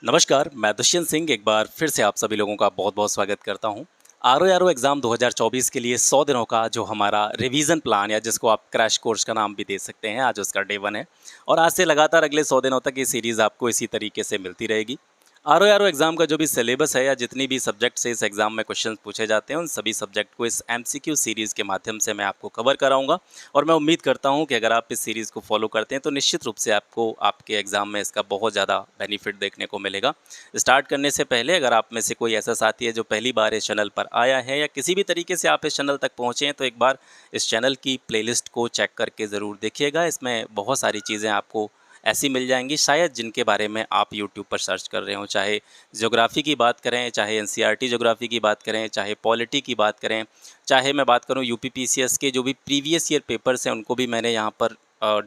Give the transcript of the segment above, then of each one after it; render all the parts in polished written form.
नमस्कार, मैं दुष्यंत सिंह एक बार फिर से आप सभी लोगों का बहुत-बहुत स्वागत करता हूँ। आरओ-आरओ एग्ज़ाम 2024 के लिए 100 दिनों का जो हमारा रिवीजन प्लान या जिसको आप क्रैश कोर्स का नाम भी दे सकते हैं, आज उसका डे 1 है और आज से लगातार अगले 100 दिनों तक ये सीरीज़ आपको इसी तरीके से मिलती रहेगी। आरओ-आरओ एग्ज़ाम का जो भी सिलेबस है या जितनी भी सब्जेक्ट से इस एग्ज़ाम में क्वेश्चंस पूछे जाते हैं, उन सभी सब्जेक्ट को इस एमसीक्यू सीरीज़ के माध्यम से मैं आपको कवर कराऊँगा और मैं उम्मीद करता हूँ कि अगर आप इस सीरीज़ को फॉलो करते हैं, तो निश्चित रूप से आपको आपके एग्ज़ाम में इसका बहुत ज़्यादा बेनिफिट देखने को मिलेगा। स्टार्ट करने से पहले अगर आप में से कोई ऐसा साथी है जो पहली बार इस चैनल पर आया है या किसी भी तरीके से आप इस चैनल तक पहुँचे हैं, तो एक बार इस चैनल की प्लेलिस्ट को चेक करके ज़रूर देखिएगा। इसमें बहुत सारी चीज़ें आपको ऐसी मिल जाएंगी शायद जिनके बारे में आप यूट्यूब पर सर्च कर रहे हो, चाहे ज्योग्राफी की बात करें, चाहे एनसीईआरटी ज्योग्राफी की बात करें, चाहे पॉलिटी की बात करें, चाहे मैं बात करूं यूपी पीसीएस के जो भी प्रीवियस ईयर पेपर्स हैं उनको भी मैंने यहां पर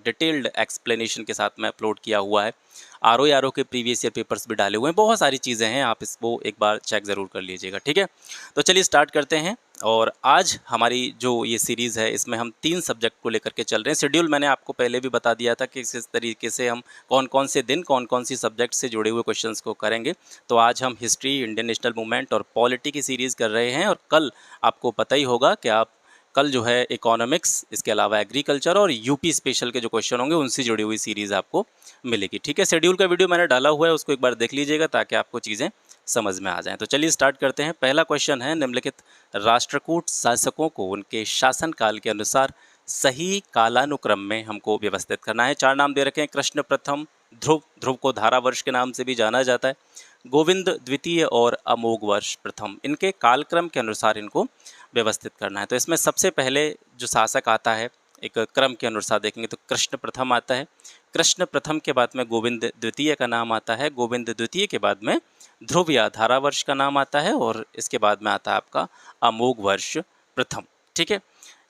डिटेल्ड एक्सप्लेनेशन के साथ में अपलोड किया हुआ है। आरओ के प्रीवियस ईयर पेपर्स भी डाले हुए हैं, बहुत सारी चीज़ें हैं, आप इसको एक बार चेक ज़रूर कर लीजिएगा, ठीक है। तो चलिए स्टार्ट करते हैं। और आज हमारी जो ये सीरीज़ है इसमें हम 3 सब्जेक्ट को लेकर के चल रहे हैं। शेड्यूल मैंने आपको पहले भी बता दिया था कि किस तरीके से हम कौन-कौन से दिन कौन-कौन सी सब्जेक्ट से जुड़े हुए क्वेश्चंस को करेंगे। तो आज हम हिस्ट्री, इंडियन नेशनल मूवमेंट और पॉलिटी की सीरीज़ कर रहे हैं और कल आपको पता ही होगा कि आप कल जो है इकोनॉमिक्स, इसके अलावा एग्रीकल्चर और यूपी स्पेशल के जो क्वेश्चन होंगे उनसे जुड़ी हुई सीरीज़ आपको मिलेगी, ठीक है। शेड्यूल का वीडियो मैंने डाला हुआ है, उसको एक बार देख लीजिएगा ताकि आपको चीज़ें समझ में आ जाएं। तो चलिए स्टार्ट करते हैं। पहला क्वेश्चन है, निम्नलिखित राष्ट्रकूट शासकों को उनके शासनकाल के अनुसार सही कालानुक्रम में हमको व्यवस्थित करना है। 4 नाम दे रखे हैं, कृष्ण प्रथम, ध्रुव, ध्रुव को धारावर्ष के नाम से भी जाना जाता है, गोविंद द्वितीय और अमोघ वर्ष प्रथम। इनके कालक्रम के अनुसार इनको व्यवस्थित करना है। तो इसमें सबसे पहले जो शासक आता है, एक क्रम के अनुसार देखेंगे तो कृष्ण प्रथम आता है। कृष्ण प्रथम के बाद में गोविंद द्वितीय का नाम आता है। गोविंद द्वितीय के बाद में ध्रुव या धारावर्ष का नाम आता है और इसके बाद में आता है आपका अमोघ वर्ष प्रथम, ठीक है।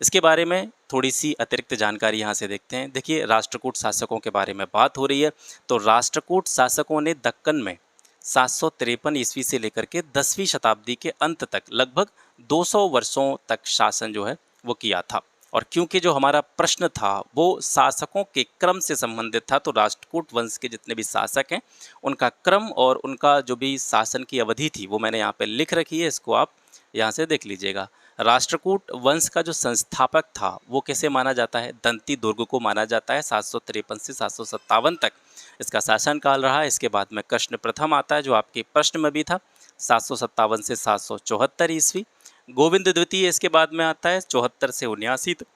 इसके बारे में थोड़ी सी अतिरिक्त जानकारी यहाँ से देखते हैं। देखिए, राष्ट्रकूट शासकों के बारे में बात हो रही है, तो राष्ट्रकूट शासकों ने दक्कन में 753 ईस्वी से लेकर के 10वीं शताब्दी के अंत तक लगभग 200 वर्षों तक शासन जो है वो किया था। और क्योंकि जो हमारा प्रश्न था वो शासकों के क्रम से संबंधित था, तो राष्ट्रकूट वंश के जितने भी शासक हैं उनका क्रम और उनका जो भी शासन की अवधि थी वो मैंने यहाँ पे लिख रखी है, इसको आप यहाँ से देख लीजिएगा। राष्ट्रकूट वंश का जो संस्थापक था वो कैसे माना जाता है, दंती दुर्ग को माना जाता है। 753 से 757 तक इसका शासनकाल रहा। इसके बाद में कृष्ण प्रथम आता है जो आपके प्रश्न में भी था, 757 से 774 ईस्वी। गोविंद द्वितीय इसके बाद में आता है 74 से 79 तक।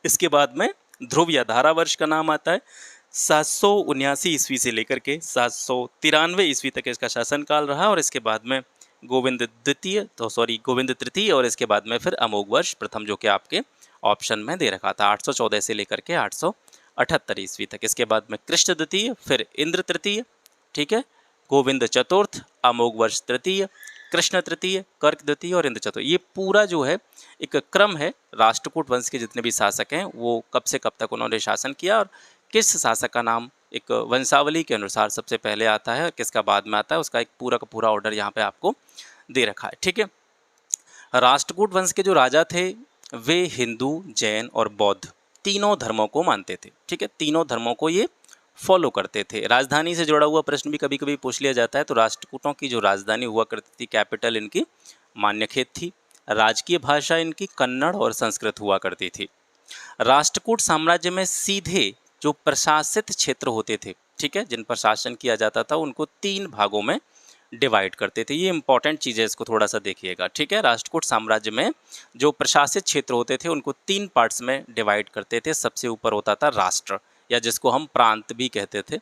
इसके बाद में ध्रुव या धारावर्ष का नाम आता है, 779 ईस्वी से लेकर के 793 ईस्वी तक इसका शासनकाल रहा। और इसके बाद में गोविंद तृतीय और इसके बाद में फिर अमोघ वर्ष प्रथम जो कि आपके ऑप्शन में दे रखा था, 814 से लेकर के 878 ईस्वी तक। इसके बाद में कृष्ण द्वितीय, फिर इंद्र तृतीय, ठीक है, गोविंद चतुर्थ, अमोघ वर्ष तृतीय, कृष्ण तृतीय, कर्क द्वितीय और इंद्र चतुर्थ। ये पूरा जो है एक क्रम है। राष्ट्रकूट वंश के जितने भी शासक हैं वो कब से कब तक उन्होंने शासन किया और किस शासक का नाम एक वंशावली के अनुसार सबसे पहले आता है और किसका बाद में आता है, उसका एक पूरा का पूरा ऑर्डर यहाँ पे आपको दे रखा है, ठीक है। राष्ट्रकूट वंश के जो राजा थे वे हिंदू, जैन और बौद्ध तीनों धर्मों को मानते थे, ठीक है। तीनों धर्मों को ये फॉलो करते थे। राजधानी से जुड़ा हुआ प्रश्न भी कभी कभी पूछ लिया जाता है, तो राष्ट्रकूटों की जो राजधानी हुआ करती थी, कैपिटल इनकी मान्यखेत थी। राजकीय भाषा इनकी कन्नड़ और संस्कृत हुआ करती थी। राष्ट्रकूट साम्राज्य में सीधे जो प्रशासित क्षेत्र होते थे, ठीक है, जिन पर शासन किया जाता था, उनको 3 भागों में डिवाइड करते थे। ये इंपॉर्टेंट चीज़ है, इसको थोड़ा सा देखिएगा, ठीक है। राष्ट्रकूट साम्राज्य में जो प्रशासित क्षेत्र होते थे उनको 3 पार्ट्स में डिवाइड करते थे। सबसे ऊपर होता था राष्ट्र या जिसको हम प्रांत भी कहते थे।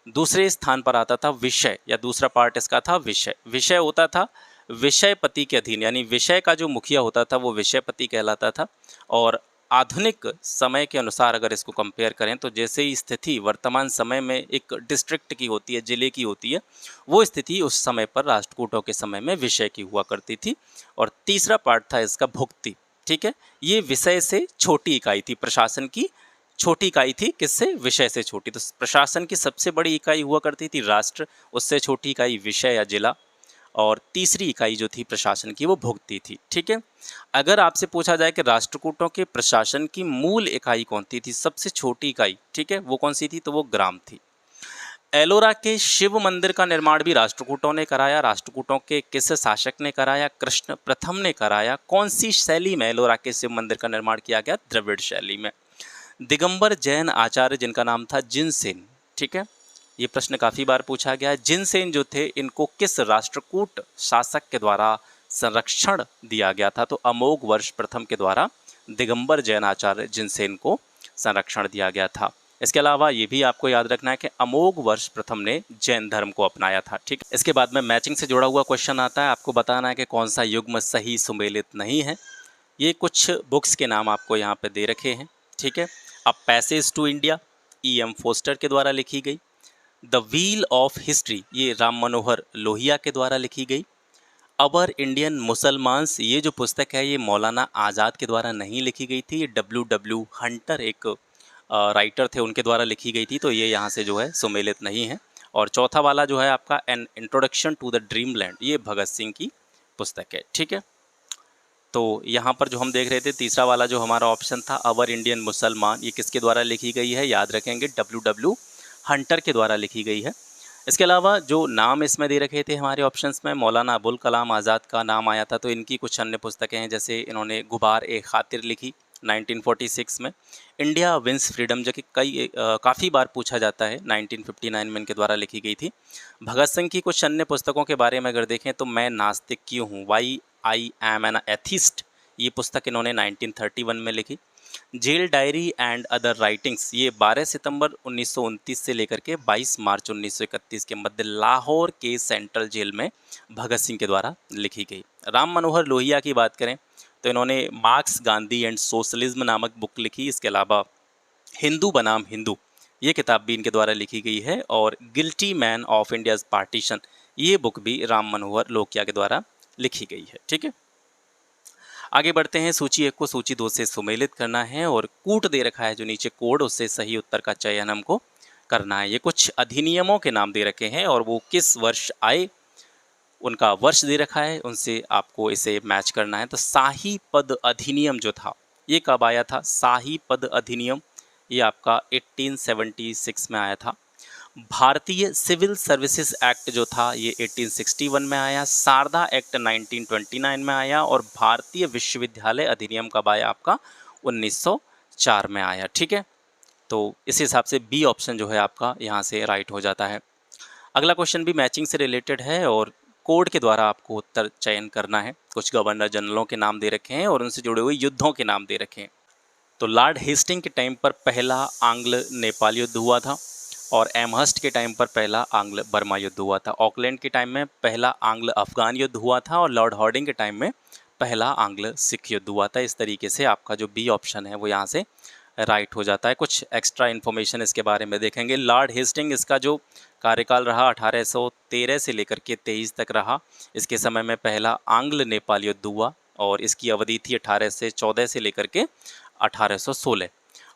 दूसरे स्थान पर आता था विषय या दूसरा पार्ट इसका था विषय। विषय होता था विषयपति के अधीन, यानी विषय का जो मुखिया होता था वो विषयपति कहलाता था। और आधुनिक समय के अनुसार अगर इसको कंपेयर करें तो जैसे ही स्थिति वर्तमान समय में एक डिस्ट्रिक्ट की होती है, जिले की होती है, वो स्थिति उस समय पर राष्ट्रकूटों के समय में विषय की हुआ करती थी। और तीसरा पार्ट था इसका भुक्ति, ठीक है। ये विषय से छोटी इकाई थी, प्रशासन की छोटी इकाई थी, किससे, विषय से छोटी। तो प्रशासन की सबसे बड़ी इकाई हुआ करती थी राष्ट्र, उससे छोटी इकाई विषय या जिला, और तीसरी इकाई जो थी प्रशासन की वो भुक्ति थी, ठीक है। अगर आपसे पूछा जाए कि राष्ट्रकूटों के प्रशासन की मूल इकाई कौन सी थी, सबसे छोटी इकाई, ठीक है, वो कौन सी थी, तो वो ग्राम थी। एलोरा के शिव मंदिर का निर्माण भी राष्ट्रकूटों ने कराया। राष्ट्रकूटों के किस शासक ने कराया? कृष्ण प्रथम ने कराया। कौन सी शैली में एलोरा के शिव मंदिर का निर्माण किया गया? द्रविड़ शैली में। दिगंबर जैन आचार्य जिनका नाम था जिनसेन, ठीक है, ये प्रश्न काफ़ी बार पूछा गया है। जिनसेन जो थे इनको किस राष्ट्रकूट शासक के द्वारा संरक्षण दिया गया था? तो अमोघ वर्ष प्रथम के द्वारा दिगंबर जैन आचार्य जिनसेन को संरक्षण दिया गया था। इसके अलावा ये भी आपको याद रखना है कि अमोघ वर्ष प्रथम ने जैन धर्म को अपनाया था, ठीक। इसके बाद में मैचिंग से जुड़ा हुआ क्वेश्चन आता है, आपको बताना है कि कौन सा युग्म सही सुमेलित नहीं है। ये कुछ बुक्स के नाम आपको यहाँ पे दे रखे हैं, ठीक है। A passage to India, E.M. Forster के द्वारा लिखी गई। द व्हील ऑफ हिस्ट्री, ये राम मनोहर लोहिया के द्वारा लिखी गई। अवर इंडियन मुसलमान्स, ये जो पुस्तक है ये मौलाना आज़ाद के द्वारा नहीं लिखी गई थी, ये W. हंटर एक राइटर थे उनके द्वारा लिखी गई थी, तो ये यहाँ से जो है सुमेलित नहीं है। और चौथा वाला जो है आपका an introduction to the dream land, ये भगत सिंह की पुस्तक है, ठीक है। तो यहाँ पर जो हम देख रहे थे तीसरा वाला जो हमारा ऑप्शन था अवर इंडियन मुसलमान, ये किसके द्वारा लिखी गई है? याद रखेंगे W. हंटर के द्वारा लिखी गई है। इसके अलावा जो नाम इसमें दे रखे थे हमारे ऑप्शंस में, मौलाना अबुल कलाम आज़ाद का नाम आया था, तो इनकी कुछ अन्य पुस्तकें हैं, जैसे इन्होंने गुबार ए खातिर लिखी 1946 में। इंडिया विंस फ्रीडम, जो कि काफ़ी बार पूछा जाता है, 1959 में इनके द्वारा लिखी गई थी। भगत सिंह की कुछ अन्य पुस्तकों के बारे में अगर देखें तो मैं नास्तिक क्यों हूँ, why I am an atheist, ये पुस्तक इन्होंने 1931 में लिखी। Jail diary and other writings, ये 12 सितंबर 1929 से लेकर के 22 मार्च 1931 के मध्य लाहौर के सेंट्रल जेल में भगत सिंह के द्वारा लिखी गई। राम मनोहर लोहिया की बात करें तो इन्होंने मार्क्स गांधी एंड सोशलिज्म नामक बुक लिखी। इसके अलावा हिंदू बनाम हिंदू, ये किताब भी इनके द्वारा लिखी गई है। और guilty man of India's partition, ये बुक भी राम मनोहर लोहिया के द्वारा लिखी गई है, ठीक है। आगे बढ़ते हैं, सूची 1 को सूची 2 से सुमेलित करना है और कूट दे रखा है जो नीचे कोड, उससे सही उत्तर का चयन हमको करना है। ये कुछ अधिनियमों के नाम दे रखे हैं और वो किस वर्ष आए उनका वर्ष दे रखा है, उनसे आपको इसे मैच करना है। तो शाही पद अधिनियम जो था ये कब आया था? शाही पद अधिनियम ये आपका 1876 में आया था। भारतीय सिविल सर्विसेज एक्ट जो था ये 1861 में आया। शारदा एक्ट 1929 में आया। और भारतीय विश्वविद्यालय अधिनियम कब आया? आपका 1904 में आया, ठीक है। तो इस हिसाब से बी ऑप्शन जो है आपका यहाँ से राइट हो जाता है। अगला क्वेश्चन भी मैचिंग से रिलेटेड है और कोड के द्वारा आपको उत्तर चयन करना है। कुछ गवर्नर जनरलों के नाम दे रखे हैं और उनसे जुड़े हुए युद्धों के नाम दे रखे हैं। तो लॉर्ड हेस्टिंग के टाइम पर पहला आंग्ल नेपाल युद्ध हुआ था और एमहर्स्ट के टाइम पर पहला आंग्ल बर्मा युद्ध हुआ था। ऑकलैंड के टाइम में पहला आंग्ल अफगान युद्ध हुआ था और लॉर्ड हॉर्डिंग के टाइम में पहला आंग्ल सिख युद्ध हुआ था। इस तरीके से आपका जो बी ऑप्शन है वो यहाँ से राइट हो जाता है। कुछ एक्स्ट्रा इन्फॉर्मेशन इसके बारे में देखेंगे। लॉर्ड हेस्टिंग, इसका जो कार्यकाल रहा 1813 से लेकर के 23 तक रहा। इसके समय में पहला आंग्ल नेपाल युद्ध हुआ और इसकी अवधि थी 1814 से लेकर के 1816।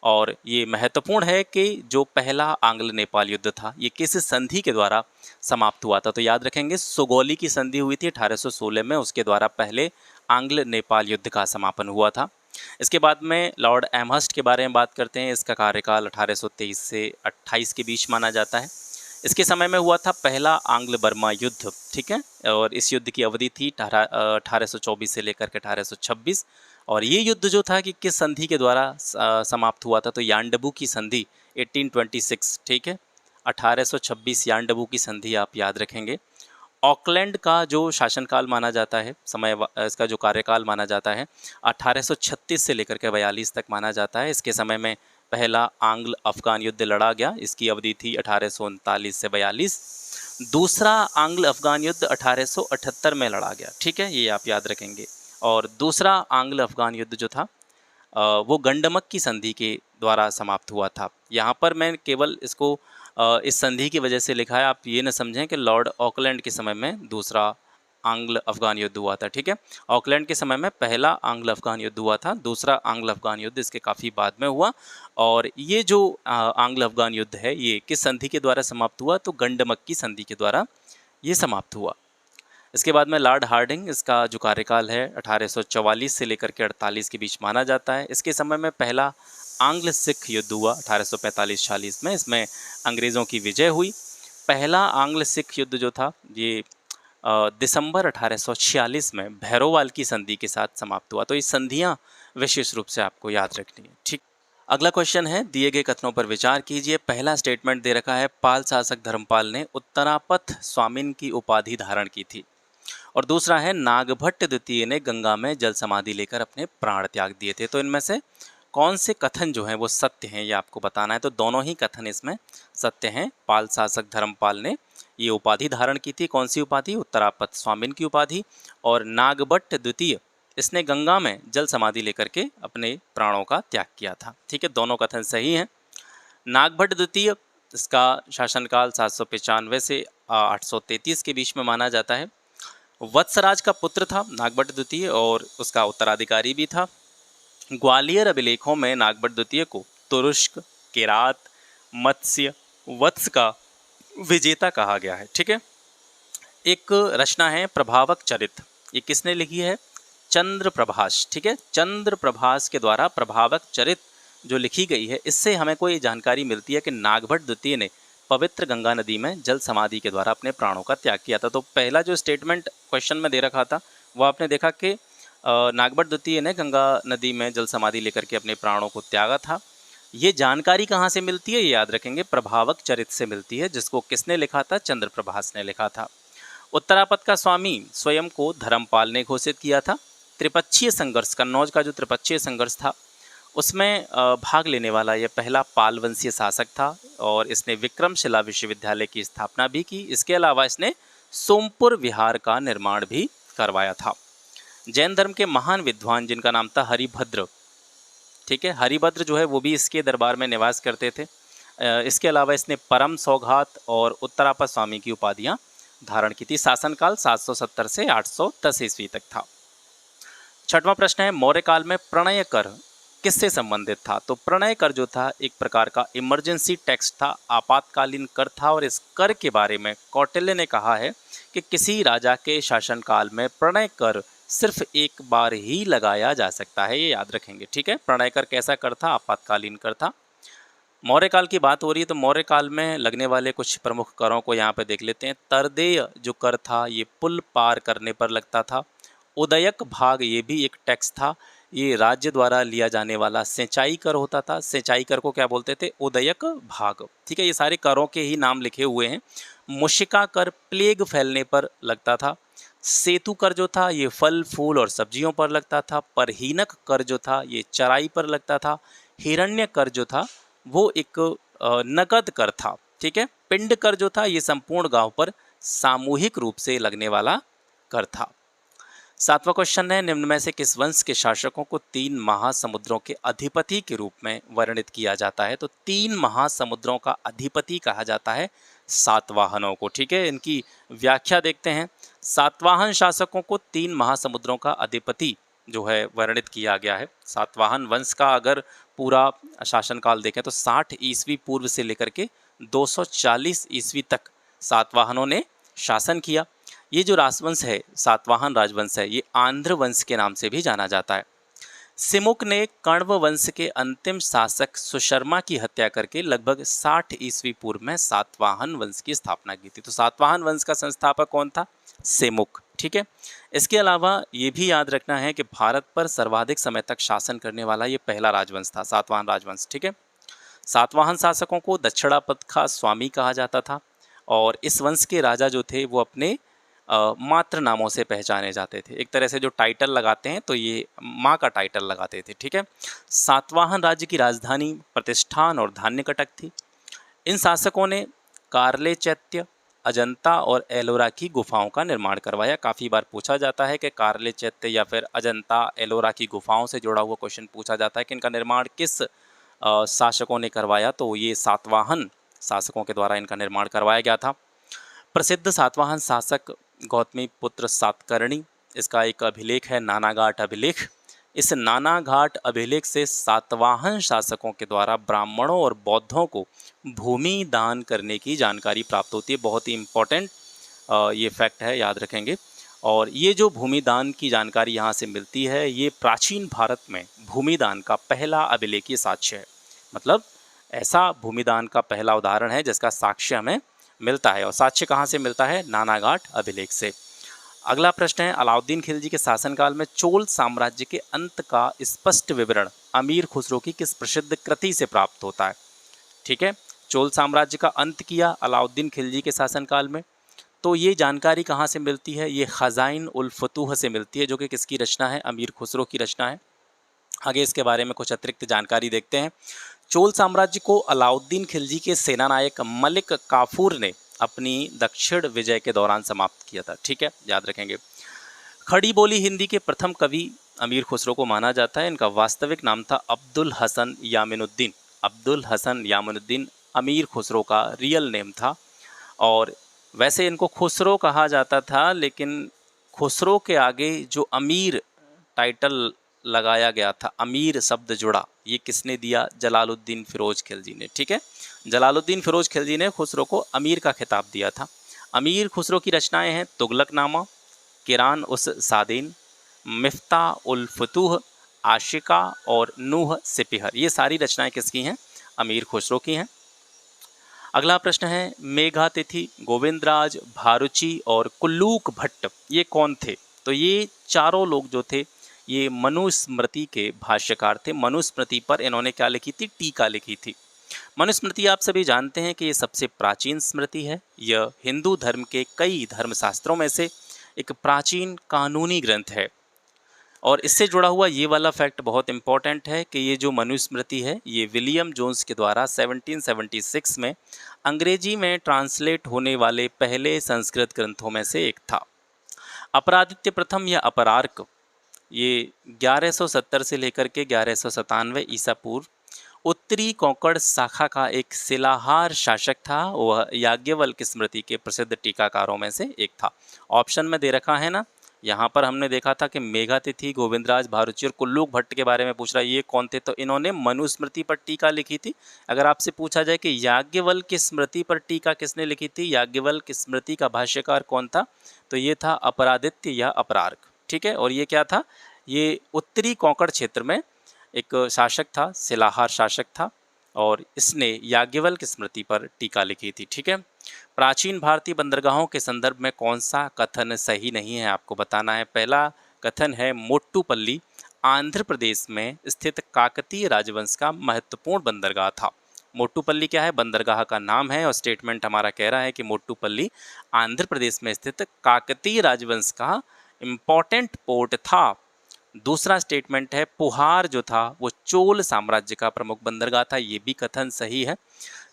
और ये महत्वपूर्ण है कि जो पहला आंग्ल नेपाल युद्ध था ये किस संधि के द्वारा समाप्त हुआ था? तो याद रखेंगे सुगौली की संधि हुई थी 1816 में, उसके द्वारा पहले आंग्ल नेपाल युद्ध का समापन हुआ था। इसके बाद में लॉर्ड एमहर्स्ट के बारे में बात करते हैं। इसका कार्यकाल 1823 से 28 के बीच माना जाता है। इसके समय में हुआ था पहला आंग्ल बर्मा युद्ध, ठीक है। और इस युद्ध की अवधि थी 1824 से लेकर के 1826। और ये युद्ध जो था कि किस संधि के द्वारा समाप्त हुआ था? तो यानडबू की संधि 1826, ठीक है। 1826 यानडबू की संधि आप याद रखेंगे। ऑकलैंड का जो शासनकाल माना जाता है, समय इसका जो कार्यकाल माना जाता है 1836 से लेकर के 42 तक माना जाता है। इसके समय में पहला आंग्ल अफगान युद्ध लड़ा गया, इसकी अवधि थी 1839 से 42। दूसरा आंग्ल अफगान युद्ध 1878 में लड़ा गया, ठीक है, ये आप याद रखेंगे। और दूसरा आंग्ल अफगान युद्ध जो था वो गंडमक की संधि के द्वारा समाप्त हुआ था। यहाँ पर मैं केवल इसको इस संधि की वजह से लिखा है, आप ये न समझें कि लॉर्ड ऑकलैंड के समय में दूसरा आंग्ल अफगान युद्ध हुआ था, ठीक है। ऑकलैंड के समय में पहला आंग्ल अफगान युद्ध हुआ था, दूसरा आंग्ल अफगान युद्ध इसके काफ़ी बाद में हुआ। और ये जो आंग्ल अफगान युद्ध है ये किस संधि के द्वारा समाप्त हुआ? तो गंडमक की संधि के द्वारा ये समाप्त हुआ। इसके बाद में लॉर्ड हार्डिंग, इसका जो कार्यकाल है 1844 से लेकर के 48 के बीच माना जाता है। इसके समय में पहला आंग्ल सिख युद्ध हुआ 1845-46 में, इसमें अंग्रेज़ों की विजय हुई। पहला आंग्ल सिख युद्ध जो था ये दिसंबर 1846 में भैरोवाल की संधि के साथ समाप्त हुआ। तो ये संधियां विशेष रूप से आपको याद रखनी है। ठीक, अगला क्वेश्चन है, दिए गए कथनों पर विचार कीजिए। पहला स्टेटमेंट दे रखा है, पाल शासक धर्मपाल ने उत्तरापथ स्वामिन की उपाधि धारण की थी। और दूसरा है, नागभट्ट द्वितीय ने गंगा में जल समाधि लेकर अपने प्राण त्याग दिए थे। तो इनमें से कौन से कथन जो हैं वो सत्य हैं, ये आपको बताना है। तो दोनों ही कथन इसमें सत्य हैं। पाल शासक धर्मपाल ने ये उपाधि धारण की थी। कौन सी उपाधि? उत्तरापथ स्वामिन की उपाधि। और नागभट्ट द्वितीय, इसने गंगा में जल समाधि लेकर के अपने प्राणों का त्याग किया था। ठीक है, दोनों कथन सही हैं। नागभट्ट द्वितीय, इसका शासनकाल 795 से 833 के बीच में माना जाता है। वत्सराज का पुत्र था नागभट्ट द्वितीय और उसका उत्तराधिकारी भी था। ग्वालियर अभिलेखों में नागभट्ट द्वितीय को तुरुष्क, किरात, मत्स्य, वत्स का विजेता कहा गया है। ठीक है, एक रचना है प्रभावक चरित, ये किसने लिखी है? चंद्र प्रभाष। ठीक है, चंद्र प्रभाष के द्वारा प्रभावक चरित जो लिखी गई है, इससे हमें कोई जानकारी मिलती है कि नागभट्ट द्वितीय ने पवित्र गंगा नदी में जल समाधि के द्वारा अपने प्राणों का त्याग किया था। तो पहला जो स्टेटमेंट क्वेश्चन में दे रखा था वो आपने देखा कि नागभट्ट द्वितीय ने गंगा नदी में जल समाधि लेकर के अपने प्राणों को त्यागा था। ये जानकारी कहाँ से मिलती है? ये याद रखेंगे, प्रभावक चरित से मिलती है, जिसको किसने लिखा था? चंद्र प्रभाष ने लिखा था। उत्तरापथ का स्वामी स्वयं को धर्मपाल ने घोषित किया था। त्रिपक्षीय संघर्ष, कन्नौज का जो त्रिपक्षीय संघर्ष था उसमें भाग लेने वाला यह पहला पाल वंशीय शासक था और इसने विक्रमशिला विश्वविद्यालय की स्थापना भी की। इसके अलावा इसने सोमपुर विहार का निर्माण भी करवाया था। जैन धर्म के महान विद्वान जिनका नाम था हरिभद्र, ठीक है, हरिभद्र जो है वो भी इसके दरबार में निवास करते थे। इसके अलावा इसने परम सौगात और उत्तरापथ स्वामी की उपाधियां धारण की थी। शासनकाल 770 से 810 ईस्वी तक था। छठवां प्रश्न है, मौर्य काल में प्रणय कर किससे संबंधित था? तो प्रणय कर जो था एक प्रकार का इमरजेंसी टैक्स था, आपातकालीन कर था। और इस कर के बारे में कौटिल्य ने कहा है कि किसी राजा के शासनकाल में प्रणय कर सिर्फ एक बार ही लगाया जा सकता है, ये याद रखेंगे। ठीक है, प्रणय कर कैसा कर था? आपातकालीन कर था। मौर्य काल की बात हो रही है तो मौर्य काल में लगने वाले कुछ प्रमुख करों को यहाँ पे देख लेते हैं। तरदेय जो कर था ये पुल पार करने पर लगता था। उदयक भाग ये भी एक टैक्स था, ये राज्य द्वारा लिया जाने वाला सिंचाई कर होता था। सिंचाई कर को क्या बोलते थे? उदयक भाग। ठीक है, ये सारे करों के ही नाम लिखे हुए हैं। मुशिका कर प्लेग फैलने पर लगता था। सेतु कर जो था ये फल फूल और सब्जियों पर लगता था। परहीनक कर जो था ये चराई पर लगता था। हिरण्य कर जो था वो एक नकद कर था। ठीक है, पिंड कर जो था ये संपूर्ण गांव पर सामूहिक रूप से लगने वाला कर था। सातवां क्वेश्चन है, निम्न में से किस वंश के शासकों को 3 महासमुद्रों के अधिपति के रूप में वर्णित किया जाता है? तो 3 महासमुद्रों का अधिपति कहा जाता है सातवाहनों को। ठीक है, इनकी व्याख्या देखते हैं। सातवाहन शासकों को 3 महासमुद्रों का अधिपति जो है वर्णित किया गया है। सातवाहन वंश का अगर पूरा शासनकाल देखें तो 60 ईस्वी पूर्व से लेकर के 240 ईस्वी तक सातवाहनों ने शासन किया। ये जो राजवंश है, सातवाहन राजवंश है, ये आंध्र वंश के नाम से भी जाना जाता है। सिमुक ने कण्व वंश के अंतिम शासक सुशर्मा की हत्या करके लगभग 60 ईस्वी पूर्व में सातवाहन वंश की स्थापना की थी। तो सातवाहन वंश का संस्थापक कौन था? सिमुक। ठीक है, इसके अलावा ये भी याद रखना है कि भारत पर सर्वाधिक समय तक शासन करने वाला ये पहला राजवंश था, सातवाहन राजवंश। ठीक है, सातवाहन शासकों को दक्षिणापथ का स्वामी कहा जाता था और इस वंश के राजा जो थे वो अपने मात्र नामों से पहचाने जाते थे। एक तरह से जो टाइटल लगाते हैं तो ये माँ का टाइटल लगाते थे। ठीक है, सातवाहन राज्य की राजधानी प्रतिष्ठान और धान्यकटक थी। इन शासकों ने कार्ले चैत्य, अजंता और एलोरा की गुफाओं का निर्माण करवाया। काफ़ी बार पूछा जाता है कि कार्ले चैत्य या फिर अजंता एलोरा की गुफाओं से जुड़ा हुआ क्वेश्चन पूछा जाता है कि इनका निर्माण किस शासकों ने करवाया? तो ये सातवाहन शासकों के द्वारा इनका निर्माण करवाया गया था। प्रसिद्ध सातवाहन शासक गौतमी पुत्र सातकर्णी, इसका एक अभिलेख है नानाघाट अभिलेख। इस नानाघाट अभिलेख से सातवाहन शासकों के द्वारा ब्राह्मणों और बौद्धों को भूमि दान करने की जानकारी प्राप्त होती है। बहुत ही इम्पोर्टेंट ये फैक्ट है, याद रखेंगे। और ये जो भूमि दान की जानकारी यहाँ से मिलती है, ये प्राचीन भारत में भूमि दान का पहला अभिलेखीय साक्ष्य है। मतलब ऐसा भूमि दान का पहला उदाहरण है जिसका साक्ष्य हमें मिलता है और साक्ष्य कहाँ से मिलता है? नानाघाट अभिलेख से। अगला प्रश्न है, अलाउद्दीन खिलजी के शासनकाल में चोल साम्राज्य के अंत का स्पष्ट विवरण अमीर खुसरो की किस प्रसिद्ध कृति से प्राप्त होता है? ठीक है, चोल साम्राज्य का अंत किया अलाउद्दीन खिलजी के शासनकाल में, तो ये जानकारी कहाँ से मिलती है? ये खज़ाइन उल फतूह से मिलती है, जो कि किसकी रचना है? अमीर खुसरो की रचना है। आगे इसके बारे में कुछ अतिरिक्त जानकारी देखते हैं। चोल साम्राज्य को अलाउद्दीन खिलजी के सेनानायक मलिक काफूर ने अपनी दक्षिण विजय के दौरान समाप्त किया था। ठीक है, याद रखेंगे। खड़ी बोली हिंदी के प्रथम कवि अमीर खुसरो को माना जाता है। इनका वास्तविक नाम था अब्दुल हसन यामिनुद्दीन। अब्दुल हसन यामिनुद्दीन अमीर खुसरो का रियल नेम था और वैसे इनको खुसरो कहा जाता था, लेकिन खुसरो के आगे जो अमीर टाइटल लगाया गया था, अमीर शब्द जुड़ा, ये किसने दिया? जलालुद्दीन फिरोज खिलजी ने। ठीक है, जलालुद्दीन फिरोज खिलजी ने खुसरो को अमीर का खिताब दिया था। अमीर खुसरो की रचनाएं हैं तुगलकनामा, किरान उस सादीन, मिफ्ता उल फतूह, आशिका और नूह सिपिहर। ये सारी रचनाएं किसकी हैं? अमीर खुसरो की हैं। अगला प्रश्न है, मेघातिथि, गोविंदराज, भारुची और कुल्लूक भट्ट ये कौन थे? तो ये चारों लोग जो थे ये मनुस्मृति के भाष्यकार थे। मनुस्मृति पर इन्होंने क्या लिखी थी? टीका लिखी थी। मनुस्मृति आप सभी जानते हैं कि ये सबसे प्राचीन स्मृति है। यह हिंदू धर्म के कई धर्मशास्त्रों में से एक प्राचीन कानूनी ग्रंथ है और इससे जुड़ा हुआ ये वाला फैक्ट बहुत इंपॉर्टेंट है कि ये जो मनुस्मृति है ये विलियम जोन्स के द्वारा 1776 में अंग्रेजी में ट्रांसलेट होने वाले पहले संस्कृत ग्रंथों में से एक था। अपरादित्य प्रथम या अपरार्क ये 1170 से लेकर के 1197 ईसा पूर्व उत्तरी कोंकण शाखा का एक शिलाहार शासक था। वह याज्ञवल्क्य स्मृति के प्रसिद्ध टीकाकारों में से एक था। ऑप्शन में दे रखा है ना, यहाँ पर हमने देखा था कि मेघातिथि, गोविंदराज, भारुची और कुल्लूक भट्ट के बारे में पूछ रहा है, ये कौन थे? तो इन्होंने मनुस्मृति पर टीका लिखी थी। अगर आपसे पूछा जाए कि याज्ञवल्क्य स्मृति पर टीका किसने लिखी थी, याज्ञवल्क्य स्मृति का भाष्यकार कौन था, तो ये था अपरादित्य या अपरार्क। ठीक है, और ये क्या था? ये उत्तरी कोंकण क्षेत्र में एक शासक था, शिलाहार शासक था और इसने याज्ञवल्क्य स्मृति पर टीका लिखी थी। ठीक है, प्राचीन भारतीय बंदरगाहों के संदर्भ में कौन सा कथन सही नहीं है आपको बताना है। पहला कथन है, मोट्टुपल्ली आंध्र प्रदेश में स्थित काकतीय राजवंश का महत्वपूर्ण बंदरगाह था। मोट्टुपल्ली क्या है? बंदरगाह का नाम है और स्टेटमेंट हमारा कह रहा है कि मोट्टुपल्ली आंध्र प्रदेश में स्थित काकतीय राजवंश का इम्पोर्टेंट पोर्ट था। दूसरा स्टेटमेंट है, पुहार जो था वो चोल साम्राज्य का प्रमुख बंदरगाह था। ये भी कथन सही है।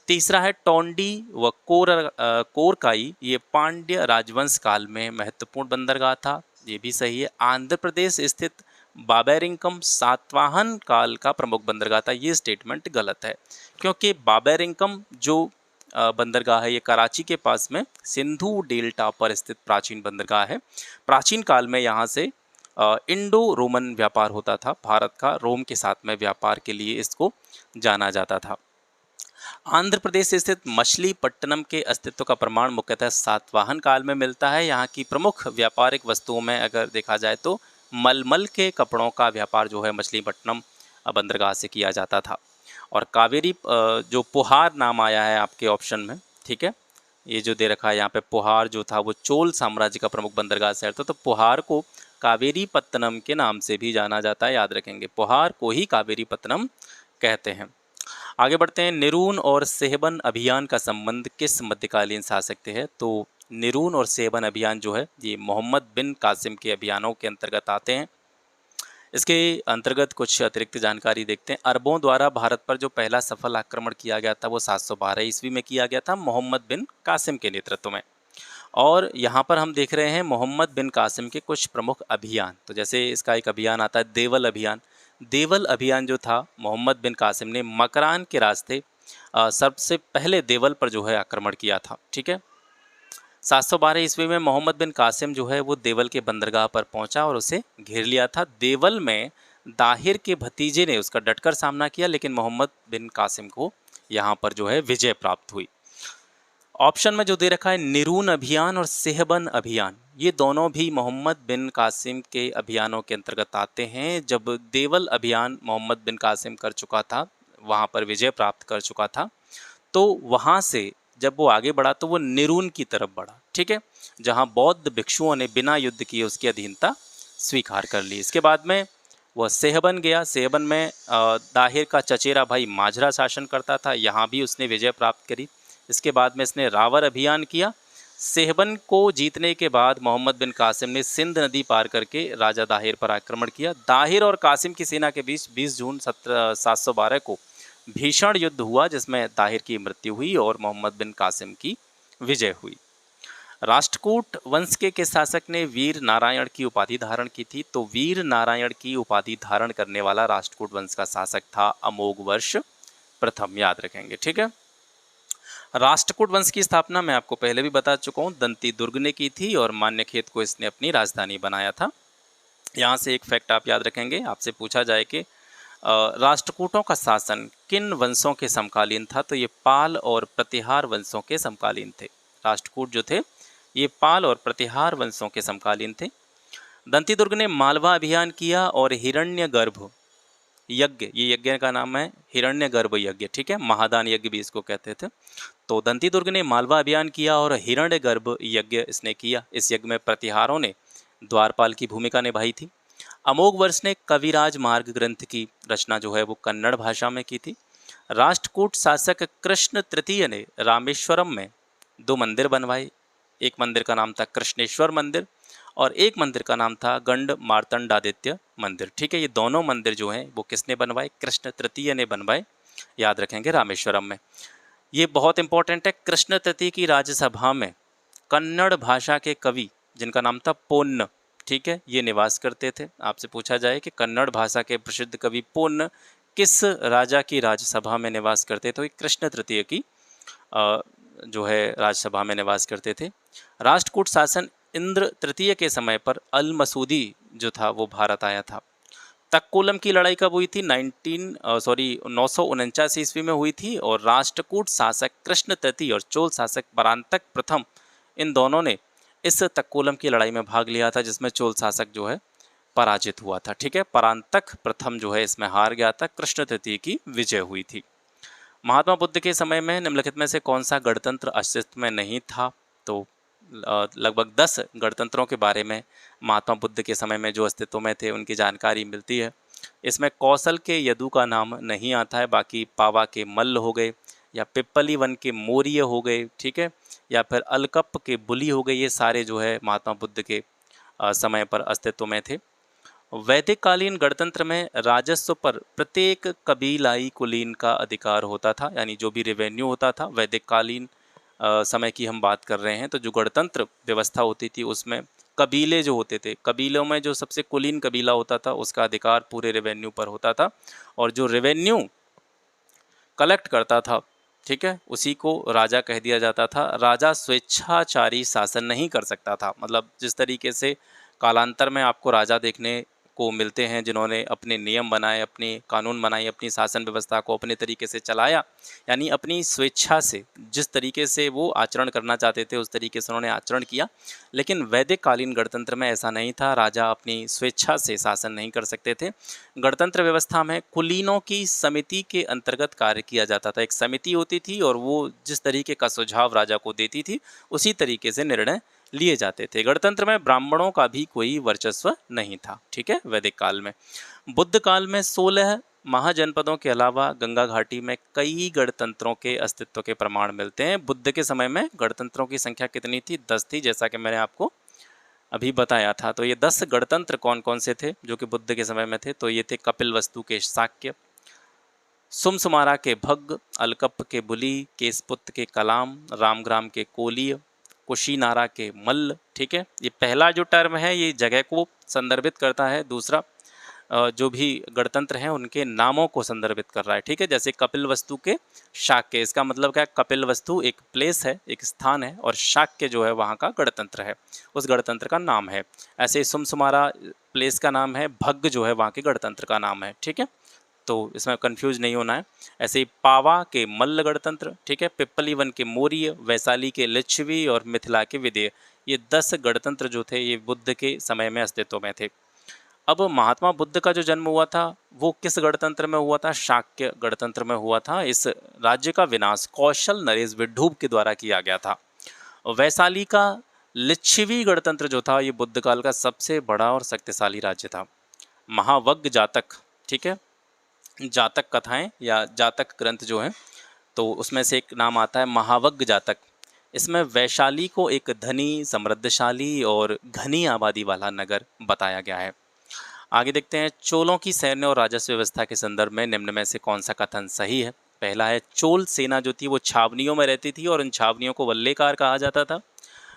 तीसरा है, टोंडी व कोरकाई ये पांड्य राजवंश काल में महत्वपूर्ण बंदरगाह था। ये भी सही है। आंध्र प्रदेश स्थित बाबेरिंकम सातवाहन काल का प्रमुख बंदरगाह था। ये स्टेटमेंट गलत है क्योंकि बाबेरिंकम जो बंदरगाह है ये कराची के पास में सिंधु डेल्टा पर स्थित प्राचीन बंदरगाह है। प्राचीन काल में यहाँ से इंडो रोमन व्यापार होता था। भारत का रोम के साथ में व्यापार के लिए इसको जाना जाता था। आंध्र प्रदेश स्थित मछलीपट्टनम के अस्तित्व का प्रमाण मुख्यतः सातवाहन काल में मिलता है। यहाँ की प्रमुख व्यापारिक वस्तुओं में अगर देखा जाए तो मलमल के कपड़ों का व्यापार जो है मछलीपट्टनम बंदरगाह से किया जाता था। और कावेरी जो पुहार नाम आया है आपके ऑप्शन में, ठीक है, ये जो दे रखा है यहाँ पे, पुहार जो था वो चोल साम्राज्य का प्रमुख बंदरगाह शहर था। तो पुहार को कावेरी पत्तनम के नाम से भी जाना जाता है, याद रखेंगे, पुहार को ही कावेरी पत्तनम कहते हैं। आगे बढ़ते हैं, निरून और सेहबन अभियान का संबंध किस मध्यकालीन शासक से है? तो निरून और सेहबन अभियान जो है ये मोहम्मद बिन कासिम के अभियानों के अंतर्गत आते हैं। इसके अंतर्गत कुछ अतिरिक्त जानकारी देखते हैं। अरबों द्वारा भारत पर जो पहला सफल आक्रमण किया गया था वो 712 ईस्वी में किया गया था मोहम्मद बिन कासिम के नेतृत्व में। और यहाँ पर हम देख रहे हैं मोहम्मद बिन कासिम के कुछ प्रमुख अभियान। तो जैसे इसका एक अभियान आता है देवल अभियान। देवल अभियान जो था मोहम्मद बिन कासिम ने मकरान के रास्ते सबसे पहले देवल पर जो है आक्रमण किया था। ठीक है, 712 ईस्वी में मोहम्मद बिन कासिम जो है वो देवल के बंदरगाह पर पहुंचा और उसे घेर लिया था। देवल में दाहिर के भतीजे ने उसका डटकर सामना किया, लेकिन मोहम्मद बिन कासिम को यहाँ पर जो है विजय प्राप्त हुई। ऑप्शन में जो दे रखा है निरून अभियान और सेहबन अभियान, ये दोनों भी मोहम्मद बिन कासिम के अभियानों के अंतर्गत आते हैं। जब देवल अभियान मोहम्मद बिन कासिम कर चुका था, वहाँ पर विजय प्राप्त कर चुका था, तो वहाँ से जब वो आगे बढ़ा तो वो निरुन की तरफ बढ़ा, ठीक है, जहाँ बौद्ध भिक्षुओं ने बिना युद्ध किए उसकी अधीनता स्वीकार कर ली। इसके बाद में वह सेहबन गया। सेहबन में दाहिर का चचेरा भाई माजरा शासन करता था, यहाँ भी उसने विजय प्राप्त करी। इसके बाद में इसने रावर अभियान किया। सेहबन को जीतने के बाद मोहम्मद बिन कासिम ने सिंध नदी पार करके राजा दाहिर पर आक्रमण किया। दाहिर और कासिम की सेना के बीच 20 जून 712 को भीषण युद्ध हुआ, जिसमें दाहिर की मृत्यु हुई और मोहम्मद बिन कासिम की विजय हुई। राष्ट्रकूट वंश के शासक ने वीर नारायण की उपाधि धारण की थी। तो वीर नारायण की उपाधि धारण करने वाला राष्ट्रकूट वंश का शासक था अमोघवर्ष प्रथम, याद रखेंगे, ठीक है। राष्ट्रकूट वंश की स्थापना मैं आपको पहले भी बता चुका हूँ, दंती दुर्ग ने की थी और मान्यखेत को इसने अपनी राजधानी बनाया था। यहाँ से एक फैक्ट आप याद रखेंगे, आपसे पूछा जाए कि राष्ट्रकूटों का शासन किन वंशों के समकालीन था, तो ये पाल और प्रतिहार वंशों के समकालीन थे। राष्ट्रकूट जो थे ये पाल और प्रतिहार वंशों के समकालीन थे। दंती दुर्ग ने मालवा अभियान किया और हिरण्यगर्भ यज्ञ, ये यज्ञ का नाम है हिरण्यगर्भ यज्ञ, ठीक है, महादान यज्ञ भी इसको कहते थे। तो दंती दुर्ग ने मालवा अभियान किया और हिरण्यगर्भ यज्ञ इसने किया। इस यज्ञ में प्रतिहारों ने द्वारपाल की भूमिका निभाई थी। अमोघवर्ष ने कविराज मार्ग ग्रंथ की रचना जो है वो कन्नड़ भाषा में की थी। राष्ट्रकूट शासक कृष्ण तृतीय ने रामेश्वरम में 2 मंदिर बनवाए। एक मंदिर का नाम था कृष्णेश्वर मंदिर और एक मंदिर का नाम था गंड मार्तंडादित्य मंदिर, ठीक है। ये दोनों मंदिर जो हैं वो किसने बनवाए? कृष्ण तृतीय ने बनवाए, याद रखेंगे, रामेश्वरम में। ये बहुत इंपॉर्टेंट है। कृष्ण तृतीय की राज्यसभा में कन्नड़ भाषा के कवि जिनका नाम था पोन्न, ठीक है, ये निवास करते थे। आपसे पूछा जाए कि कन्नड़ भाषा के प्रसिद्ध कवि पोन्न किस राजा की राज्यसभा में निवास करते थे, तो ये कृष्ण तृतीय की जो है राज्यसभा में निवास करते थे। राष्ट्रकूट शासन इंद्र तृतीय के समय पर अल मसूदी जो था वो भारत आया था। तक्कोलम की लड़ाई कब हुई थी? 949 ईस्वी में हुई थी और राष्ट्रकूट शासक कृष्ण तृतीय और चोल शासक परांतक प्रथम, इन दोनों ने इस तक्कोलम की लड़ाई में भाग लिया था, जिसमें चोल शासक जो है पराजित हुआ था, ठीक है। परांतक प्रथम जो है इसमें हार गया था, कृष्ण तृतीय की विजय हुई थी। महात्मा बुद्ध के समय में निम्नलिखित में से कौन सा गणतंत्र अस्तित्व में नहीं था? तो लगभग 10 गणतंत्रों के बारे में महात्मा बुद्ध के समय में जो अस्तित्व में थे उनकी जानकारी मिलती है। इसमें कौशल के यदु का नाम नहीं आता है, बाकी पावा के मल्ल हो गए या पिप्पली वन के मौर्य हो गए, ठीक है, या फिर अलकप के बुली हो गए, ये सारे जो है महात्मा बुद्ध के समय पर अस्तित्व में थे। वैदिक कालीन गणतंत्र में राजस्व पर प्रत्येक कबीलाई कुलीन का अधिकार होता था, यानी जो भी रेवेन्यू होता था, वैदिक कालीन समय की हम बात कर रहे हैं, तो जो गणतंत्र व्यवस्था होती थी उसमें कबीले जो होते थे, कबीलों में जो सबसे कुलीन कबीला होता था उसका अधिकार पूरे रेवेन्यू पर होता था और जो रेवेन्यू कलेक्ट करता था, ठीक है, उसी को राजा कह दिया जाता था। राजा स्वेच्छाचारी शासन नहीं कर सकता था, मतलब जिस तरीके से कालांतर में आपको राजा देखने को मिलते हैं जिन्होंने अपने नियम बनाए, अपने कानून बनाए, अपनी शासन व्यवस्था को अपने तरीके से चलाया, यानी अपनी स्वेच्छा से जिस तरीके से वो आचरण करना चाहते थे उस तरीके से उन्होंने आचरण किया। लेकिन वैदिक कालीन गणतंत्र में ऐसा नहीं था, राजा अपनी स्वेच्छा से शासन नहीं कर सकते थे। गणतंत्र व्यवस्था में कुलीनों की समिति के अंतर्गत कार्य किया जाता था। एक समिति होती थी और वो जिस तरीके का सुझाव राजा को देती थी उसी तरीके से निर्णय लिए जाते थे। गणतंत्र में ब्राह्मणों का भी कोई वर्चस्व नहीं था, ठीक है, वैदिक काल में। बुद्ध काल में 16 महाजनपदों के अलावा गंगा घाटी में कई गणतंत्रों के अस्तित्व के प्रमाण मिलते हैं। बुद्ध के समय में गणतंत्रों की संख्या कितनी थी? 10 थी, जैसा कि मैंने आपको अभी बताया था। तो ये 10 गणतंत्र कौन कौन से थे जो कि बुद्ध के समय में थे? तो ये थे कपिलवस्तु के शाक्य, सुमसुमारा के भग्ग, अलकप के बुली, केसपुत के कलाम, रामग्राम के कोलीय, कुशीनारा के मल्ल, ठीक है। ये पहला जो टर्म है ये जगह को संदर्भित करता है, दूसरा जो भी गणतंत्र हैं उनके नामों को संदर्भित कर रहा है, ठीक है। जैसे कपिलवस्तु के शाक्य, इसका मतलब क्या है? कपिलवस्तु एक प्लेस है, एक स्थान है, और शाक्य जो है वहाँ का गणतंत्र है, उस गणतंत्र का नाम है। ऐसे सुमसुमारा प्लेस का नाम है, भग्ग जो है वहाँ के गणतंत्र का नाम है, ठीक है, तो इसमें कंफ्यूज नहीं होना है। ऐसे ही पावा के मल्ल गणतंत्र, ठीक है, पिप्पली वन के मौर्य, वैशाली के लिच्छवी और मिथिला के विदेह, ये 10 गणतंत्र जो थे ये बुद्ध के समय में अस्तित्व में थे। अब महात्मा बुद्ध का जो जन्म हुआ था वो किस गणतंत्र में हुआ था? शाक्य गणतंत्र में हुआ था। इस राज्य का विनाश कौशल नरेश विड्डूब के द्वारा किया गया था। वैशाली का लिच्छवी गणतंत्र जो था ये बुद्ध काल का सबसे बड़ा और शक्तिशाली राज्य था। महावग्ग जातक, ठीक है, जातक कथाएं या जातक ग्रंथ जो हैं तो उसमें से एक नाम आता है महावग्ग जातक। इसमें वैशाली को एक धनी, समृद्धशाली और घनी आबादी वाला नगर बताया गया है। आगे देखते हैं, चोलों की सैन्य और राजस्व व्यवस्था के संदर्भ में निम्न में से कौन सा कथन सही है? पहला है, चोल सेना जो थी वो छावनियों में रहती थी और इन छावनियों को वल्लेकार कहा जाता था।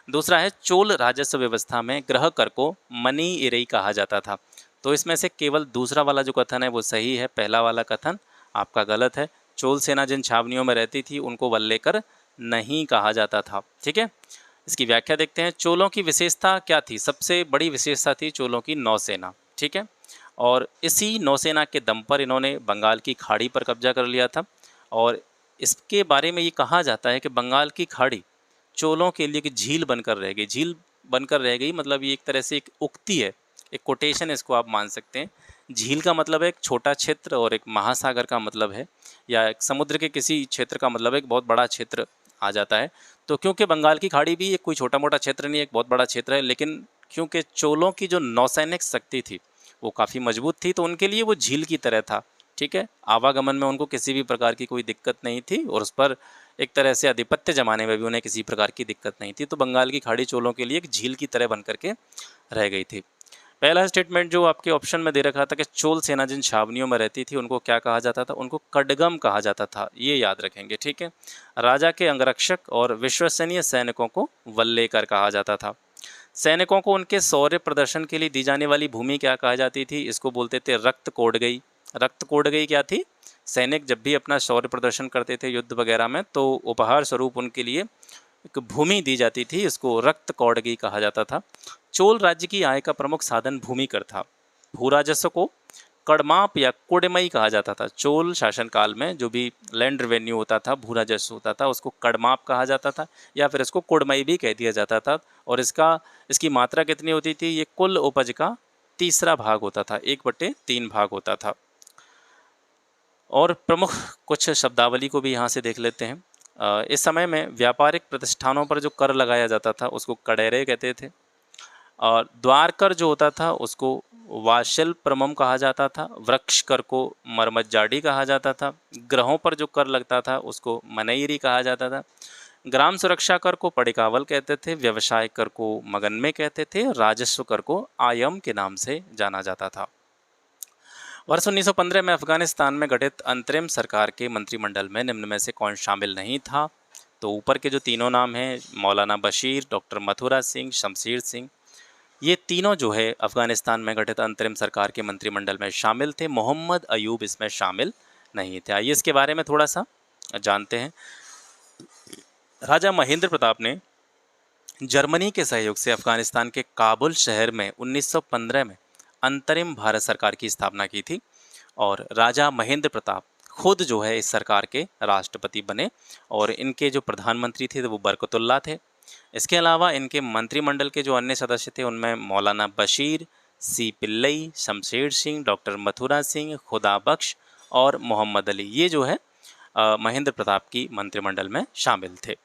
दूसरा है, चोल राजस्व व्यवस्था में गृह कर को मनी इरई कहा जाता था। तो इसमें से केवल दूसरा वाला जो कथन है वो सही है, पहला वाला कथन आपका गलत है। चोल सेना जिन छावनियों में रहती थी उनको वल्लेकर नहीं कहा जाता था। ठीक है, इसकी व्याख्या देखते हैं। चोलों की विशेषता क्या थी? सबसे बड़ी विशेषता थी चोलों की नौसेना। ठीक है, और इसी नौसेना के दम पर इन्होंने बंगाल की खाड़ी पर कब्जा कर लिया था। और इसके बारे में ये कहा जाता है कि बंगाल की खाड़ी चोलों के लिए एक झील बनकर रह गई। झील बनकर रह गई मतलब ये एक तरह से एक उक्ति है, एक कोटेशन इसको आप मान सकते हैं। झील का मतलब है एक छोटा क्षेत्र और एक महासागर का मतलब है, या एक समुद्र के किसी क्षेत्र का मतलब है एक बहुत बड़ा क्षेत्र आ जाता है। तो क्योंकि बंगाल की खाड़ी भी एक कोई छोटा मोटा क्षेत्र नहीं, एक बहुत बड़ा क्षेत्र है, लेकिन क्योंकि चोलों की जो नौसैनिक शक्ति थी वो काफ़ी मजबूत थी तो उनके लिए वो झील की तरह था। ठीक है, आवागमन में उनको किसी भी प्रकार की कोई दिक्कत नहीं थी और उस पर एक तरह से आधिपत्य जमाने में भी उन्हें किसी प्रकार की दिक्कत नहीं थी। तो बंगाल की खाड़ी चोलों के लिए एक झील की तरह बन करके रह गई थी। पहला स्टेटमेंट जो आपके ऑप्शन में दे रखा था कि चोल सेना जिन छावनियों में रहती थी उनको क्या कहा जाता था? उनको कड़गम कहा जाता था, ये याद रखेंगे। ठीक है, राजा के अंगरक्षक और विश्वसनीय सैनिकों को वल्लेकर कहा जाता था। सैनिकों को उनके शौर्य प्रदर्शन के लिए दी जाने वाली भूमि क्या कहा जाती थी? इसको बोलते थे रक्त कोडगई। रक्त कोडगई क्या थी? सैनिक जब भी अपना शौर्य प्रदर्शन करते थे युद्ध वगैरह में तो उपहार स्वरूप उनके लिए एक भूमि दी जाती थी, इसको रक्त कोडगई कहा जाता था। चोल राज्य की आय का प्रमुख साधन भूमिकर था। भूराजस्व को कड़माप या कुड़मई कहा जाता था। चोल शासनकाल में जो भी लैंड रेवेन्यू होता था, भूराजस्व होता था, उसको कड़माप कहा जाता था या फिर इसको कुड़मई भी कह दिया जाता था। और इसकी मात्रा कितनी होती थी? ये कुल उपज का तीसरा भाग होता था, 1/3 भाग होता था। और प्रमुख कुछ शब्दावली को भी यहाँ से देख लेते हैं। इस समय में व्यापारिक प्रतिष्ठानों पर जो कर लगाया जाता था उसको कड़ेरे कहते थे। और द्वार कर जो होता था उसको वाशल प्रमम कहा जाता था। वृक्ष कर को मरमज्जाडी कहा जाता था। ग्रहों पर जो कर लगता था उसको मनईरी कहा जाता था। ग्राम सुरक्षा कर को पड़िकावल कहते थे। व्यवसाय कर को मगनमे कहते थे। राजस्व कर को आयम के नाम से जाना जाता था। वर्ष 1915 में अफगानिस्तान में गठित अंतरिम सरकार के मंत्रिमंडल में निम्न में से कौन शामिल नहीं था? तो ऊपर के जो तीनों नाम हैं, मौलाना बशीर, डॉक्टर मथुरा सिंह, शमशीर सिंह, ये तीनों जो है अफगानिस्तान में गठित अंतरिम सरकार के मंत्रिमंडल में शामिल थे। मोहम्मद अयूब इसमें शामिल नहीं थे। आइए इसके बारे में थोड़ा सा जानते हैं। राजा महेंद्र प्रताप ने जर्मनी के सहयोग से अफगानिस्तान के काबुल शहर में 1915 में अंतरिम भारत सरकार की स्थापना की थी और राजा महेंद्र प्रताप खुद जो है इस सरकार के राष्ट्रपति बने और इनके जो प्रधानमंत्री थे वो बरकतुल्ला थे। इसके अलावा इनके मंत्रिमंडल के जो अन्य सदस्य थे उनमें मौलाना बशीर, सी पिल्लई, शमशेर सिंह, डॉक्टर मथुरा सिंह, खुदा बख्श और मोहम्मद अली, ये जो है महेंद्र प्रताप की मंत्रिमंडल में शामिल थे।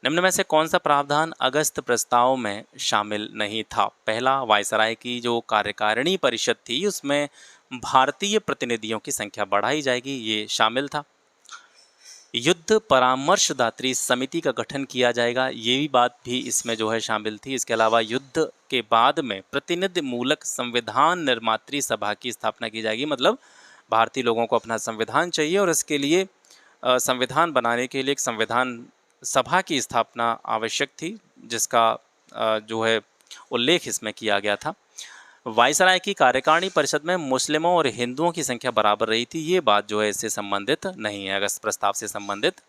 निम्न में से कौन सा प्रावधान अगस्त प्रस्ताव में शामिल नहीं था? पहला, वायसराय की जो कार्यकारिणी परिषद थी उसमें भारतीय प्रतिनिधियों की संख्या बढ़ाई जाएगी, ये शामिल था। युद्ध परामर्शदात्री समिति का गठन किया जाएगा, ये भी बात भी इसमें जो है शामिल थी। इसके अलावा युद्ध के बाद में प्रतिनिधि मूलक संविधान निर्मात्री सभा की स्थापना की जाएगी, मतलब भारतीय लोगों को अपना संविधान चाहिए और इसके लिए संविधान बनाने के लिए एक संविधान सभा की स्थापना आवश्यक थी, जिसका जो है उल्लेख इसमें किया गया था। वायसराय की कार्यकारिणी परिषद में मुस्लिमों और हिंदुओं की संख्या बराबर रही थी, ये बात जो है इससे संबंधित नहीं है, अगस्त प्रस्ताव से संबंधित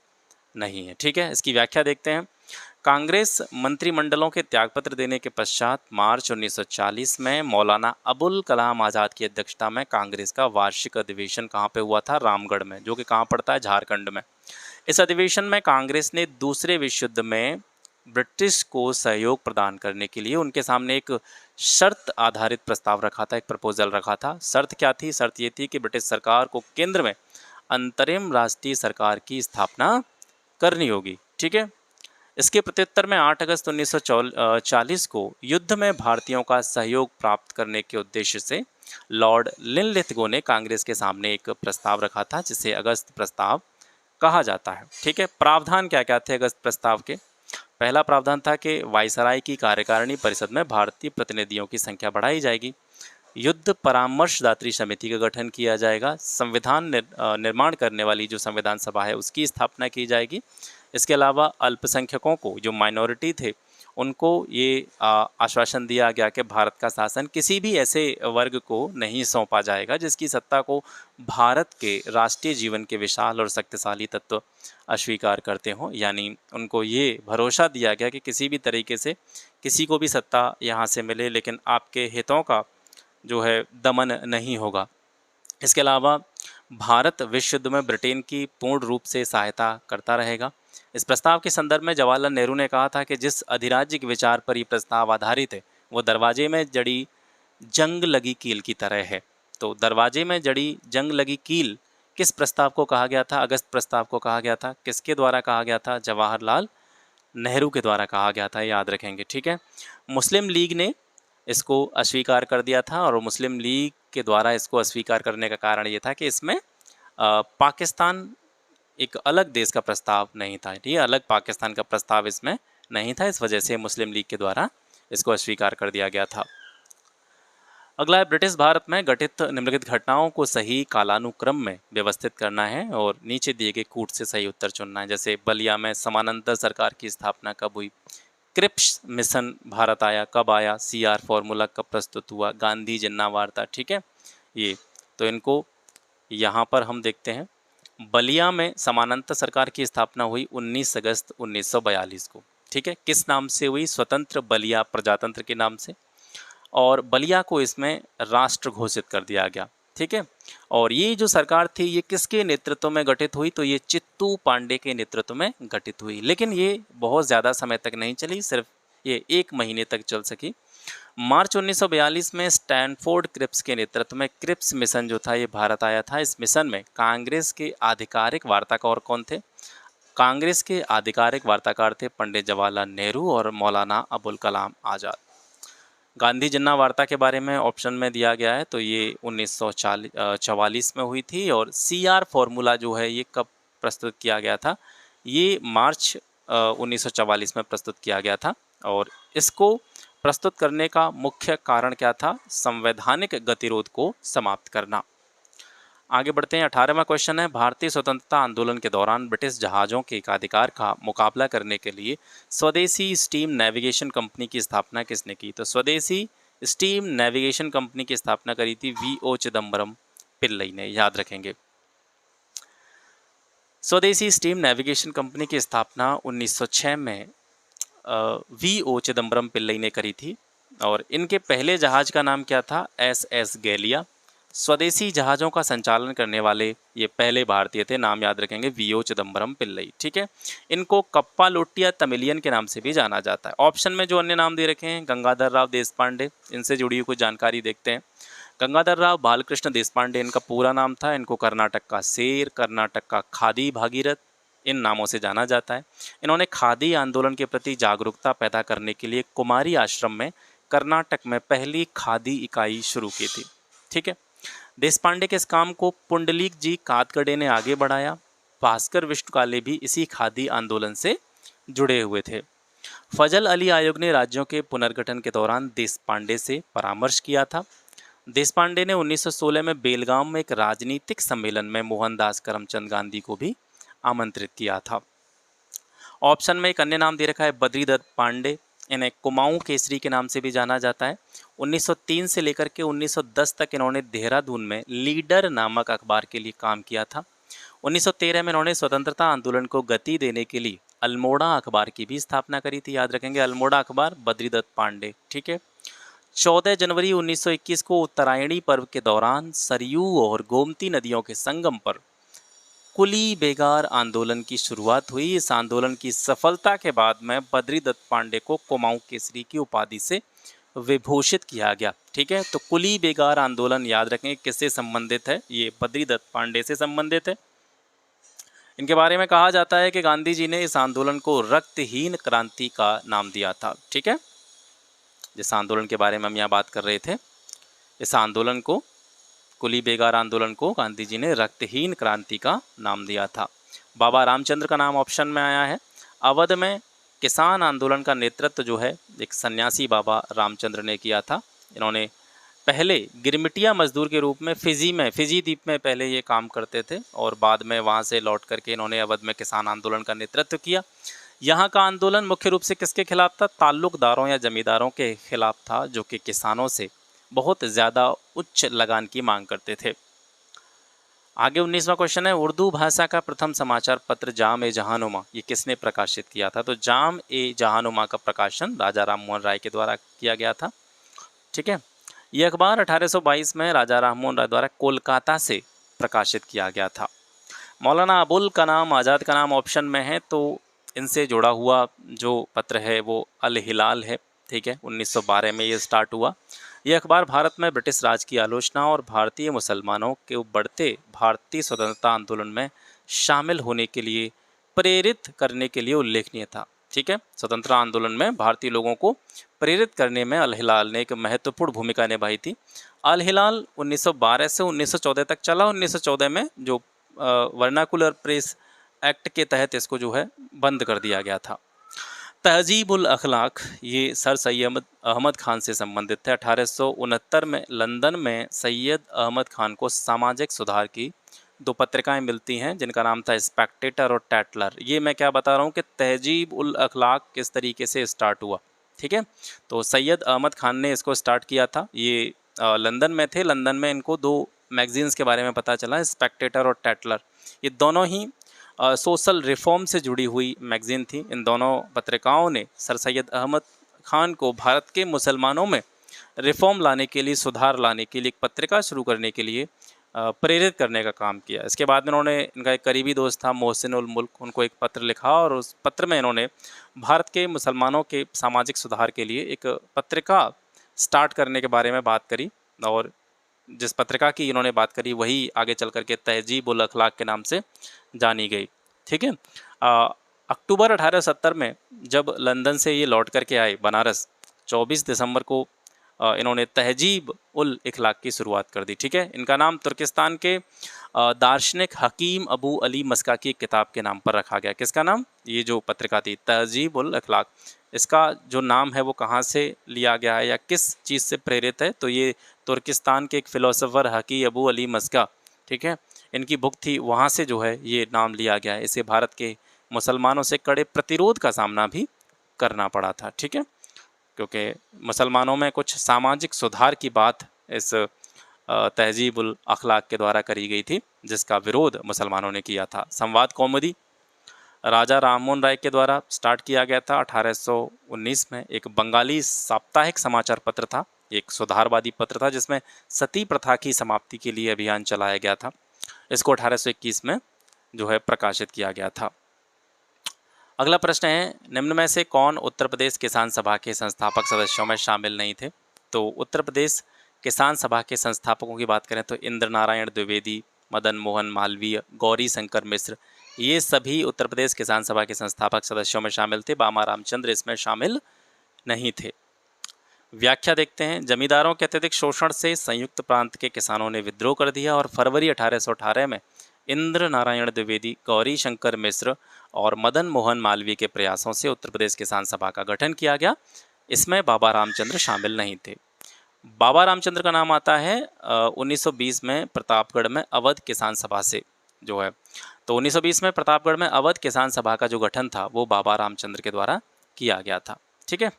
नहीं है। ठीक है, इसकी व्याख्या देखते हैं। कांग्रेस मंत्रिमंडलों के त्यागपत्र देने के पश्चात मार्च 1940 में मौलाना अबुल कलाम आज़ाद की अध्यक्षता में कांग्रेस का वार्षिक अधिवेशन कहाँ पे हुआ था? रामगढ़ में, जो कि कहाँ पड़ता है? झारखंड में। इस अधिवेशन में कांग्रेस ने दूसरे विश्व युद्ध में ब्रिटिश को सहयोग प्रदान करने के लिए उनके सामने एक शर्त आधारित प्रस्ताव रखा था, एक प्रपोजल रखा था। शर्त क्या थी? शर्त ये थी कि ब्रिटिश सरकार को केंद्र में अंतरिम राष्ट्रीय सरकार की स्थापना करनी होगी। ठीक है। इसके प्रत्युत्तर में 8 अगस्त 1940 को युद्ध में भारतीयों का सहयोग प्राप्त करने के उद्देश्य से लॉर्ड लिनलिथगो ने कांग्रेस के सामने एक प्रस्ताव रखा था, जिसे अगस्त प्रस्ताव कहा जाता है। ठीक है। प्रावधान क्या क्या थे अगस्त प्रस्ताव के? पहला प्रावधान था कि वायसराय की कार्यकारिणी परिषद में भारतीय प्रतिनिधियों की संख्या बढ़ाई जाएगी। युद्ध परामर्शदात्री समिति का गठन किया जाएगा। संविधान निर्माण करने वाली जो संविधान सभा है उसकी स्थापना की जाएगी। इसके अलावा अल्पसंख्यकों को, जो माइनॉरिटी थे, उनको ये आश्वासन दिया गया कि भारत का शासन किसी भी ऐसे वर्ग को नहीं सौंपा जाएगा जिसकी सत्ता को भारत के राष्ट्रीय जीवन के विशाल और शक्तिशाली तत्व अस्वीकार करते हों। यानी उनको ये भरोसा दिया गया कि किसी भी तरीके से किसी को भी सत्ता यहाँ से मिले, लेकिन आपके हितों का जो है दमन नहीं होगा। इसके अलावा भारत विश्व युद्ध में ब्रिटेन की पूर्ण रूप से सहायता करता रहेगा। इस प्रस्ताव के संदर्भ में जवाहरलाल नेहरू ने कहा था कि जिस अधिराज्य विचार पर ये प्रस्ताव आधारित है वो दरवाजे में जड़ी जंग लगी कील की तरह है। तो दरवाजे में जड़ी जंग लगी कील किस प्रस्ताव को कहा गया था? अगस्त प्रस्ताव को कहा गया था। किसके द्वारा कहा गया था? जवाहरलाल नेहरू के द्वारा कहा गया था, याद रखेंगे। ठीक है। मुस्लिम लीग ने इसको अस्वीकार कर दिया था, और मुस्लिम लीग के द्वारा इसको अस्वीकार करने का कारण ये था कि इसमें पाकिस्तान एक अलग देश का प्रस्ताव नहीं था। ठीक है, अलग पाकिस्तान का प्रस्ताव इसमें नहीं था। इस वजह से मुस्लिम लीग के द्वारा इसको अस्वीकार कर दिया गया था। अगला है, ब्रिटिश भारत में घटित निम्नलिखित घटनाओं को सही कालानुक्रम में व्यवस्थित करना है और नीचे दिए गए कूट से सही उत्तर चुनना है। जैसे बलिया में समानांतर सरकार की स्थापना कब हुई? क्रिप्स मिशन भारत आया कब आया? CR फॉर्मूला कब प्रस्तुत हुआ? गांधी जिन्ना वार्ता। ठीक है, ये तो इनको यहाँ पर हम देखते हैं। बलिया में समानांतर सरकार की स्थापना हुई 19 अगस्त 1942 को। ठीक है, किस नाम से हुई? स्वतंत्र बलिया प्रजातंत्र के नाम से। और बलिया को इसमें राष्ट्र घोषित कर दिया गया। ठीक है, और ये जो सरकार थी ये किसके नेतृत्व में गठित हुई? तो ये चित्तू पांडे के नेतृत्व में गठित हुई, लेकिन ये बहुत ज़्यादा समय तक नहीं चली, सिर्फ ये 1 महीने तक चल सकी। मार्च 1942 में स्टैनफोर्ड क्रिप्स के नेतृत्व में क्रिप्स मिशन जो था ये भारत आया था। इस मिशन में कांग्रेस के आधिकारिक वार्ताकार कौन थे? कांग्रेस के आधिकारिक वार्ताकार थे पंडित जवाहरलाल नेहरू और मौलाना अबुल कलाम आज़ाद। गांधी जिन्ना वार्ता के बारे में ऑप्शन में दिया गया है, तो ये 1944 में हुई थी। और CR फॉर्मूला जो है ये कब प्रस्तुत किया गया था? ये मार्च 1944 में प्रस्तुत किया गया था। और इसको प्रस्तुत करने का मुख्य कारण क्या था? संवैधानिक गतिरोध को समाप्त करना। आगे बढ़ते हैं। 18वां क्वेश्चन है, भारतीय स्वतंत्रता आंदोलन के दौरान ब्रिटिश जहाज़ों के एकाधिकार का मुकाबला करने के लिए स्वदेशी स्टीम नेविगेशन कंपनी की स्थापना किसने की? तो स्वदेशी स्टीम नेविगेशन कंपनी की स्थापना करी थी VO चिदम्बरम पिल्लई ने, याद रखेंगे। स्वदेशी स्टीम नेविगेशन कंपनी की स्थापना 1906 में VO चिदम्बरम पिल्लई ने करी थी। और इनके पहले जहाज का नाम क्या था? SS गैलिया। स्वदेशी जहाज़ों का संचालन करने वाले ये पहले भारतीय थे, नाम याद रखेंगे, VO चिदम्बरम पिल्लई। ठीक है, इनको कप्पालोट्टिया तमिलियन के नाम से भी जाना जाता है। ऑप्शन में जो अन्य नाम दे रखे हैं, गंगाधर राव देशपांडे, इनसे जुड़ी हुई कुछ जानकारी देखते हैं। गंगाधर राव बालकृष्ण देशपांडे इनका पूरा नाम था। इनको कर्नाटक का शेर, कर्नाटक का खादी भागीरथ, इन नामों से जाना जाता है। इन्होंने खादी आंदोलन के प्रति जागरूकता पैदा करने के लिए कुमारी आश्रम में कर्नाटक में पहली खादी इकाई शुरू की थी। ठीक है, देशपांडे के इस काम को पुंडलीक जी कातकड़े ने आगे बढ़ाया। भास्कर विष्णुकाले भी इसी खादी आंदोलन से जुड़े हुए थे। फजल अली आयोग ने राज्यों के पुनर्गठन के दौरान देशपांडे से परामर्श किया था। देशपांडे ने 1916 में बेलगाम में एक राजनीतिक सम्मेलन में मोहनदास करमचंद गांधी को भी आमंत्रित किया था। ऑप्शन में एक अन्य नाम दे रखा है, बद्रीदत्त पांडे, इन्हें कुमाऊं केसरी के नाम से भी जाना जाता है। 1903 से लेकर के 1910 तक इन्होंने देहरादून में लीडर नामक अखबार के लिए काम किया था। 1913 में इन्होंने स्वतंत्रता आंदोलन को गति देने के लिए अल्मोड़ा अखबार की भी स्थापना करी थी, याद रखेंगे, अल्मोड़ा अखबार, बद्रीदत्त पांडे। ठीक है, 14 जनवरी 1921 को उत्तरायणी पर्व के दौरान सरयू और गोमती नदियों के संगम पर कुली बेगार आंदोलन की शुरुआत हुई। इस आंदोलन की सफलता के बाद में बद्री दत्त पांडे को कुमाऊं केसरी की उपाधि से विभूषित किया गया। ठीक है, तो कुली बेगार आंदोलन याद रखें किससे संबंधित है, ये बद्री दत्त पांडे से संबंधित है। इनके बारे में कहा जाता है कि गांधी जी ने इस आंदोलन को रक्तहीन क्रांति का नाम दिया था। ठीक है, जिस आंदोलन के बारे में हम यहाँ बात कर रहे थे, इस आंदोलन को, कुली बेगार आंदोलन को गांधी जी ने रक्तहीन क्रांति का नाम दिया था। बाबा रामचंद्र का नाम ऑप्शन में आया है। अवध में किसान आंदोलन का नेतृत्व जो है एक सन्यासी बाबा रामचंद्र ने किया था। इन्होंने पहले गिरमिटिया मजदूर के रूप में फिजी द्वीप में पहले ये काम करते थे और बाद में वहाँ से लौट करके इन्होंने अवध में किसान आंदोलन का नेतृत्व किया। यहाँ का आंदोलन मुख्य रूप से किसके खिलाफ था? ताल्लुकदारों या जमींदारों के खिलाफ था, जो कि किसानों से बहुत ज़्यादा उच्च लगान की मांग करते थे। आगे 19वां क्वेश्चन है, उर्दू भाषा का प्रथम समाचार पत्र जाम ए जहानुमा ये किसने प्रकाशित किया था? तो जाम ए जहानुमा का प्रकाशन राजा राममोहन राय के द्वारा किया गया था। ठीक है, यह अखबार 1822 में राजा राममोहन राय द्वारा कोलकाता से प्रकाशित किया गया था। मौलाना अबुल कलाम आज़ाद का नाम ऑप्शन में है, तो इनसे जुड़ा हुआ जो पत्र है वो अल हिलाल है। ठीक है, 1912 में ये स्टार्ट हुआ। यह अखबार भारत में ब्रिटिश राज की आलोचना और भारतीय मुसलमानों के बढ़ते भारतीय स्वतंत्रता आंदोलन में शामिल होने के लिए प्रेरित करने के लिए उल्लेखनीय था। ठीक है, स्वतंत्रता आंदोलन में भारतीय लोगों को प्रेरित करने में अल हिलाल ने एक महत्वपूर्ण भूमिका निभाई थी। अल हिलाल 1912 से 1914 तक चला। 1914 में जो वर्नाकुलर प्रेस एक्ट के तहत इसको जो है बंद कर दिया गया था। तहजीबुल अखलाक ये सर सैयद अहमद खान से संबंधित है। 1869 में लंदन में सैयद अहमद खान को सामाजिक सुधार की 2 पत्रिकाएं मिलती हैं, जिनका नाम था स्पेक्टेटर और टैटलर। ये मैं क्या बता रहा हूँ कि तहजीबुल अखलाक किस तरीके से स्टार्ट हुआ। ठीक है, तो सैयद अहमद खान ने इसको स्टार्ट किया था। ये लंदन में थे। लंदन में इनको 2 मैगजीन्स के बारे में पता चला, स्पेक्टेटर और टैटलर। ये दोनों ही सोशल रिफॉर्म से जुड़ी हुई मैगज़ीन थी। इन दोनों पत्रिकाओं ने सर सैयद अहमद खान को भारत के मुसलमानों में रिफॉर्म लाने के लिए, सुधार लाने के लिए एक पत्रिका शुरू करने के लिए प्रेरित करने का काम किया। इसके बाद में इन्होंने, इनका एक करीबी दोस्त था मोहसिन उल मुल्क, उनको एक पत्र लिखा और उस पत्र में इन्होंने भारत के मुसलमानों के सामाजिक सुधार के लिए एक पत्रिका स्टार्ट करने के बारे में बात करी। और जिस पत्रिका की इन्होंने बात करी वही आगे चल करके तहजीबुल अखलाक के नाम से जानी गई। ठीक है, अक्टूबर 1870 में जब लंदन से ये लौट करके आए बनारस, 24 दिसंबर को इन्होंने तहजीब उल अखलाक की शुरुआत कर दी। ठीक है, इनका नाम तुर्किस्तान के दार्शनिक हकीम अबू अली मस्का की किताब के नाम पर रखा गया। किसका नाम? ये जो पत्रिका थी तहजीब उल अखलाक, इसका जो नाम है वो कहाँ से लिया गया है या किस चीज़ से प्रेरित है? तो ये तुर्किस्तान के एक फ़िलोसोफ़र हकीम अबू अली मस्का, ठीक है, इनकी बुक थी, वहाँ से जो है ये नाम लिया गया है। इसे भारत के मुसलमानों से कड़े प्रतिरोध का सामना भी करना पड़ा था। ठीक है, क्योंकि मुसलमानों में कुछ सामाजिक सुधार की बात इस तहजीबुल अखलाक के द्वारा करी गई थी, जिसका विरोध मुसलमानों ने किया था। संवाद कौमुदी राजा राममोहन राय के द्वारा स्टार्ट किया गया था 1819 में। एक बंगाली साप्ताहिक समाचार पत्र था, एक सुधारवादी पत्र था, जिसमें सती प्रथा की समाप्ति के लिए अभियान चलाया गया था। इसको 1821 में जो है प्रकाशित किया गया था। अगला प्रश्न है, निम्न में से कौन उत्तर प्रदेश किसान सभा के संस्थापक सदस्यों में शामिल नहीं थे? तो उत्तर प्रदेश किसान सभा के संस्थापकों की बात करें तो इंद्र नारायण द्विवेदी, मदन मोहन मालवीय, गौरी शंकर मिश्र, ये सभी उत्तर प्रदेश किसान सभा के संस्थापक सदस्यों में शामिल थे। बामा रामचंद्र इसमें शामिल नहीं थे। व्याख्या देखते हैं। जमींदारों के अत्यधिक शोषण से संयुक्त प्रांत के किसानों ने विद्रोह कर दिया और फरवरी 1818 में इंद्र नारायण द्विवेदी, गौरी शंकर मिश्र और मदन मोहन मालवीय के प्रयासों से उत्तर प्रदेश किसान सभा का गठन किया गया। इसमें बाबा रामचंद्र शामिल नहीं थे। बाबा रामचंद्र का नाम आता है 1920 में प्रतापगढ़ में अवध किसान सभा से जो है। तो 1920 में प्रतापगढ़ में अवध किसान सभा का जो गठन था वो बाबा रामचंद्र के द्वारा किया गया था। ठीक है,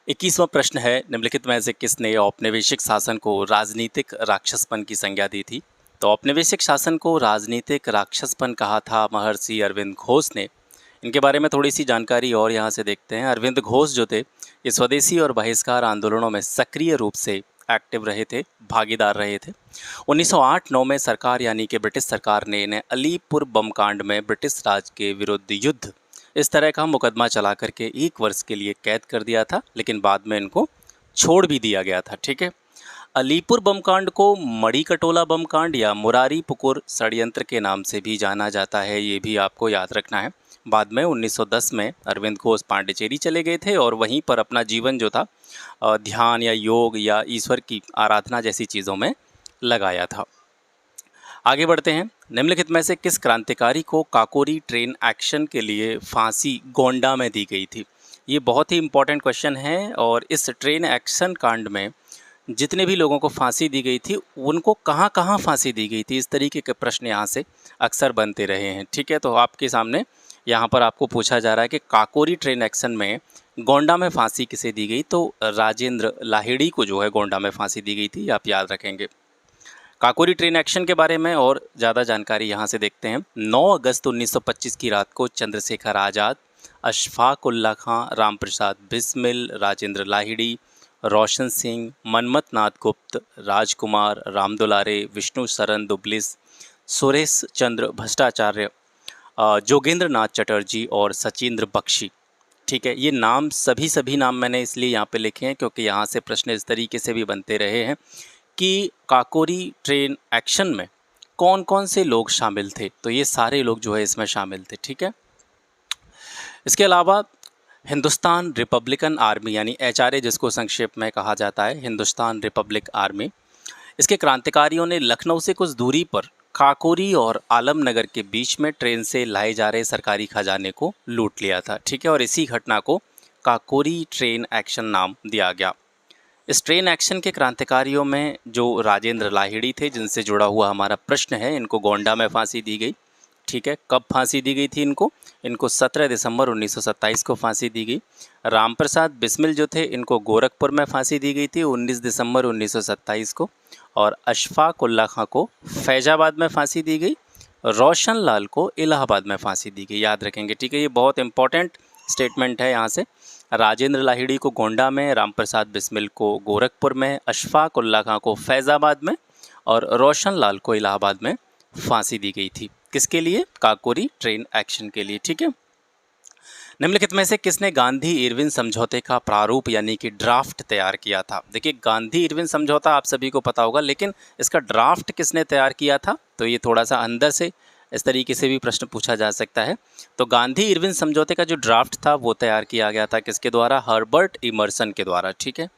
21वां प्रश्न है, निम्नलिखित में से किसने औपनिवेशिक शासन को राजनीतिक राक्षसपन की संज्ञा दी थी? तो औपनिवेशिक शासन को राजनीतिक राक्षसपन कहा था महर्षि अरविंद घोष ने। इनके बारे में थोड़ी सी जानकारी और यहाँ से देखते हैं। अरविंद घोष जो थे, ये स्वदेशी और बहिष्कार आंदोलनों में सक्रिय रूप से एक्टिव रहे थे, भागीदार रहे थे। 1908-9 में सरकार यानी कि ब्रिटिश सरकार ने इन्हें अलीपुर बम कांड में ब्रिटिश राज के विरुद्ध युद्ध इस तरह का मुकदमा चला करके 1 वर्ष के लिए कैद कर दिया था, लेकिन बाद में इनको छोड़ भी दिया गया था। ठीक है, अलीपुर बम कांड को मणिकटोला बम कांड या मुरारी पुकुर षड्यंत्र के नाम से भी जाना जाता है, ये भी आपको याद रखना है। बाद में 1910 में अरविंद घोष पांडिचेरी चले गए थे और वहीं पर अपना जीवन जो था ध्यान या योग या ईश्वर की आराधना जैसी चीज़ों में लगाया था। आगे बढ़ते हैं। निम्नलिखित में से किस क्रांतिकारी को काकोरी ट्रेन एक्शन के लिए फांसी गोंडा में दी गई थी? ये बहुत ही इम्पोर्टेंट क्वेश्चन है और इस ट्रेन एक्शन कांड में जितने भी लोगों को फांसी दी गई थी उनको कहाँ कहाँ फांसी दी गई थी, इस तरीके के प्रश्न यहाँ से अक्सर बनते रहे हैं। ठीक है, तो आपके सामने यहाँ पर आपको पूछा जा रहा है कि काकोरी ट्रेन एक्शन में गोंडा में फांसी किसे दी गई, तो राजेंद्र लाहिड़ी को जो है गोंडा में फांसी दी गई थी, आप याद रखेंगे। काकोरी ट्रेन एक्शन के बारे में और ज़्यादा जानकारी यहाँ से देखते हैं। 9 अगस्त 1925 की रात को चंद्रशेखर आज़ाद, अशफाक उल्ला खां, रामप्रसाद बिस्मिल, राजेंद्र लाहिड़ी, रोशन सिंह, मनमथ नाथ गुप्त, राजकुमार रामदुलारे, विष्णु शरण दुबलिस, सुरेश चंद्र भट्टाचार्य, जोगेंद्र नाथ चटर्जी और सचिंद्र बख्शी। ठीक है, ये नाम सभी नाम मैंने इसलिए यहाँ पे लिखे हैं क्योंकि यहाँ से प्रश्न इस तरीके से भी बनते रहे हैं कि काकोरी ट्रेन एक्शन में कौन कौन से लोग शामिल थे, तो ये सारे लोग जो है इसमें शामिल थे। ठीक है, इसके अलावा हिंदुस्तान रिपब्लिकन आर्मी यानी HRA जिसको संक्षेप में कहा जाता है, हिंदुस्तान रिपब्लिक आर्मी, इसके क्रांतिकारियों ने लखनऊ से कुछ दूरी पर काकोरी और आलमनगर के बीच में ट्रेन से लाए जा रहे सरकारी खजाने को लूट लिया था। ठीक है, और इसी घटना को काकोरी ट्रेन एक्शन नाम दिया गया। इस ट्रेन एक्शन के क्रांतिकारियों में जो राजेंद्र लाहिड़ी थे, जिनसे जुड़ा हुआ हमारा प्रश्न है, इनको गोंडा में फांसी दी गई। ठीक है, कब फांसी दी गई थी इनको 17 दिसंबर 1927 को फांसी दी गई। रामप्रसाद बिस्मिल जो थे, इनको गोरखपुर में फांसी दी गई थी 19 दिसंबर 1927 को। और अशफाक उल्ला खां को फैजाबाद में फांसी दी गई। रोशन लाल को इलाहाबाद में फांसी दी गई, याद रखेंगे। ठीक है, ये बहुत इंपॉर्टेंट स्टेटमेंट है यहाँ से। राजेंद्र लाहिड़ी को गोंडा में, रामप्रसाद बिस्मिल को गोरखपुर में, अशफाक उल्ला खां को फैज़ाबाद में और रोशन लाल को इलाहाबाद में फांसी दी गई थी। किसके लिए? काकोरी ट्रेन एक्शन के लिए। ठीक है, निम्नलिखित में से किसने गांधी इरविन समझौते का प्रारूप यानी कि ड्राफ्ट तैयार किया था? देखिए, गांधी इरविन समझौता आप सभी को पता होगा, लेकिन इसका ड्राफ्ट किसने तैयार किया था, तो ये थोड़ा सा अंदर से इस तरीके से भी प्रश्न पूछा जा सकता है। तो गांधी इरविन समझौते का जो ड्राफ्ट था वो तैयार किया गया था किसके द्वारा? हर्बर्ट इमर्सन के द्वारा। ठीक है,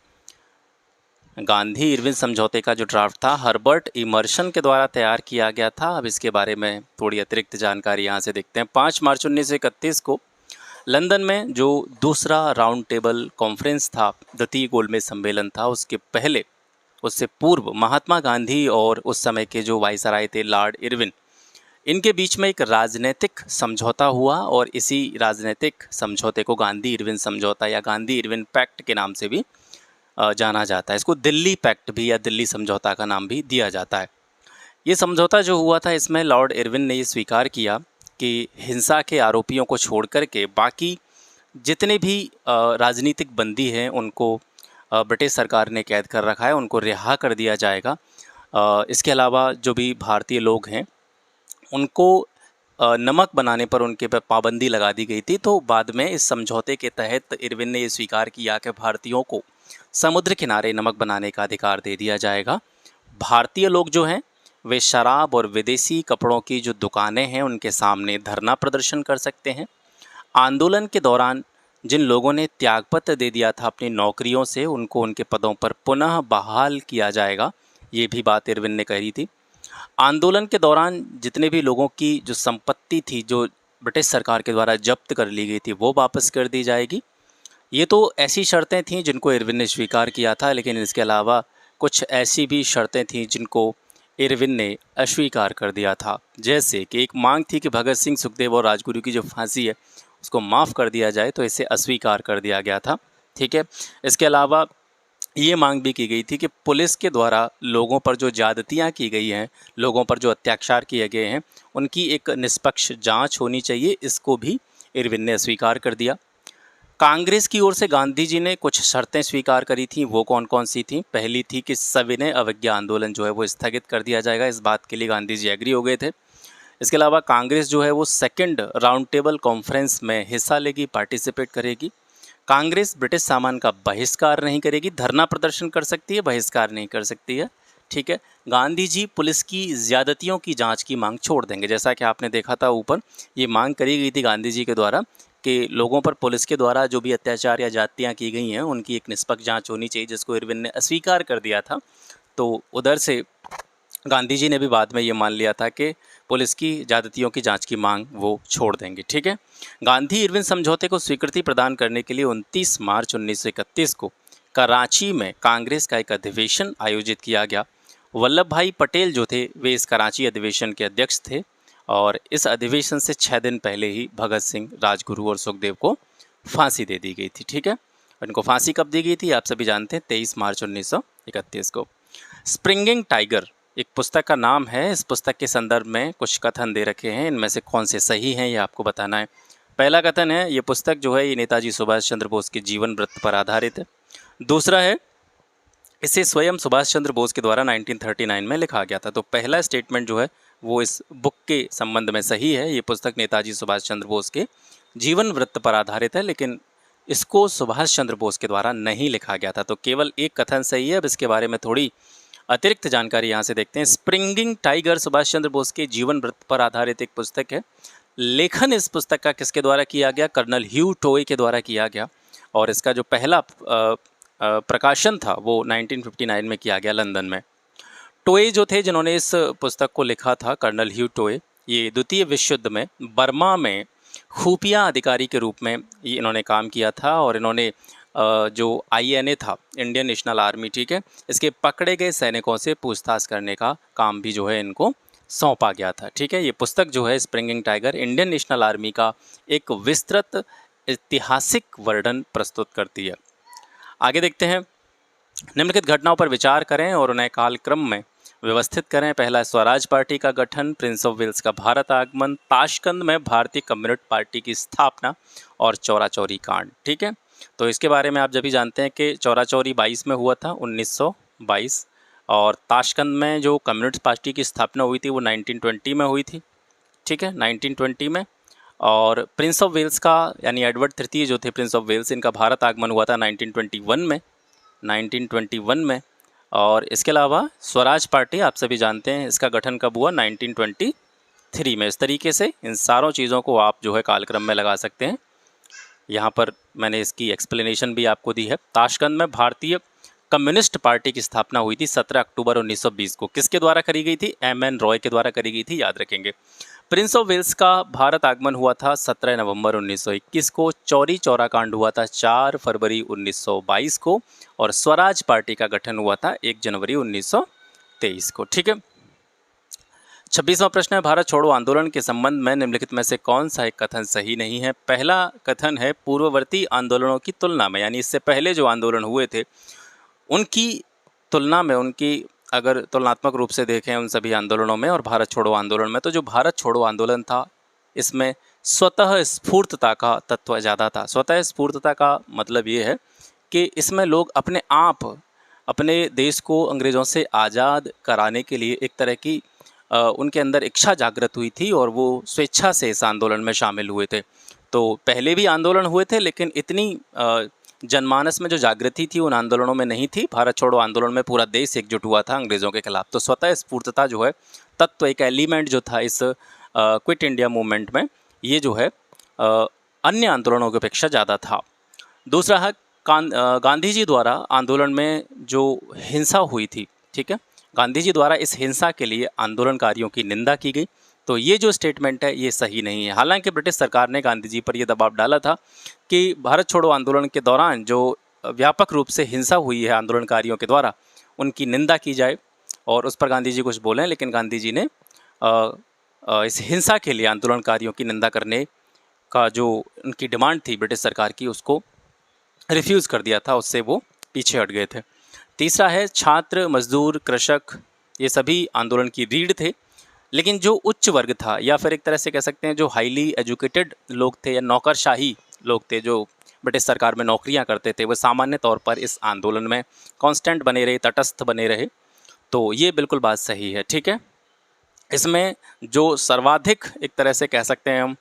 गांधी इरविन समझौते का जो ड्राफ्ट था हर्बर्ट इमर्सन के द्वारा तैयार किया गया था। अब इसके बारे में थोड़ी अतिरिक्त जानकारी यहाँ से देखते हैं। 5 मार्च 1931 को लंदन में जो दूसरा राउंड टेबल कॉन्फ्रेंस था, द्वितीय गोलमेज सम्मेलन था, उससे पूर्व महात्मा गांधी और उस समय के जो वाइसराय थे लॉर्ड इरविन, इनके बीच में एक राजनीतिक समझौता हुआ और इसी राजनीतिक समझौते को गांधी इरविन समझौता या गांधी इरविन पैक्ट के नाम से भी जाना जाता है। इसको दिल्ली पैक्ट भी या दिल्ली समझौता का नाम भी दिया जाता है। ये समझौता जो हुआ था, इसमें लॉर्ड इरविन ने ये स्वीकार किया कि हिंसा के आरोपियों को छोड़ कर के बाकी जितने भी राजनीतिक बंदी हैं उनको ब्रिटिश सरकार ने कैद कर रखा है, उनको रिहा कर दिया जाएगा। इसके अलावा जो भी भारतीय लोग हैं उनको नमक बनाने पर उनके पर पाबंदी लगा दी गई थी। तो बाद में इस समझौते के तहत इरविन ने ये स्वीकार किया कि भारतीयों को समुद्र किनारे नमक बनाने का अधिकार दे दिया जाएगा। भारतीय लोग जो हैं वे शराब और विदेशी कपड़ों की जो दुकानें हैं उनके सामने धरना प्रदर्शन कर सकते हैं। आंदोलन के दौरान जिन लोगों ने त्यागपत्र दे दिया था अपनी नौकरियों से, उनको उनके पदों पर पुनः बहाल किया जाएगा, ये भी बात इरविन ने कही थी। आंदोलन के दौरान जितने भी लोगों की जो संपत्ति थी जो ब्रिटिश सरकार के द्वारा जब्त कर ली गई थी वो वापस कर दी जाएगी। ये तो ऐसी शर्तें थीं जिनको इरविन ने स्वीकार किया था, लेकिन इसके अलावा कुछ ऐसी भी शर्तें थीं जिनको इरविन ने अस्वीकार कर दिया था। जैसे कि एक मांग थी कि भगत सिंह, सुखदेव और राजगुरु की जो फांसी है उसको माफ़ कर दिया जाए, तो इसे अस्वीकार कर दिया गया था। ठीक है, इसके अलावा ये मांग भी की गई थी कि पुलिस के द्वारा लोगों पर जो ज़्यादतियाँ की गई हैं, लोगों पर जो अत्याचार किए गए हैं, उनकी एक निष्पक्ष जांच होनी चाहिए, इसको भी इरविन ने अस्वीकार कर दिया। कांग्रेस की ओर से गांधी जी ने कुछ शर्तें स्वीकार करी थी, वो कौन कौन सी थी? पहली थी कि सविनय अवज्ञा आंदोलन जो है वो स्थगित कर दिया जाएगा, इस बात के लिए गांधी जी एग्री हो गए थे। इसके अलावा कांग्रेस जो है वो सेकंड राउंड टेबल कॉन्फ्रेंस में हिस्सा लेगी, पार्टिसिपेट करेगी। कांग्रेस ब्रिटिश सामान का बहिष्कार नहीं करेगी, धरना प्रदर्शन कर सकती है, बहिष्कार नहीं कर सकती है। ठीक है। गांधी जी पुलिस की ज़्यादतियों की जांच की मांग छोड़ देंगे। जैसा कि आपने देखा था ऊपर, ये मांग करी गई थी गांधी जी के द्वारा कि लोगों पर पुलिस के द्वारा जो भी अत्याचार या जातियाँ की गई हैं उनकी एक निष्पक्ष जांच होनी चाहिए, जिसको इरविन ने अस्वीकार कर दिया था। तो उधर से गांधी जी ने भी बाद में ये मान लिया था कि पुलिस की ज़्यादतियों की जांच की मांग वो छोड़ देंगे। ठीक है। गांधी इरविन समझौते को स्वीकृति प्रदान करने के लिए 29 मार्च 1931 को कराची में कांग्रेस का एक अधिवेशन आयोजित किया गया। वल्लभ भाई पटेल जो थे वे इस कराची अधिवेशन के अध्यक्ष थे और इस अधिवेशन से 6 दिन पहले ही भगत सिंह, राजगुरु और सुखदेव को फांसी दे दी गई थी। ठीक है। इनको फांसी कब दी गई थी आप सभी जानते हैं, 23 मार्च 1931 को। स्प्रिंगिंग टाइगर एक पुस्तक का नाम है। इस पुस्तक के संदर्भ में कुछ कथन दे रखे हैं, इनमें से कौन से सही हैं ये आपको बताना है। पहला कथन है, ये पुस्तक जो है ये नेताजी सुभाष चंद्र बोस के जीवन वृत्त पर आधारित है। दूसरा है, इसे स्वयं सुभाष चंद्र बोस के द्वारा 1939 में लिखा गया था। तो पहला स्टेटमेंट जो है वो इस बुक के संबंध में सही है। ये पुस्तक नेताजी सुभाष चंद्र बोस के जीवन वृत्त पर आधारित है, लेकिन इसको सुभाष चंद्र बोस के द्वारा नहीं लिखा गया था। तो केवल एक कथन सही है। अब इसके बारे में थोड़ी अतिरिक्त जानकारी यहाँ से देखते हैं। स्प्रिंगिंग टाइगर सुभाष चंद्र बोस के जीवन वृत्त पर आधारित एक पुस्तक है। लेखन इस पुस्तक का किसके द्वारा किया गया? कर्नल ह्यू टोए के द्वारा किया गया और इसका जो पहला प्रकाशन था वो 1959 में किया गया लंदन में। टोए जो थे जिन्होंने इस पुस्तक को लिखा था, कर्नल ह्यू टोए, ये द्वितीय विश्व युद्ध में बर्मा में खुफिया अधिकारी के रूप में ये इन्होंने काम किया था और इन्होंने जो INA था, इंडियन नेशनल आर्मी, ठीक है, इसके पकड़े गए सैनिकों से पूछताछ करने का काम भी जो है इनको सौंपा गया था। ठीक है। ये पुस्तक जो है springing tiger Indian national army का एक विस्तृत ऐतिहासिक वर्णन प्रस्तुत करती है। आगे देखते हैं। निम्नलिखित घटनाओं पर विचार करें और उन्हें कालक्रम में व्यवस्थित करें। पहला, स्वराज पार्टी का गठन, प्रिंस ऑफ वेल्स का भारत आगमन, ताशकंद में भारतीय कम्युनिस्ट पार्टी की स्थापना और चौरा चौरी कांड। ठीक है। तो इसके बारे में आप जब भी जानते हैं कि चौरा चौरी 22 में हुआ था, 1922, और ताशकंद में जो कम्युनिस्ट पार्टी की स्थापना हुई थी वो 1920 में हुई थी। ठीक है, 1920 में। और प्रिंस ऑफ वेल्स का यानी एडवर्ड तृतीय जो थे प्रिंस ऑफ वेल्स, इनका भारत आगमन हुआ था 1921 में। और इसके अलावा स्वराज पार्टी आप सभी जानते हैं इसका गठन कब हुआ? 1923 में। इस तरीके से इन सारों चीज़ों को आप जो है कालक्रम में लगा सकते हैं। यहाँ पर मैंने इसकी एक्सप्लेनेशन भी आपको दी है। ताशकंद में भारतीय कम्युनिस्ट पार्टी की स्थापना हुई थी 17 अक्टूबर 1920 को। किसके द्वारा करी गई थी? MN रॉय के द्वारा करी गई थी, याद रखेंगे। प्रिंस ऑफ वेल्स का भारत आगमन हुआ था 17 नवंबर 1921 को। चौरी चौरा कांड हुआ था 4 फरवरी 1922 को और स्वराज पार्टी का गठन हुआ था 1 जनवरी 1923 को। ठीक है। 26वां प्रश्न है, भारत छोड़ो आंदोलन के संबंध में निम्नलिखित में से कौन सा एक कथन सही नहीं है? पहला कथन है, पूर्ववर्ती आंदोलनों की तुलना में, यानी इससे पहले जो आंदोलन हुए थे उनकी तुलना में, उनकी अगर तुलनात्मक रूप से देखें उन सभी आंदोलनों में और भारत छोड़ो आंदोलन में, तो जो भारत छोड़ो आंदोलन था इसमें स्वतः स्फूर्तता का तत्व ज़्यादा था। स्वतः स्फूर्तता का मतलब ये है कि इसमें लोग अपने आप अपने देश को अंग्रेज़ों से आज़ाद कराने के लिए एक तरह की उनके अंदर इच्छा जागृत हुई थी और वो स्वेच्छा से इस आंदोलन में शामिल हुए थे। तो पहले भी आंदोलन हुए थे लेकिन इतनी जनमानस में जो जागृति थी उन आंदोलनों में नहीं थी। भारत छोड़ो आंदोलन में पूरा देश एकजुट हुआ था अंग्रेज़ों के खिलाफ। तो स्वतः स्फूर्तता जो है तत्व, एक एलिमेंट जो था इस क्विट इंडिया मूवमेंट में, ये जो है अन्य आंदोलनों की अपेक्षा ज़्यादा था। दूसरा है, गांधी जी द्वारा आंदोलन में जो हिंसा हुई थी, ठीक है, गांधी जी द्वारा इस हिंसा के लिए आंदोलनकारियों की निंदा की गई। तो ये जो स्टेटमेंट है ये सही नहीं है। हालांकि ब्रिटिश सरकार ने गांधी जी पर यह दबाव डाला था कि भारत छोड़ो आंदोलन के दौरान जो व्यापक रूप से हिंसा हुई है आंदोलनकारियों के द्वारा उनकी निंदा की जाए, और उस पर गांधी जी कुछ बोले, लेकिन गांधी जी ने इस हिंसा के लिए आंदोलनकारियों की निंदा करने का जो उनकी डिमांड थी ब्रिटिश सरकार की, उसको रिफ्यूज़ कर दिया था, उससे वो पीछे हट गए थे। तीसरा है, छात्र, मजदूर, कृषक, ये सभी आंदोलन की रीढ़ थे, लेकिन जो उच्च वर्ग था या फिर एक तरह से कह सकते हैं जो हाईली एजुकेटेड लोग थे या नौकरशाही लोग थे, जो ब्रिटिश सरकार में नौकरियां करते थे, वो सामान्य तौर पर इस आंदोलन में कांस्टेंट बने रहे, तटस्थ बने रहे। तो ये बिल्कुल बात सही है, ठीक है। इसमें जो सर्वाधिक एक तरह से कह सकते हैं हम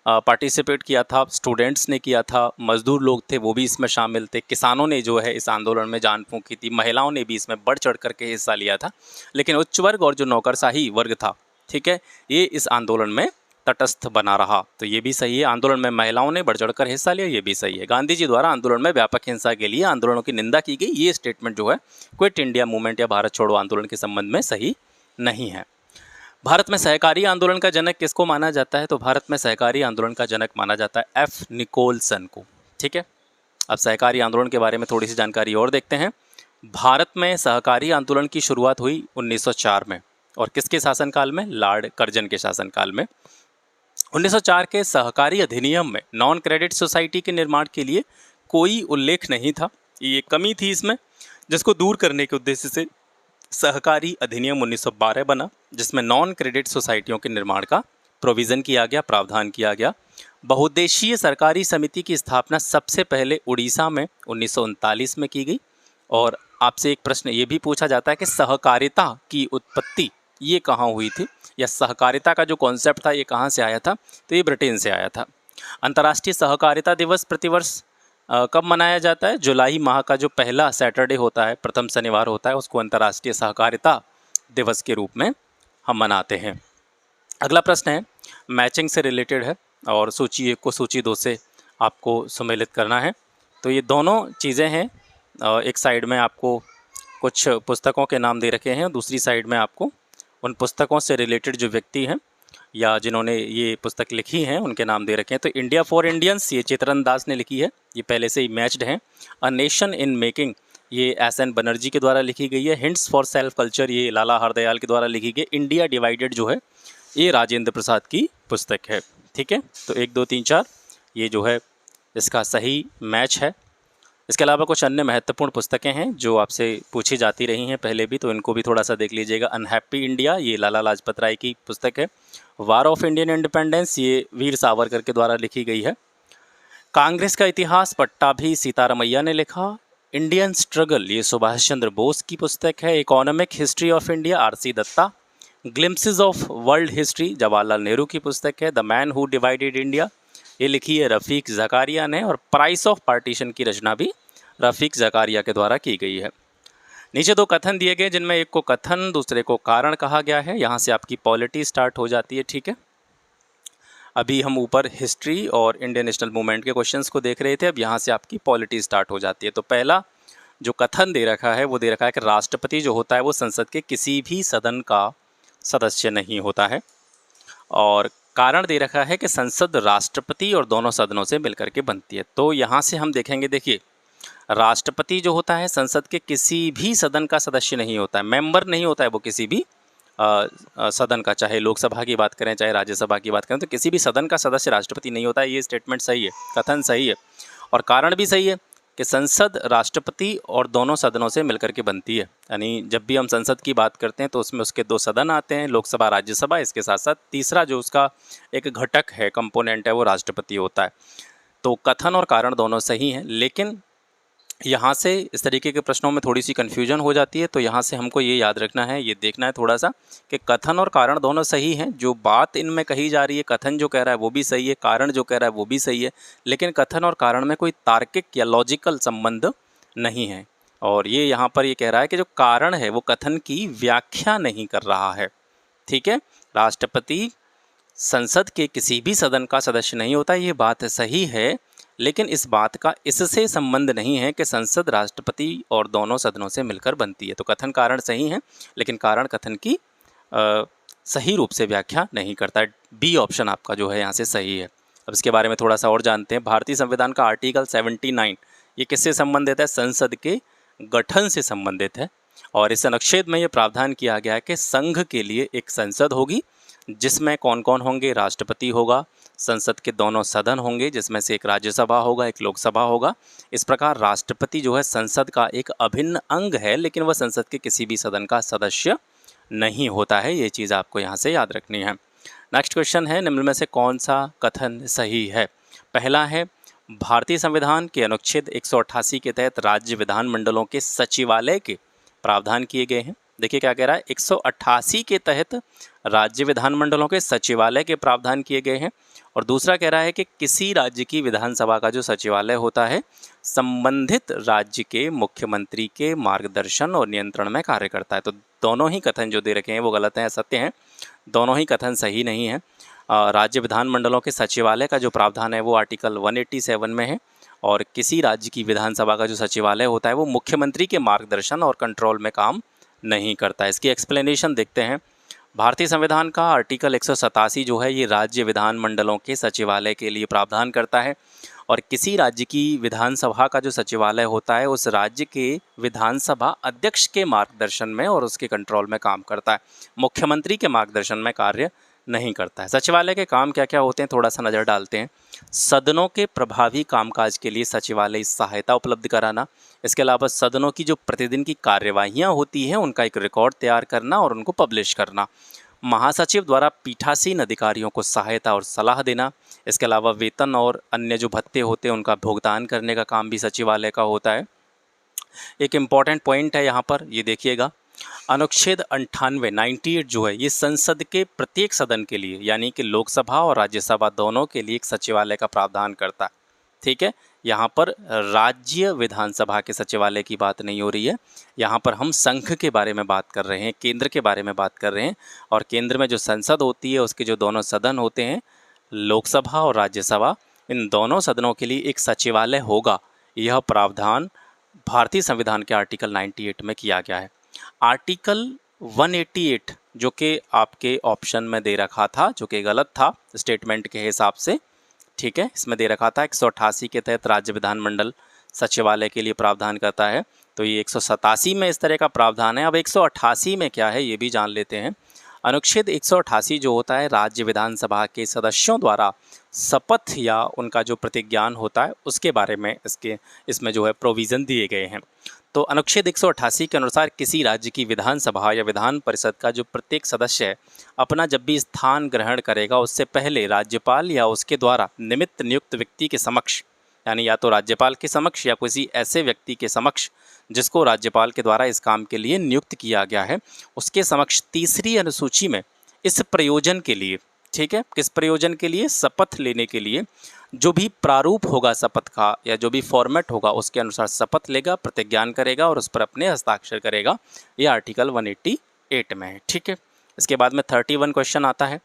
पार्टिसिपेट किया था, स्टूडेंट्स ने किया था, मजदूर लोग थे वो भी इसमें शामिल थे, किसानों ने जो है इस आंदोलन में जान फूंकी थी, महिलाओं ने भी इसमें बढ़ चढ़ करके हिस्सा लिया था। लेकिन उच्च वर्ग और जो नौकरशाही वर्ग था, ठीक है, ये इस आंदोलन में तटस्थ बना रहा। तो ये भी सही है, आंदोलन में महिलाओं ने बढ़ चढ़ कर हिस्सा लिया, ये भी सही है। गांधी जी द्वारा आंदोलन में व्यापक हिंसा के लिए आंदोलनों की निंदा की गई, ये स्टेटमेंट जो है क्विट इंडिया मूवमेंट या भारत छोड़ो आंदोलन के संबंध में सही नहीं है। भारत में सहकारी आंदोलन का जनक किसको माना जाता है? तो भारत में सहकारी आंदोलन का जनक माना जाता है एफ निकोलसन को, ठीक है। अब सहकारी आंदोलन के बारे में थोड़ी सी जानकारी और देखते हैं। भारत में सहकारी आंदोलन की शुरुआत हुई 1904 में, और किसके शासनकाल में? लॉर्ड कर्जन के शासनकाल में। 1904 के सहकारी अधिनियम में नॉन क्रेडिट सोसाइटी के निर्माण के लिए कोई उल्लेख नहीं था, ये कमी थी इसमें, जिसको दूर करने के उद्देश्य से सहकारी अधिनियम 1912 बना, जिसमें नॉन क्रेडिट सोसाइटियों के निर्माण का प्रोविज़न किया गया, प्रावधान किया गया। बहुउद्देशीय सरकारी समिति की स्थापना सबसे पहले उड़ीसा में 1939 में की गई। और आपसे एक प्रश्न ये भी पूछा जाता है कि सहकारिता की उत्पत्ति ये कहाँ हुई थी, या सहकारिता का जो कॉन्सेप्ट था ये कहाँ से आया था? तो ये ब्रिटेन से आया था। अंतर्राष्ट्रीय सहकारिता दिवस प्रतिवर्ष कब मनाया जाता है? जुलाई माह का जो पहला सैटरडे होता है, प्रथम शनिवार होता है, उसको अंतर्राष्ट्रीय सहकारिता दिवस के रूप में हम मनाते हैं। अगला प्रश्न है, मैचिंग से रिलेटेड है, और सूची 1 को सूची 2 से आपको सुमेलित करना है। तो ये दोनों चीज़ें हैं, एक साइड में आपको कुछ पुस्तकों के नाम दे रखे हैं, दूसरी साइड में आपको उन पुस्तकों से रिलेटेड जो व्यक्ति हैं या जिन्होंने ये पुस्तक लिखी हैं उनके नाम दे रखे हैं। तो इंडिया फॉर इंडियंस ये चित्रन दास ने लिखी है, ये पहले से ही मैच्ड हैं। अ नेशन इन मेकिंग ये एस.एन. बनर्जी के द्वारा लिखी गई है। हिंट्स फॉर सेल्फ कल्चर ये लाला हरदयाल के द्वारा लिखी गई। इंडिया डिवाइडेड जो है ये राजेंद्र प्रसाद की पुस्तक है, ठीक है। तो 1 2 3 4 ये जो है इसका सही मैच है। इसके अलावा कुछ अन्य महत्वपूर्ण पुस्तकें हैं जो आपसे पूछी जाती रही हैं पहले भी, तो इनको भी थोड़ा सा देख लीजिएगा। अनहैप्पी इंडिया ये लाला लाजपत राय की पुस्तक है। वार ऑफ इंडियन इंडिपेंडेंस ये वीर सावरकर के द्वारा लिखी गई है। कांग्रेस का इतिहास पट्टाभी सीतारमैया ने लिखा। इंडियन स्ट्रगल ये सुभाष चंद्र बोस की पुस्तक है। Economic history of India R C. Datta. Glimpses of world history Jawaharlal Nehru की पुस्तक है। The man who divided India ये लिखी है रफ़ीक ज़कारिया ने। और प्राइस ऑफ पार्टीशन की रचना भी रफ़ीक ज़कारिया के द्वारा की गई है। नीचे 2 कथन दिए गए, जिनमें एक को कथन दूसरे को कारण कहा गया है। यहाँ से आपकी पॉलिटी स्टार्ट हो जाती है, ठीक है। अभी हम ऊपर हिस्ट्री और इंडियन नेशनल मूवमेंट के क्वेश्चंस को देख रहे थे, अब यहाँ से आपकी पॉलिटी स्टार्ट हो जाती है। तो पहला जो कथन दे रखा है वो दे रखा है कि राष्ट्रपति जो होता है वो संसद के किसी भी सदन का सदस्य नहीं होता है। और कारण दे रखा है कि संसद राष्ट्रपति और दोनों सदनों से मिलकर के बनती है। तो यहाँ से हम देखेंगे, देखिए राष्ट्रपति जो होता है संसद के किसी भी सदन का सदस्य नहीं होता है, मेंबर नहीं होता है वो किसी भी सदन का, चाहे लोकसभा की बात करें चाहे राज्यसभा की बात करें, तो किसी भी सदन का सदस्य राष्ट्रपति नहीं होता है। ये स्टेटमेंट सही है, कथन सही है, और कारण भी सही है कि संसद राष्ट्रपति और दोनों सदनों से मिलकर के बनती है। यानी जब भी हम संसद की बात करते हैं तो उसमें उसके 2 सदन आते हैं, लोकसभा राज्यसभा, इसके साथ साथ तीसरा जो उसका एक घटक है, कंपोनेंट है, वो राष्ट्रपति होता है। तो कथन और कारण दोनों सही हैं, लेकिन यहाँ से इस तरीके के प्रश्नों में थोड़ी सी कन्फ्यूजन हो जाती है। तो यहाँ से हमको ये याद रखना है, ये देखना है थोड़ा सा कि कथन और कारण दोनों सही हैं। जो बात इनमें कही जा रही है, कथन जो कह रहा है वो भी सही है, कारण जो कह रहा है वो भी सही है, लेकिन कथन और कारण में कोई तार्किक या लॉजिकल संबंध नहीं है। और ये यहाँ पर ये कह रहा है कि जो कारण है वो कथन की व्याख्या नहीं कर रहा है, ठीक है। राष्ट्रपति संसद के किसी भी सदन का सदस्य नहीं होता, ये बात सही है, लेकिन इस बात का इससे संबंध नहीं है कि संसद राष्ट्रपति और दोनों सदनों से मिलकर बनती है। तो कथन कारण सही है, लेकिन कारण कथन की सही रूप से व्याख्या नहीं करता है। बी ऑप्शन आपका जो है यहाँ से सही है। अब इसके बारे में थोड़ा सा और जानते हैं। भारतीय संविधान का आर्टिकल 79 ये किससे संबंधित है? संसद के गठन से संबंधित है। और इस अनुच्छेद में ये प्रावधान किया गया है कि संघ के लिए एक संसद होगी, जिसमें कौन कौन होंगे? राष्ट्रपति होगा, संसद के दोनों सदन होंगे जिसमें से एक राज्यसभा होगा, एक लोकसभा होगा। इस प्रकार राष्ट्रपति जो है संसद का एक अभिन्न अंग है, लेकिन वह संसद के किसी भी सदन का सदस्य नहीं होता है। ये चीज़ आपको यहाँ से याद रखनी है। नेक्स्ट क्वेश्चन है, निम्न में से कौन सा कथन सही है? पहला है, भारतीय संविधान के अनुच्छेद 188 के तहत राज्य विधानमंडलों के सचिवालय के प्रावधान किए गए हैं। देखिए क्या कह रहा है, 188 के तहत राज्य विधानमंडलों के सचिवालय के प्रावधान किए गए हैं। और दूसरा कह रहा है कि किसी राज्य की विधानसभा का जो सचिवालय होता है संबंधित राज्य के मुख्यमंत्री के मार्गदर्शन और नियंत्रण में कार्य करता है। तो दोनों ही कथन जो दे रखे हैं वो गलत हैं, सत्य हैं, दोनों ही कथन सही नहीं है। राज्य विधानमंडलों के सचिवालय का जो प्रावधान है वो आर्टिकल 187 में है, और किसी राज्य की विधानसभा का जो सचिवालय होता है वो मुख्यमंत्री के मार्गदर्शन और कंट्रोल में काम नहीं करता है। इसकी एक्सप्लेनेशन देखते हैं। भारतीय संविधान का आर्टिकल 187 जो है ये राज्य विधानमंडलों के सचिवालय के लिए प्रावधान करता है, और किसी राज्य की विधानसभा का जो सचिवालय होता है उस राज्य के विधानसभा अध्यक्ष के मार्गदर्शन में और उसके कंट्रोल में काम करता है, मुख्यमंत्री के मार्गदर्शन में कार्य नहीं करता है। सचिवालय के काम क्या क्या होते हैं थोड़ा सा नज़र डालते हैं। सदनों के प्रभावी कामकाज के लिए सचिवालय सहायता उपलब्ध कराना, इसके अलावा सदनों की जो प्रतिदिन की कार्यवाहियाँ होती हैं उनका एक रिकॉर्ड तैयार करना और उनको पब्लिश करना, महासचिव द्वारा पीठासीन अधिकारियों को सहायता और सलाह देना, इसके अलावा वेतन और अन्य जो भत्ते होते हैं उनका भुगतान करने का काम भी सचिवालय का होता है। एक इम्पॉर्टेंट पॉइंट है यहाँ पर, ये देखिएगा, अनुच्छेद 98 जो है ये संसद के प्रत्येक सदन के लिए यानी कि लोकसभा और राज्यसभा दोनों के लिए एक सचिवालय का प्रावधान करता है। ठीक है, यहाँ पर राज्य विधानसभा के सचिवालय की बात नहीं हो रही है, यहाँ पर हम संघ के बारे में बात कर रहे हैं, केंद्र के बारे में बात कर रहे हैं। और केंद्र में जो संसद होती है उसके जो दोनों सदन होते हैं, लोकसभा और राज्यसभा, इन दोनों सदनों के लिए एक सचिवालय होगा। यह प्रावधान भारतीय संविधान के आर्टिकल 98 में किया गया है। आर्टिकल 188 जो कि आपके ऑप्शन में दे रखा था, जो कि गलत था स्टेटमेंट के हिसाब से, ठीक है, इसमें दे रखा था 188 के तहत राज्य विधानमंडल सचिवालय के लिए प्रावधान करता है, तो ये 187 में इस तरह का प्रावधान है। अब 188 में क्या है ये भी जान लेते हैं। अनुच्छेद 188 जो होता है राज्य विधानसभा के सदस्यों द्वारा शपथ या उनका जो प्रतिज्ञान होता है उसके बारे में इसमें जो है प्रोविज़न दिए गए हैं। तो अनुच्छेद 188 के अनुसार किसी राज्य की विधानसभा या विधान परिषद का जो प्रत्येक सदस्य है अपना जब भी स्थान ग्रहण करेगा उससे पहले राज्यपाल या उसके द्वारा निमित्त नियुक्त व्यक्ति के समक्ष, यानी या तो राज्यपाल के समक्ष या किसी ऐसे व्यक्ति के समक्ष जिसको राज्यपाल के द्वारा इस काम के लिए नियुक्त किया गया है, उसके समक्ष तीसरी अनुसूची में इस प्रयोजन के लिए, ठीक है, किस प्रयोजन के लिए, शपथ लेने के लिए जो भी प्रारूप होगा शपथ का या जो भी फॉर्मेट होगा उसके अनुसार शपथ लेगा, प्रतिज्ञान करेगा और उस पर अपने हस्ताक्षर करेगा। ये आर्टिकल 188 में है। ठीक है, इसके बाद में 31 क्वेश्चन आता है,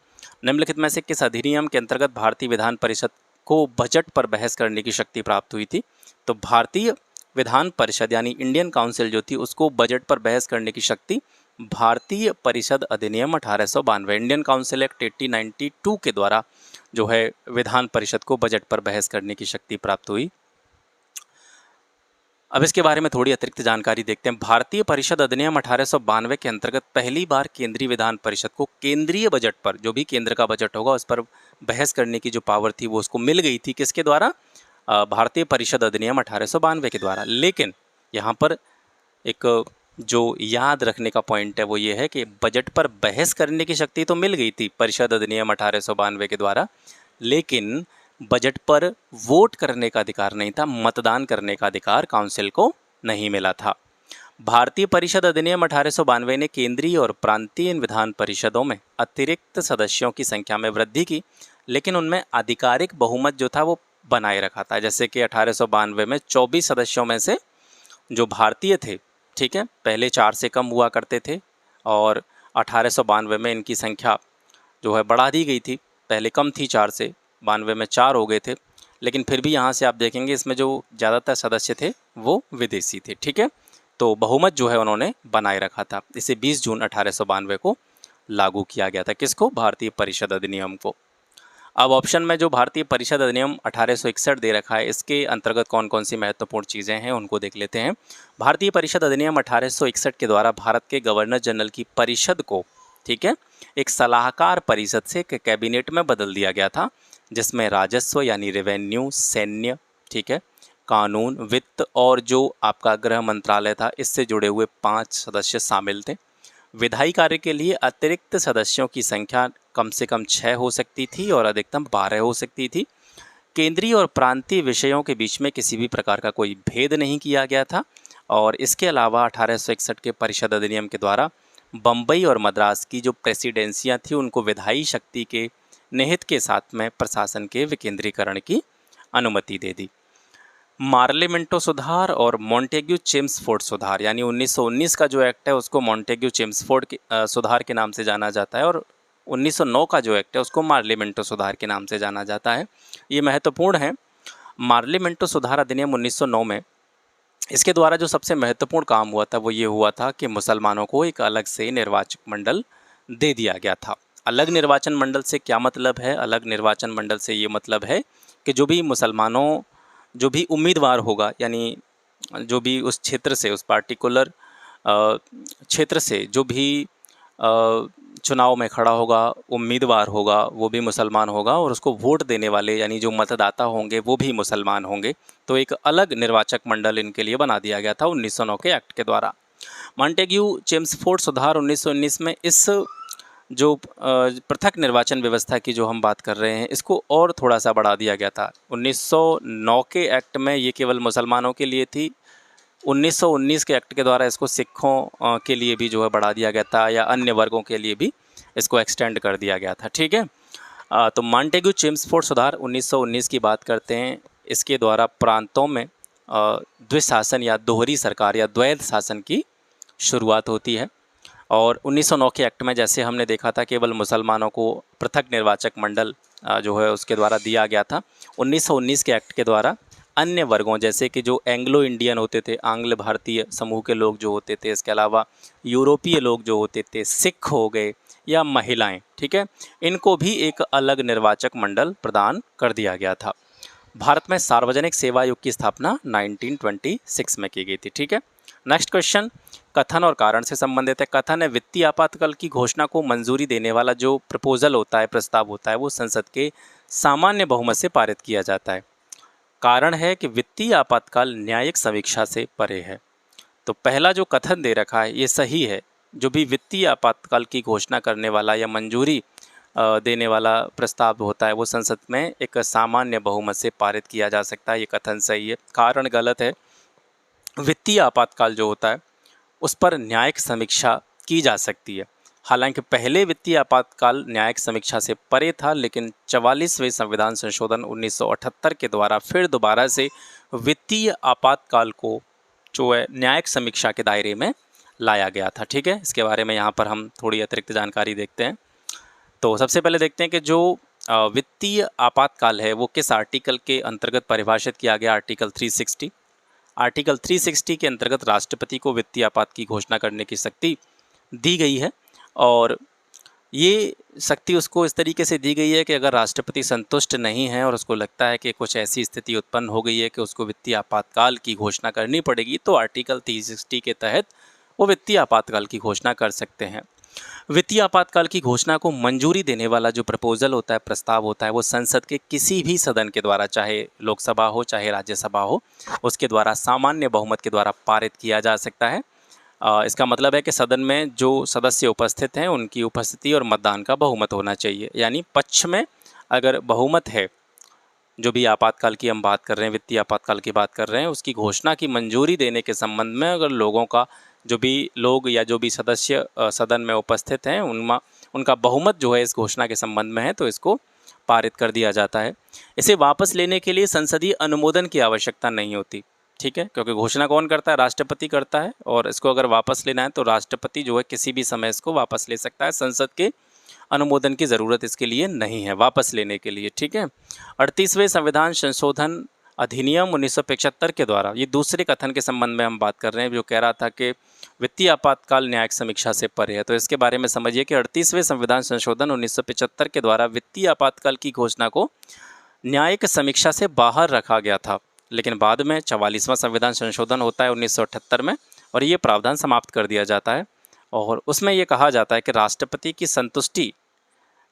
निम्नलिखित में से किस अधिनियम के अंतर्गत भारतीय विधान परिषद को बजट पर बहस करने की शक्ति प्राप्त हुई थी? तो भारतीय विधान परिषद यानी इंडियन काउंसिल जो थी उसको बजट पर बहस करने की शक्ति भारतीय परिषद अधिनियम 1892 इंडियन काउंसिल एक्ट 1892 के द्वारा जो है विधान परिषद को बजट पर बहस करने की शक्ति प्राप्त हुई। अब इसके बारे में थोड़ी अतिरिक्त जानकारी देखते हैं। भारतीय परिषद अधिनियम 1892 के अंतर्गत पहली बार केंद्रीय विधान परिषद को केंद्रीय बजट पर, जो भी केंद्र का बजट होगा उस पर बहस करने की जो पावर थी वो उसको मिल गई थी, किसके द्वारा? भारतीय परिषद अधिनियम 1892 के द्वारा। लेकिन यहाँ पर एक जो याद रखने का पॉइंट है वो ये है कि बजट पर बहस करने की शक्ति तो मिल गई थी परिषद अधिनियम 1892 के द्वारा, लेकिन बजट पर वोट करने का अधिकार नहीं था, मतदान करने का अधिकार काउंसिल को नहीं मिला था। भारतीय परिषद अधिनियम 1892 ने केंद्रीय और प्रांतीय विधान परिषदों में अतिरिक्त सदस्यों की संख्या में वृद्धि की, लेकिन उनमें आधिकारिक बहुमत जो था वो बनाए रखा था। जैसे कि 1892 में 24 सदस्यों में से जो भारतीय थे, ठीक है, पहले 4 से कम हुआ करते थे और 1892 में इनकी संख्या जो है बढ़ा दी गई थी। पहले कम थी 4 से, 92 में 4 हो गए थे, लेकिन फिर भी यहाँ से आप देखेंगे इसमें जो ज़्यादातर सदस्य थे वो विदेशी थे। ठीक है, तो बहुमत जो है उन्होंने बनाए रखा था। इसे 20 जून 1892 को लागू किया गया था। किसको? भारतीय परिषद अधिनियम को। अब ऑप्शन में जो भारतीय परिषद अधिनियम 1861 दे रखा है, इसके अंतर्गत कौन कौन सी महत्वपूर्ण चीज़ें हैं उनको देख लेते हैं। भारतीय परिषद अधिनियम 1861 के द्वारा भारत के गवर्नर जनरल की परिषद को, ठीक है, एक सलाहकार परिषद से कैबिनेट में बदल दिया गया था, जिसमें राजस्व यानी रेवेन्यू, सैन्य, ठीक है, कानून, वित्त और जो आपका गृह मंत्रालय था इससे जुड़े हुए 5 सदस्य शामिल थे। विधायी कार्य के लिए अतिरिक्त सदस्यों की संख्या कम से कम 6 हो सकती थी और अधिकतम 12 हो सकती थी। केंद्रीय और प्रांतीय विषयों के बीच में किसी भी प्रकार का कोई भेद नहीं किया गया था। और इसके अलावा 1861 के परिषद अधिनियम के द्वारा बम्बई और मद्रास की जो प्रेसिडेंसियां थी उनको विधायी शक्ति के निहित के साथ में प्रशासन के विकेंद्रीकरण की अनुमति दे दी। मार्लिमेंटो सुधार और मॉन्टेग्यू चेम्सफोर्ड सुधार यानी 1919 का जो एक्ट है उसको मॉन्टेग्यू चेम्सफोर्ड के सुधार के नाम से जाना जाता है, और 1909 का जो एक्ट है उसको मार्लिमेंटो सुधार के नाम से जाना जाता है। ये महत्वपूर्ण है। मार्लिमेंटो सुधार अधिनियम 1909 में इसके द्वारा जो सबसे महत्वपूर्ण काम हुआ था वो ये हुआ था कि मुसलमानों को एक अलग से निर्वाचक मंडल दे दिया गया था। अलग निर्वाचन मंडल से क्या मतलब है? अलग निर्वाचन मंडल से ये मतलब है कि जो भी मुसलमानों जो भी उम्मीदवार होगा, यानी जो भी उस क्षेत्र से, उस पार्टिकुलर क्षेत्र से जो भी चुनाव में खड़ा होगा, उम्मीदवार होगा, वो भी मुसलमान होगा और उसको वोट देने वाले यानी जो मतदाता होंगे वो भी मुसलमान होंगे। तो एक अलग निर्वाचक मंडल इनके लिए बना दिया गया था 1909 के एक्ट के द्वारा। मॉन्टेग्यू चेम्सफोर्ड सुधार 1919 में इस जो पृथक निर्वाचन व्यवस्था की जो हम बात कर रहे हैं इसको और थोड़ा सा बढ़ा दिया गया था। 1909 के एक्ट में ये केवल मुसलमानों के लिए थी। 1919 के एक्ट के द्वारा इसको सिखों के लिए भी जो है बढ़ा दिया गया था, या अन्य वर्गों के लिए भी इसको एक्सटेंड कर दिया गया था। ठीक है। तो मॉन्टेग्यू चेम्सफोर्ड सुधार 1919 की बात करते हैं। इसके द्वारा प्रांतों में द्विशासन या दोहरी सरकार या द्वैध शासन की शुरुआत होती है। और 1909 के एक्ट में जैसे हमने देखा था केवल मुसलमानों को पृथक निर्वाचक मंडल जो है उसके द्वारा दिया गया था। 1919 के एक्ट के द्वारा अन्य वर्गों जैसे कि जो एंग्लो इंडियन होते थे, आंग्ल भारतीय समूह के लोग जो होते थे, इसके अलावा यूरोपीय लोग जो होते थे, सिख हो गए या महिलाएं, ठीक है, इनको भी एक अलग निर्वाचक मंडल प्रदान कर दिया गया था। भारत में सार्वजनिक सेवा आयोग की स्थापना 1926 में की गई थी। ठीक है। नेक्स्ट क्वेश्चन कथन और कारण से संबंधित है। कथन है वित्तीय आपातकाल की घोषणा को मंजूरी देने वाला जो प्रपोजल होता है, प्रस्ताव होता है, वो संसद के सामान्य बहुमत से पारित किया जाता है। कारण है कि वित्तीय आपातकाल न्यायिक समीक्षा से परे है। तो पहला जो कथन दे रखा है ये सही है। जो भी वित्तीय आपातकाल की घोषणा करने वाला या मंजूरी देने वाला प्रस्ताव होता है वो संसद में एक सामान्य बहुमत से पारित किया जा सकता है। ये कथन सही है। कारण गलत है। वित्तीय आपातकाल जो होता है उस पर न्यायिक समीक्षा की जा सकती है। हालांकि पहले वित्तीय आपातकाल न्यायिक समीक्षा से परे था, लेकिन 44वें संविधान संशोधन 1978 के द्वारा फिर दोबारा से वित्तीय आपातकाल को जो है न्यायिक समीक्षा के दायरे में लाया गया था। ठीक है। इसके बारे में यहाँ पर हम थोड़ी अतिरिक्त जानकारी देखते हैं। तो सबसे पहले देखते हैं कि जो वित्तीय आपातकाल है वो किस आर्टिकल के अंतर्गत परिभाषित किया गया। आर्टिकल 360। आर्टिकल 360 के अंतर्गत राष्ट्रपति को वित्तीय आपात की घोषणा करने की शक्ति दी गई है, और ये शक्ति उसको इस तरीके से दी गई है कि अगर राष्ट्रपति संतुष्ट नहीं है और उसको लगता है कि कुछ ऐसी स्थिति उत्पन्न हो गई है कि उसको वित्तीय आपातकाल की घोषणा करनी पड़ेगी, तो आर्टिकल 360 के तहत वो वित्तीय आपातकाल की घोषणा कर सकते हैं। वित्तीय आपातकाल की घोषणा को मंजूरी देने वाला जो प्रपोजल होता है, प्रस्ताव होता है, वो संसद के किसी भी सदन के द्वारा, चाहे लोकसभा हो चाहे राज्यसभा हो, उसके द्वारा सामान्य बहुमत के द्वारा पारित किया जा सकता है। इसका मतलब है कि सदन में जो सदस्य उपस्थित हैं उनकी उपस्थिति और मतदान का बहुमत होना चाहिए। यानी पक्ष में अगर बहुमत है, जो भी आपातकाल की हम बात कर रहे हैं, वित्तीय आपातकाल की बात कर रहे हैं, उसकी घोषणा की मंजूरी देने के संबंध में अगर लोगों का जो भी लोग या जो भी सदस्य सदन में उपस्थित हैं उनका बहुमत जो है इस घोषणा के संबंध में है, तो इसको पारित कर दिया जाता है। इसे वापस लेने के लिए संसदीय अनुमोदन की आवश्यकता नहीं होती। ठीक है। क्योंकि घोषणा कौन करता है? राष्ट्रपति करता है, और इसको अगर वापस लेना है तो राष्ट्रपति जो है किसी भी समय इसको वापस ले सकता है। संसद के अनुमोदन की ज़रूरत इसके लिए नहीं है वापस लेने के लिए। ठीक है। 38वें संविधान संशोधन अधिनियम 1975 के द्वारा, ये दूसरे कथन के संबंध में हम बात कर रहे हैं जो कह रहा था कि वित्तीय आपातकाल न्यायिक समीक्षा से परे है। तो इसके बारे में समझिए कि 38वें संविधान संशोधन 1975 के द्वारा वित्तीय आपातकाल की घोषणा को न्यायिक समीक्षा से बाहर रखा गया था, लेकिन बाद में 44वां संविधान संशोधन होता है 1978 में, और ये प्रावधान समाप्त कर दिया जाता है। और उसमें ये कहा जाता है कि राष्ट्रपति की संतुष्टि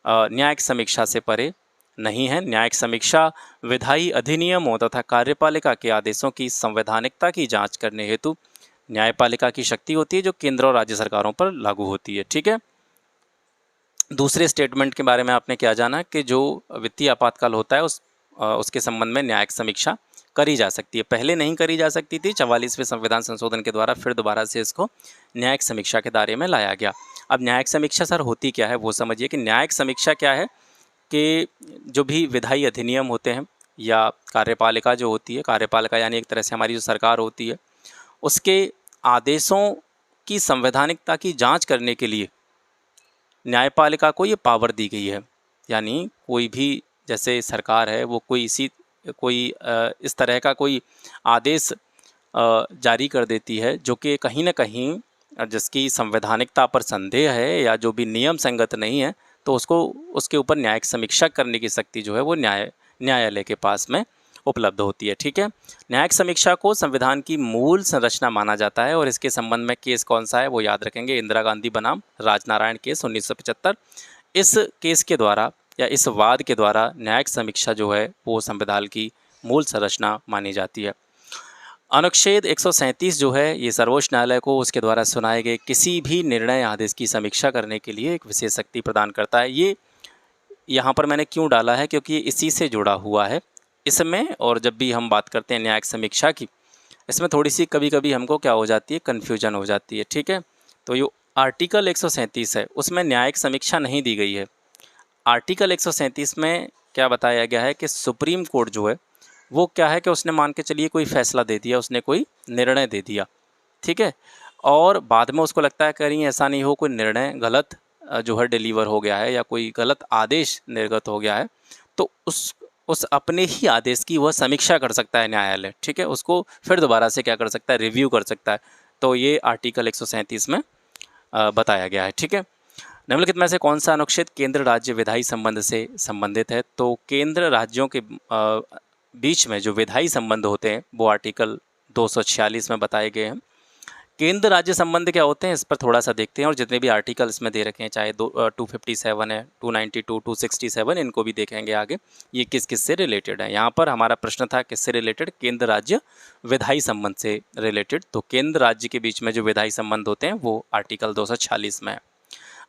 न्यायिक समीक्षा से परे नहीं है। न्यायिक समीक्षा विधायी अधिनियमों तथा कार्यपालिका के आदेशों की संवैधानिकता की जांच करने हेतु न्यायपालिका की शक्ति होती है, जो केंद्र और राज्य सरकारों पर लागू होती है। ठीक है। दूसरे स्टेटमेंट के बारे में आपने क्या जाना कि जो वित्तीय आपातकाल होता है उस उसके संबंध में न्यायिक समीक्षा करी जा सकती है। पहले नहीं करी जा सकती थी, 44वें संविधान संशोधन के द्वारा फिर दोबारा से इसको न्यायिक समीक्षा के दायरे में लाया गया। अब न्यायिक समीक्षा सर होती क्या है वो समझिए कि न्यायिक समीक्षा क्या है कि जो भी विधायी अधिनियम होते हैं या कार्यपालिका जो होती है, कार्यपालिका यानी एक तरह से हमारी जो सरकार होती है, उसके आदेशों की संवैधानिकता की जांच करने के लिए न्यायपालिका को ये पावर दी गई है। यानी कोई भी जैसे सरकार है वो कोई इस तरह का कोई आदेश जारी कर देती है जो कि कहीं न कहीं जिसकी संवैधानिकता पर संदेह है या जो भी नियम संगत नहीं है, तो उसको उसके ऊपर न्यायिक समीक्षा करने की शक्ति जो है वो न्यायालय के पास में उपलब्ध होती है। ठीक है, न्यायिक समीक्षा को संविधान की मूल संरचना माना जाता है और इसके संबंध में केस कौन सा है वो याद रखेंगे, इंदिरा गांधी बनाम राजनारायण केस 1975। इस केस के द्वारा या इस वाद के द्वारा न्यायिक समीक्षा जो है वो संविधान की मूल संरचना मानी जाती है। अनुच्छेद 137 जो है ये सर्वोच्च न्यायालय को उसके द्वारा सुनाए गए किसी भी निर्णय आदेश की समीक्षा करने के लिए एक विशेष शक्ति प्रदान करता है। ये यहाँ पर मैंने क्यों डाला है क्योंकि ये इसी से जुड़ा हुआ है इसमें। और जब भी हम बात करते हैं न्यायिक समीक्षा की, इसमें थोड़ी सी कभी कभी हमको क्या हो जाती है, कन्फ्यूजन हो जाती है। ठीक है, तो ये आर्टिकल 137 है उसमें न्यायिक समीक्षा नहीं दी गई है। आर्टिकल 137 में क्या बताया गया है कि सुप्रीम कोर्ट जो है वो क्या है कि उसने मान के चलिए कोई फैसला दे दिया, उसने कोई निर्णय दे दिया, ठीक है, और बाद में उसको लगता है कहीं ऐसा नहीं हो कोई निर्णय गलत जो है डिलीवर हो गया है या कोई गलत आदेश निर्गत हो गया है, तो उस अपने ही आदेश की वह समीक्षा कर सकता है न्यायालय। ठीक है, उसको फिर दोबारा से क्या कर सकता है, रिव्यू कर सकता है। तो ये आर्टिकल 137 में बताया गया है। ठीक है, निम्नलिखित में से कौन सा अनुच्छेद केंद्र राज्य विधायी संबंध से संबंधित है? तो केंद्र राज्यों के बीच में जो विधायी संबंध होते हैं वो आर्टिकल 246 में बताए गए हैं। केंद्र राज्य संबंध क्या होते हैं इस पर थोड़ा सा देखते हैं, और जितने भी आर्टिकल इसमें दे रखे हैं चाहे 257 है, 292, 267, इनको भी देखेंगे आगे ये किस किस से रिलेटेड है। यहाँ पर हमारा प्रश्न था किससे रिलेटेड, केंद्र राज्य विधायी संबंध से रिलेटेड। तो केंद्र राज्य के बीच में जो विधायी संबंध होते हैं वो आर्टिकल 246 में है।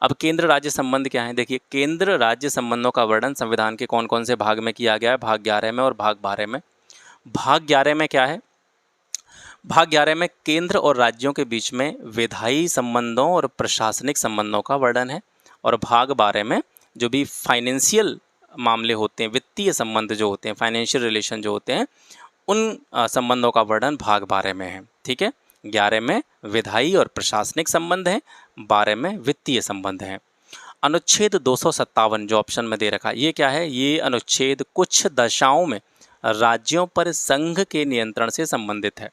अब केंद्र राज्य संबंध क्या है, देखिए केंद्र राज्य संबंधों का वर्णन संविधान के कौन कौन से भाग में किया गया है, भाग 11 में और भाग 12 में। भाग 11 में क्या है, भाग 11 में केंद्र और राज्यों के बीच में विधायी संबंधों और प्रशासनिक संबंधों का वर्णन है, और भाग 12 में जो भी फाइनेंशियल मामले होते हैं, वित्तीय संबंध जो होते हैं, फाइनेंशियल रिलेशन जो होते हैं, उन संबंधों का वर्णन भाग 12 में है। ठीक है, 11 में विधायी और प्रशासनिक संबंध हैं, 12 में वित्तीय संबंध हैं। अनुच्छेद 257 जो ऑप्शन में दे रखा, ये क्या है, ये अनुच्छेद कुछ दशाओं में राज्यों पर संघ के नियंत्रण से संबंधित है।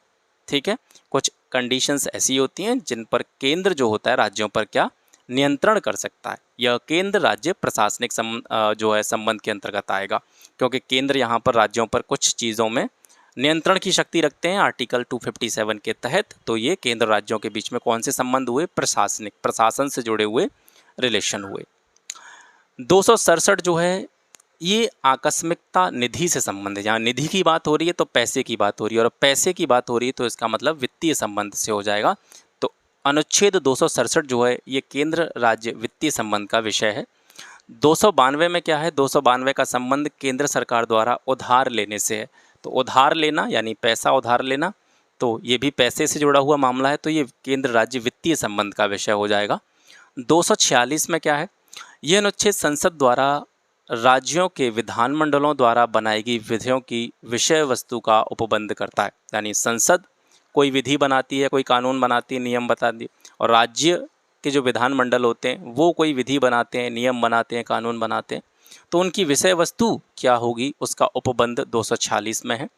ठीक है, कुछ कंडीशंस ऐसी होती हैं जिन पर केंद्र जो होता है राज्यों पर क्या नियंत्रण कर सकता है। यह केंद्र राज्य प्रशासनिक जो है संबंध के अंतर्गत आएगा, क्योंकि केंद्र यहाँ पर राज्यों पर कुछ चीज़ों में नियंत्रण की शक्ति रखते हैं आर्टिकल 257 के तहत। तो ये केंद्र राज्यों के बीच में कौन से संबंध हुए, प्रशासनिक, प्रशासन से जुड़े हुए रिलेशन हुए। 267 जो है ये आकस्मिकता निधि से संबंधित, जहाँ निधि की बात हो रही है तो पैसे की बात हो रही है, और पैसे की बात हो रही है तो इसका मतलब वित्तीय संबंध से हो जाएगा। तो अनुच्छेद 267 जो है ये केंद्र राज्य वित्तीय संबंध का विषय है। 292 में क्या है, 292 का संबंध केंद्र सरकार द्वारा उधार लेने से है। तो उधार लेना यानी पैसा उधार लेना, तो ये भी पैसे से जुड़ा हुआ मामला है, तो ये केंद्र राज्य वित्तीय संबंध का विषय हो जाएगा। 246 में क्या है, यह अनुच्छेद संसद द्वारा राज्यों के विधानमंडलों द्वारा बनाई गई विधियों की विषय वस्तु का उपबंध करता है। यानी संसद कोई विधि बनाती है, कोई कानून बनाती है, नियम बताती है, और राज्य के जो विधानमंडल होते हैं वो कोई विधि बनाते हैं, नियम बनाते हैं, कानून बनाते हैं, तो उनकी विषय वस्तु क्या होगी उसका उपबंध 246 में है।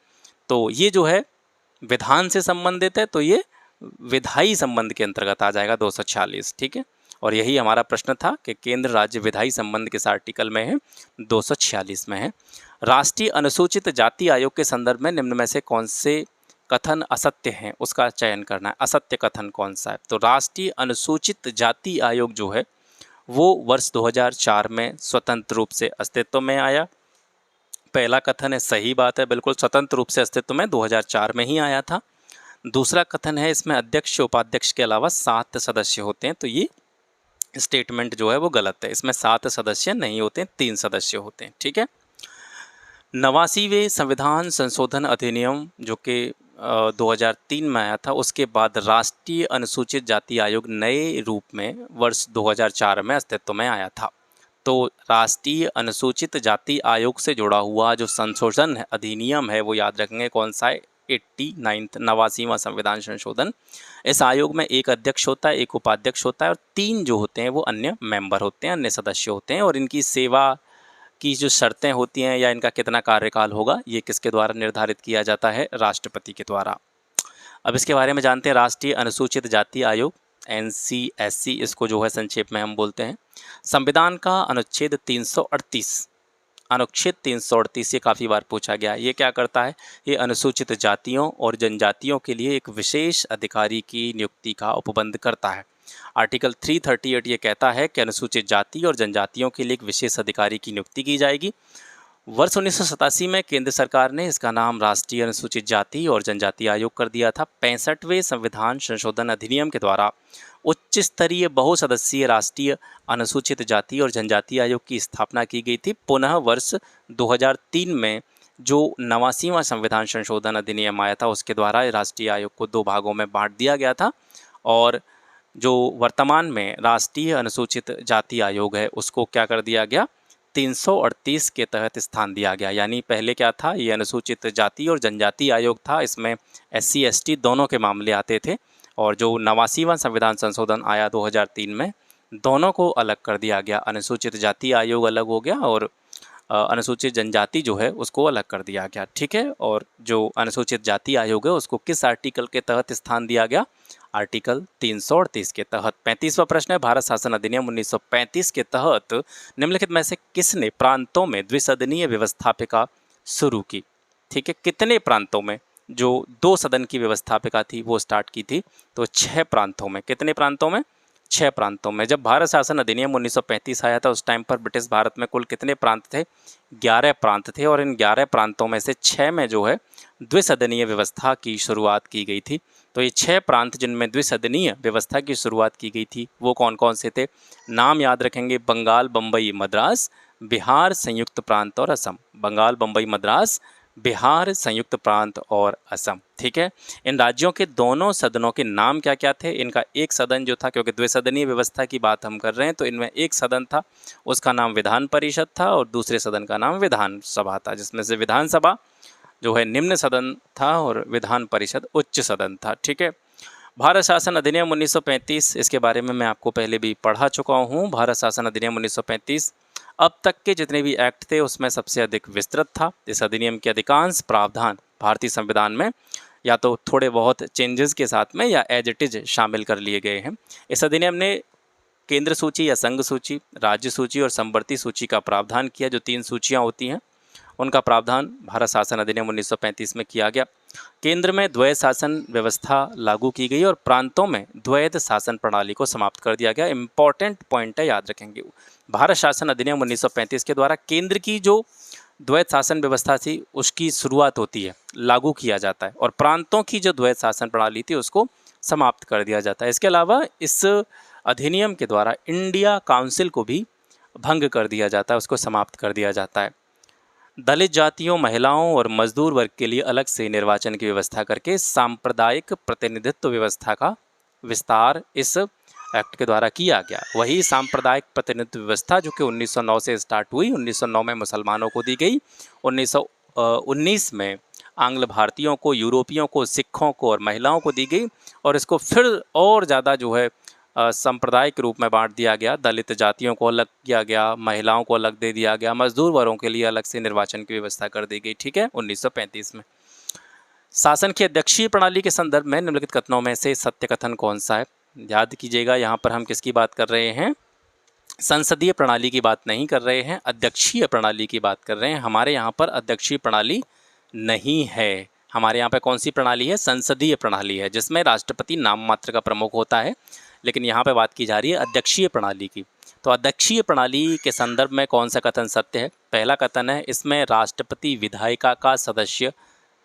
तो ये जो है विधान से संबंधित है, तो ये विधायी संबंध के अंतर्गत आ जाएगा 246। ठीक है, और यही हमारा प्रश्न था कि केंद्र राज्य विधायी संबंध किस आर्टिकल में है, 246 में है। राष्ट्रीय अनुसूचित जाति आयोग के संदर्भ में निम्न में से कौन से कथन असत्य हैं उसका चयन करना है। असत्य कथन कौन सा है, तो राष्ट्रीय अनुसूचित जाति आयोग जो है वो वर्ष 2004 में स्वतंत्र रूप से अस्तित्व में आया। पहला कथन है सही बात है, बिल्कुल स्वतंत्र रूप से अस्तित्व में 2004 में ही आया था। दूसरा कथन है इसमें अध्यक्ष उपाध्यक्ष के अलावा 7 सदस्य होते हैं, तो ये स्टेटमेंट जो है वो गलत है, इसमें 7 सदस्य नहीं होते हैं, 3 सदस्य होते हैं। ठीक है, 89वें संविधान संशोधन अधिनियम जो कि 2003 में आया था, उसके बाद राष्ट्रीय अनुसूचित जाति आयोग नए रूप में वर्ष 2004 में अस्तित्व में आया था। तो राष्ट्रीय अनुसूचित जाति आयोग से जुड़ा हुआ जो संशोधन अधिनियम है वो याद रखेंगे कौन सा है, 89वां संविधान संशोधन। इस आयोग में एक अध्यक्ष होता है, एक उपाध्यक्ष होता है और 3 जो होते हैं वो अन्य मेंबर होते हैं, अन्य सदस्य होते हैं। और इनकी सेवा की जो शर्तें होती हैं या इनका कितना कार्यकाल होगा ये किसके द्वारा निर्धारित किया जाता है, राष्ट्रपति के द्वारा। अब इसके बारे में जानते हैं। राष्ट्रीय अनुसूचित जाति आयोग NCSC इसको जो है संक्षेप में हम बोलते हैं। संविधान का अनुच्छेद 338 ये काफ़ी बार पूछा गया। ये क्या करता है, ये अनुसूचित जातियों और जनजातियों के लिए एक विशेष अधिकारी की नियुक्ति का उपबंध करता है। आर्टिकल 338 ये कहता है कि अनुसूचित जाति और जनजातियों के लिए एक विशेष अधिकारी की नियुक्ति की जाएगी। वर्ष 1987 में केंद्र सरकार ने इसका नाम राष्ट्रीय अनुसूचित जाति और जनजाति आयोग कर दिया था। 65वें संविधान संशोधन अधिनियम के द्वारा उच्च स्तरीय बहुसदस्यीय राष्ट्रीय अनुसूचित जाति और जनजाति आयोग की स्थापना की गई थी। पुनः वर्ष 2003 में जो 89वां संविधान संशोधन अधिनियम आया था उसके द्वारा राष्ट्रीय आयोग को 2 भागों में बांट दिया गया था और जो वर्तमान में राष्ट्रीय अनुसूचित जाति आयोग है उसको क्या कर दिया गया, 338 के तहत स्थान दिया गया। यानी पहले क्या था, ये अनुसूचित जाति और जनजाति आयोग था, इसमें SC ST दोनों के मामले आते थे। और जो 89वां संविधान संशोधन आया 2003 में, दोनों को अलग कर दिया गया। अनुसूचित जाति आयोग अलग हो गया और अनुसूचित जनजाति जो है उसको अलग कर दिया गया। ठीक है। और जो अनुसूचित जाति आयोग है उसको किस आर्टिकल के तहत स्थान दिया गया, आर्टिकल 338 के तहत। 35वां प्रश्न है, भारत शासन अधिनियम 1935 के तहत निम्नलिखित में से किसने प्रांतों में द्विसदनीय व्यवस्थापिका शुरू की। ठीक है, कितने प्रांतों में जो 2 सदन की व्यवस्थापिका थी वो स्टार्ट की थी, तो 6 प्रांतों में। कितने प्रांतों में, 6 प्रांतों में। जब भारत शासन अधिनियम 1935 आया था उस टाइम पर ब्रिटिश भारत में कुल कितने प्रांत थे, 11 प्रांत थे और इन 11 प्रांतों में से 6 में जो है द्विसदनीय व्यवस्था की शुरुआत की गई थी। तो ये 6 प्रांत जिनमें द्विसदनीय व्यवस्था की शुरुआत की गई थी वो कौन कौन से थे, नाम याद रखेंगे, बंगाल, बम्बई, मद्रास, बिहार, संयुक्त प्रांत और असम। बंगाल, बम्बई, मद्रास, बिहार, संयुक्त प्रांत और असम। ठीक है। इन राज्यों के दोनों सदनों के नाम क्या क्या थे। इनका एक सदन जो था, क्योंकि द्विसदनीय व्यवस्था की बात हम कर रहे हैं, तो इनमें एक सदन था उसका नाम विधान परिषद था और दूसरे सदन का नाम विधानसभा था, जिसमें से विधानसभा जो है निम्न सदन था और विधान परिषद उच्च सदन था। ठीक है। भारत शासन अधिनियम 1935, इसके बारे में मैं आपको पहले भी पढ़ा चुका हूँ। भारत शासन अधिनियम 1935 अब तक के जितने भी एक्ट थे उसमें सबसे अधिक विस्तृत था। इस अधिनियम के अधिकांश प्रावधान भारतीय संविधान में या तो थोड़े बहुत चेंजेस के साथ में या एज इट इज शामिल कर लिए गए हैं। इस अधिनियम ने केंद्र सूची या संघ सूची, राज्य सूची और समवर्ती सूची का प्रावधान किया। जो 3 सूचियाँ होती हैं उनका प्रावधान भारत शासन अधिनियम 1935 में किया गया। केंद्र में द्वैध शासन व्यवस्था लागू की गई और प्रांतों में द्वैध शासन प्रणाली को समाप्त कर दिया गया। इंपॉर्टेंट पॉइंट है, याद रखेंगे। भारत शासन अधिनियम 1935 के द्वारा केंद्र की जो द्वैध शासन व्यवस्था थी उसकी शुरुआत होती है, लागू किया जाता है, और प्रांतों की जो द्वैध शासन प्रणाली थी उसको समाप्त कर दिया जाता है। इसके अलावा इस अधिनियम के द्वारा इंडिया काउंसिल को भी भंग कर दिया जाता है, उसको समाप्त कर दिया जाता है। दलित जातियों, महिलाओं और मजदूर वर्ग के लिए अलग से निर्वाचन की व्यवस्था करके सांप्रदायिक प्रतिनिधित्व व्यवस्था का विस्तार इस एक्ट के द्वारा किया गया। वही सांप्रदायिक प्रतिनिधित्व व्यवस्था जो कि 1909 से स्टार्ट हुई, 1909 में मुसलमानों को दी गई, 1919 में आंग्ल भारतीयों को, यूरोपियों को, सिखों को और महिलाओं को दी गई और इसको फिर और ज़्यादा जो है सांप्रदायिक रूप में बांट दिया गया। दलित जातियों को अलग किया गया, महिलाओं को अलग दे दिया गया, मजदूर वर्गों के लिए अलग से निर्वाचन की व्यवस्था कर दी गई। ठीक है, 1935 में। शासन की अध्यक्षीय प्रणाली के संदर्भ में निम्नलिखित कथनों में से सत्य कथन कौन सा है। याद कीजिएगा, यहाँ पर हम किसकी बात कर रहे हैं, संसदीय प्रणाली की बात नहीं कर रहे हैं, अध्यक्षीय प्रणाली की बात कर रहे हैं। हमारे यहाँ पर अध्यक्षीय प्रणाली नहीं है। हमारे यहाँ पर कौन सी प्रणाली है, संसदीय प्रणाली है, जिसमें राष्ट्रपति नाम मात्र का प्रमुख होता है। लेकिन यहाँ पे बात की जा रही है अध्यक्षीय प्रणाली की। तो अध्यक्षीय प्रणाली के संदर्भ में कौन सा कथन सत्य है। पहला कथन है, इसमें राष्ट्रपति विधायिका का सदस्य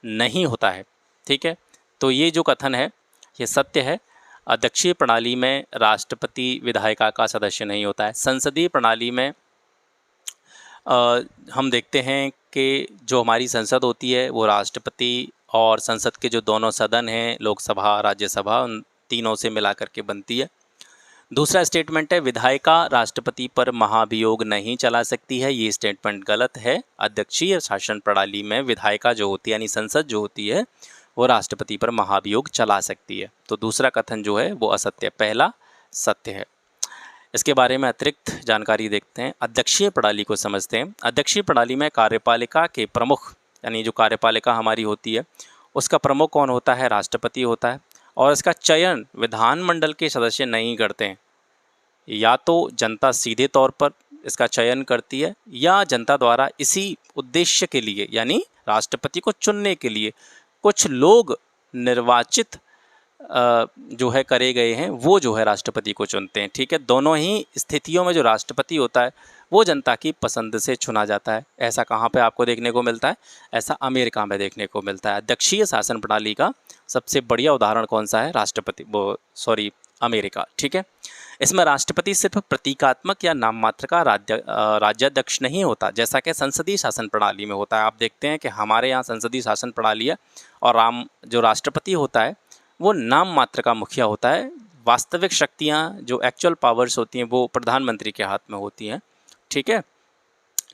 नहीं होता है। ठीक है, तो ये जो कथन है ये सत्य है। अध्यक्षीय प्रणाली में राष्ट्रपति विधायिका का सदस्य नहीं होता है। संसदीय प्रणाली में हम देखते हैं कि जो हमारी संसद होती है वो राष्ट्रपति और संसद के जो दोनों सदन हैं, लोकसभा, राज्यसभा, उन तीनों से मिला कर के बनती है। दूसरा स्टेटमेंट है, विधायिका राष्ट्रपति पर महाभियोग नहीं चला सकती है। ये स्टेटमेंट गलत है। अध्यक्षीय शासन प्रणाली में विधायिका जो होती है यानी संसद जो होती है वो राष्ट्रपति पर महाभियोग चला सकती है। तो दूसरा कथन जो है वो असत्य, पहला सत्य है। इसके बारे में अतिरिक्त जानकारी देखते हैं, अध्यक्षीय प्रणाली को समझते हैं। अध्यक्षीय प्रणाली में कार्यपालिका के प्रमुख यानी जो कार्यपालिका हमारी होती है उसका प्रमुख कौन होता है? राष्ट्रपति होता है। और इसका चयन विधानमंडल के सदस्य नहीं करते हैं। या तो जनता सीधे तौर पर इसका चयन करती है या जनता द्वारा इसी उद्देश्य के लिए यानी राष्ट्रपति को चुनने के लिए कुछ लोग निर्वाचित जो है करे गए हैं वो जो है राष्ट्रपति को चुनते हैं। ठीक है, दोनों ही स्थितियों में जो राष्ट्रपति होता है वो जनता की पसंद से चुना जाता है। ऐसा कहाँ पे आपको देखने को मिलता है? ऐसा अमेरिका में देखने को मिलता है। अध्यक्षीय शासन प्रणाली का सबसे बढ़िया उदाहरण कौन सा है? अमेरिका। ठीक है, इसमें राष्ट्रपति सिर्फ प्रतीकात्मक या नाम मात्र का राज्याध्यक्ष नहीं होता जैसा कि संसदीय शासन प्रणाली में होता है। आप देखते हैं कि हमारे यहाँ संसदीय शासन प्रणाली है और जो राष्ट्रपति होता है वो नाम मात्र का मुखिया होता है। वास्तविक शक्तियाँ जो एक्चुअल पावर्स होती हैं वो प्रधानमंत्री के हाथ में होती हैं। ठीक है,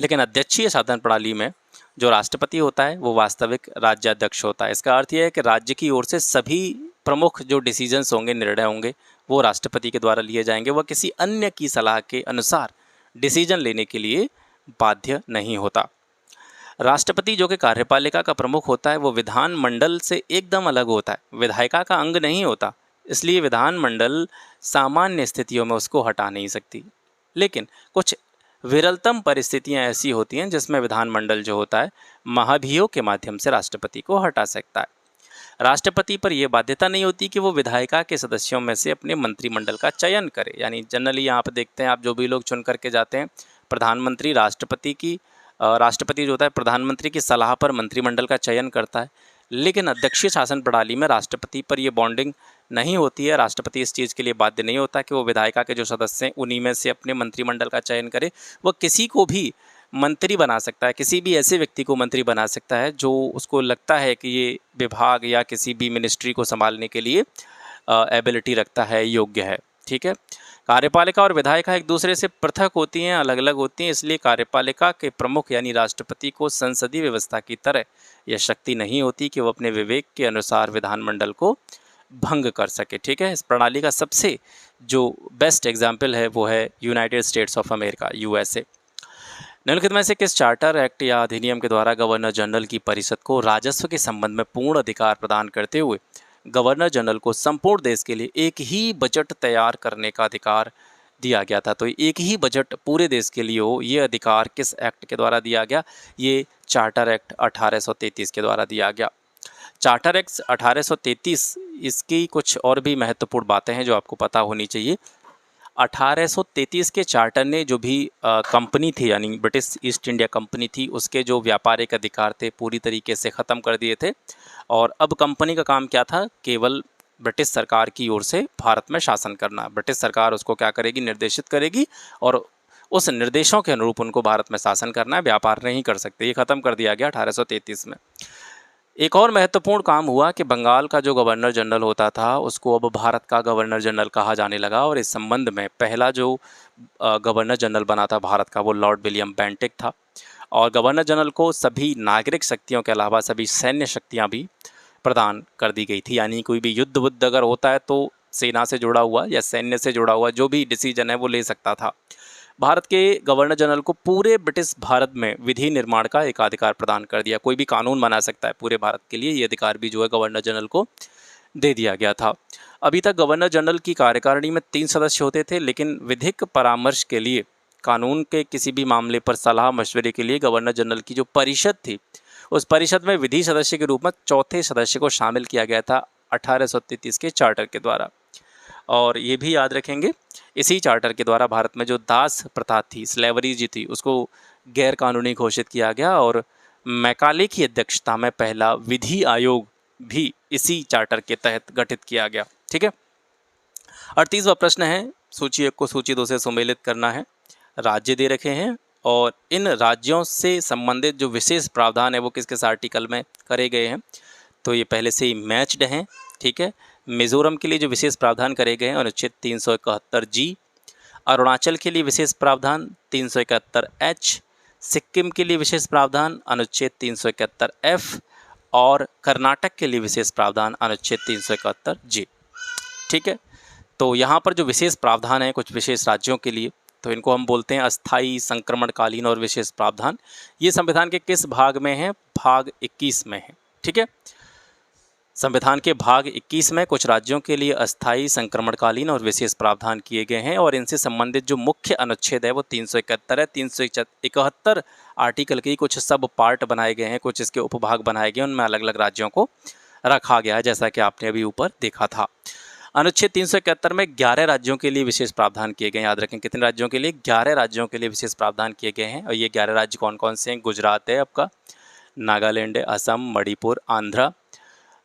लेकिन अध्यक्षीय शासन प्रणाली में जो राष्ट्रपति होता है वो वास्तविक राज्याध्यक्ष होता है। इसका अर्थ यह है कि राज्य की ओर से सभी प्रमुख जो डिसीजंस होंगे, निर्णय होंगे, वो राष्ट्रपति के द्वारा लिए जाएंगे। वह किसी अन्य की सलाह के अनुसार डिसीजन लेने के लिए बाध्य नहीं होता। राष्ट्रपति जो कि कार्यपालिका का प्रमुख होता है वो विधानमंडल से एकदम अलग होता है, विधायिका का अंग नहीं होता। इसलिए विधानमंडल सामान्य स्थितियों में उसको हटा नहीं सकती। लेकिन कुछ विरलतम परिस्थितियां ऐसी होती हैं जिसमें विधानमंडल जो होता है महाभियोग के माध्यम से राष्ट्रपति को हटा सकता है। राष्ट्रपति पर यह बाध्यता नहीं होती कि वो विधायिका के सदस्यों में से अपने मंत्रिमंडल का चयन करे। यानी जनरली यहाँ पर देखते हैं आप, जो भी लोग चुन करके जाते हैं, प्रधानमंत्री राष्ट्रपति जो होता है प्रधानमंत्री की सलाह पर मंत्रिमंडल का चयन करता है। लेकिन अध्यक्षीय शासन प्रणाली में राष्ट्रपति पर यह बॉन्डिंग नहीं होती है। राष्ट्रपति इस चीज़ के लिए बाध्य नहीं होता कि वो विधायिका के जो सदस्य हैं उन्हीं में से अपने मंत्रिमंडल का चयन करे। वह किसी को भी मंत्री बना सकता है, किसी भी ऐसे व्यक्ति को मंत्री बना सकता है जो उसको लगता है कि ये विभाग या किसी भी मिनिस्ट्री को संभालने के लिए एबिलिटी रखता है, योग्य है। ठीक है, कार्यपालिका और विधायिका एक दूसरे से पृथक होती हैं, अलग अलग होती हैं। इसलिए कार्यपालिका के प्रमुख यानी राष्ट्रपति को संसदीय व्यवस्था की तरह यह शक्ति नहीं होती कि वो अपने विवेक के अनुसार विधानमंडल को भंग कर सके। ठीक है, इस प्रणाली का सबसे जो बेस्ट एग्जाम्पल है वो है United states of America, USA. निम्नलिखित में से किस चार्टर एक्ट या अधिनियम के द्वारा गवर्नर जनरल की परिषद को राजस्व के संबंध में पूर्ण अधिकार प्रदान करते हुए गवर्नर जनरल को संपूर्ण देश के लिए एक ही बजट तैयार करने का अधिकार दिया गया था? तो एक ही बजट पूरे देश के लिए हो, ये अधिकार किस एक्ट के द्वारा दिया गया? ये चार्टर एक्ट 1833 के द्वारा दिया गया। चार्टर एक्ट 1833, इसकी कुछ और भी महत्वपूर्ण बातें हैं जो आपको पता होनी चाहिए। 1833 के चार्टर ने जो भी कंपनी थी यानी ब्रिटिश ईस्ट इंडिया कंपनी थी, उसके जो व्यापारिक अधिकार थे पूरी तरीके से ख़त्म कर दिए थे। और अब कंपनी का काम क्या था? केवल ब्रिटिश सरकार की ओर से भारत में शासन करना। ब्रिटिश सरकार उसको क्या करेगी? निर्देशित करेगी और उस निर्देशों के अनुरूप उनको भारत में शासन करना है, व्यापार नहीं कर सकते। ये ख़त्म कर दिया गया 1833 में। एक और महत्वपूर्ण काम हुआ कि बंगाल का जो गवर्नर जनरल होता था उसको अब भारत का गवर्नर जनरल कहा जाने लगा। और इस संबंध में पहला जो गवर्नर जनरल बना था भारत का वो लॉर्ड विलियम बेंटिक था। और गवर्नर जनरल को सभी नागरिक शक्तियों के अलावा सभी सैन्य शक्तियां भी प्रदान कर दी गई थी। यानी कोई भी युद्ध वुद्ध अगर होता है तो सेना से जुड़ा हुआ या सैन्य से जुड़ा हुआ जो भी डिसीजन है वो ले सकता था। भारत के गवर्नर जनरल को पूरे ब्रिटिश भारत में विधि निर्माण का एकाधिकार प्रदान कर दिया। कोई भी कानून बना सकता है पूरे भारत के लिए, ये अधिकार भी जो है गवर्नर जनरल को दे दिया गया था। अभी तक गवर्नर जनरल की कार्यकारिणी में 3 सदस्य होते थे, लेकिन विधिक परामर्श के लिए, कानून के किसी भी मामले पर सलाह मशवरे के लिए गवर्नर जनरल की जो परिषद थी उस परिषद में विधि सदस्य के रूप में चौथे सदस्य को शामिल किया गया था 1833 के चार्टर के द्वारा। और ये भी याद रखेंगे, इसी चार्टर के द्वारा भारत में जो दास प्रथा थी, स्लेवरी जी थी, उसको गैर कानूनी घोषित किया गया। और मैकाले की अध्यक्षता में पहला विधि आयोग भी इसी चार्टर के तहत गठित किया गया। ठीक है, 38वां प्रश्न है, सूची 1 को सूची 2 से सुमेलित करना है। राज्य दे रखे हैं और इन राज्यों से संबंधित जो विशेष प्रावधान है वो किस किस आर्टिकल में करे गए हैं, तो ये पहले से ही मैच्ड हैं। ठीक है, मिज़ोरम के लिए जो विशेष प्रावधान करे गए हैं अनुच्छेद 371 जी, अरुणाचल के लिए विशेष प्रावधान 371 एच, सिक्किम के लिए विशेष प्रावधान अनुच्छेद 371 एफ और कर्नाटक के लिए विशेष प्रावधान अनुच्छेद 371 जी। ठीक है, तो यहाँ पर जो विशेष प्रावधान है कुछ विशेष राज्यों के लिए, तो इनको हम बोलते हैं अस्थायी, संक्रमणकालीन और विशेष प्रावधान। ये संविधान के किस भाग में है? भाग 21 में है। ठीक है, संविधान के भाग 21 में कुछ राज्यों के लिए अस्थायी, संक्रमणकालीन और विशेष प्रावधान किए गए हैं और इनसे संबंधित जो मुख्य अनुच्छेद है वो 371 है। 371 आर्टिकल के कुछ सब पार्ट बनाए गए हैं, कुछ इसके उपभाग बनाए गए हैं, उनमें अलग अलग राज्यों को रखा गया है, जैसा कि आपने अभी ऊपर देखा था। अनुच्छेद 371 में 11 राज्यों के लिए विशेष प्रावधान किए गए हैं। याद रखें, कितने राज्यों के लिए? 11 राज्यों के लिए विशेष प्रावधान किए गए हैं। और ये 11 राज्य कौन कौन से हैं? गुजरात है आपका, नागालैंड है, असम, मणिपुर, आंध्रा,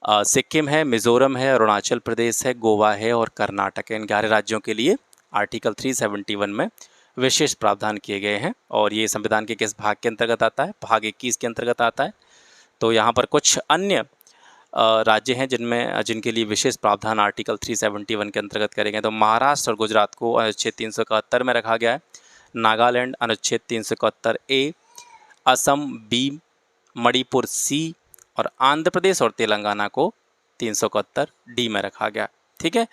सिक्किम है, मिज़ोरम है, अरुणाचल प्रदेश है, गोवा है और कर्नाटक है। इन 11 राज्यों के लिए आर्टिकल 371 में विशेष प्रावधान किए गए हैं। और ये संविधान के किस भाग के अंतर्गत आता है? भाग 21 के अंतर्गत आता है। तो यहाँ पर कुछ अन्य राज्य हैं जिनके लिए विशेष प्रावधान आर्टिकल 371 के अंतर्गत करेंगे। तो महाराष्ट्र और गुजरात को अनुच्छेद 371 में रखा गया है, नागालैंड अनुच्छेद 371 ए, असम बी, मणिपुर सी और आंध्र प्रदेश और तेलंगाना को 371 डी में रखा गया। ठीक है,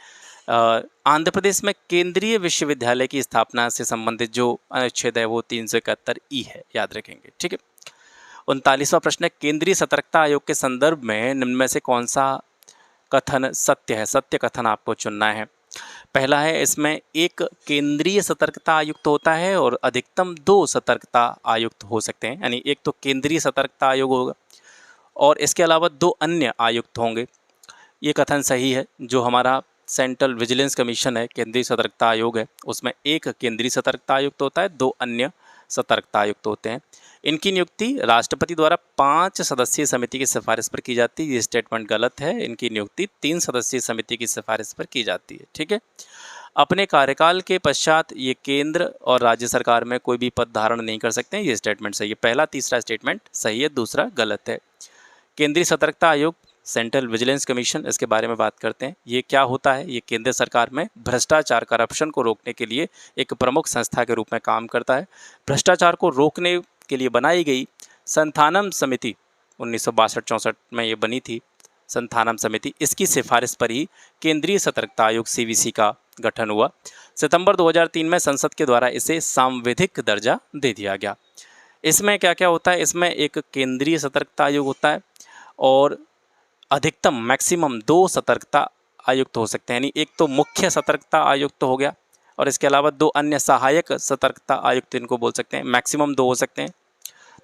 आंध्र प्रदेश में केंद्रीय विश्वविद्यालय की स्थापना से संबंधित जो अनुच्छेद है वो 371 ई है, याद रखेंगे। ठीक है, 39वां प्रश्न है, केंद्रीय सतर्कता आयोग के संदर्भ में निम्न में से कौन सा कथन सत्य है? सत्य कथन आपको चुनना है। पहला है, इसमें एक केंद्रीय सतर्कता आयुक्त होता है और अधिकतम 2 सतर्कता आयुक्त हो सकते हैं, यानी एक तो केंद्रीय सतर्कता आयोग होगा और इसके अलावा 2 अन्य आयुक्त होंगे। ये कथन सही है। जो हमारा सेंट्रल विजिलेंस कमीशन है, केंद्रीय सतर्कता आयोग है, उसमें एक केंद्रीय सतर्कता आयुक्त होता है, 2 अन्य सतर्कता आयुक्त होते हैं। इनकी नियुक्ति राष्ट्रपति द्वारा 5 सदस्यीय समिति की सिफारिश पर की जाती है। ये स्टेटमेंट गलत है। इनकी नियुक्ति 3 सदस्यीय समिति की सिफारिश पर की जाती है। ठीक है, अपने कार्यकाल के पश्चात ये केंद्र और राज्य सरकार में कोई भी पद धारण नहीं कर सकते हैं। ये स्टेटमेंट सही है। पहला, तीसरा स्टेटमेंट सही है, दूसरा गलत है। केंद्रीय सतर्कता आयोग, सेंट्रल विजिलेंस कमीशन, इसके बारे में बात करते हैं। ये क्या होता है? ये केंद्र सरकार में भ्रष्टाचार, करप्शन को रोकने के लिए एक प्रमुख संस्था के रूप में काम करता है। भ्रष्टाचार को रोकने के लिए बनाई गई संथानम समिति 1962-64 में ये बनी थी, संथानम समिति, इसकी सिफारिश पर ही केंद्रीय सतर्कता आयोग सीवीसी का गठन हुआ। सितंबर 2003 में संसद के द्वारा इसे सांविधिक दर्जा दे दिया गया। इसमें क्या क्या होता है? इसमें एक केंद्रीय सतर्कता आयोग होता है और अधिकतम मैक्सिमम 2 सतर्कता आयुक्त हो सकते हैं, यानी एक तो मुख्य सतर्कता आयुक्त हो गया और इसके अलावा 2 अन्य सहायक सतर्कता आयुक्त इनको बोल सकते हैं। मैक्सिमम 2 हो सकते हैं,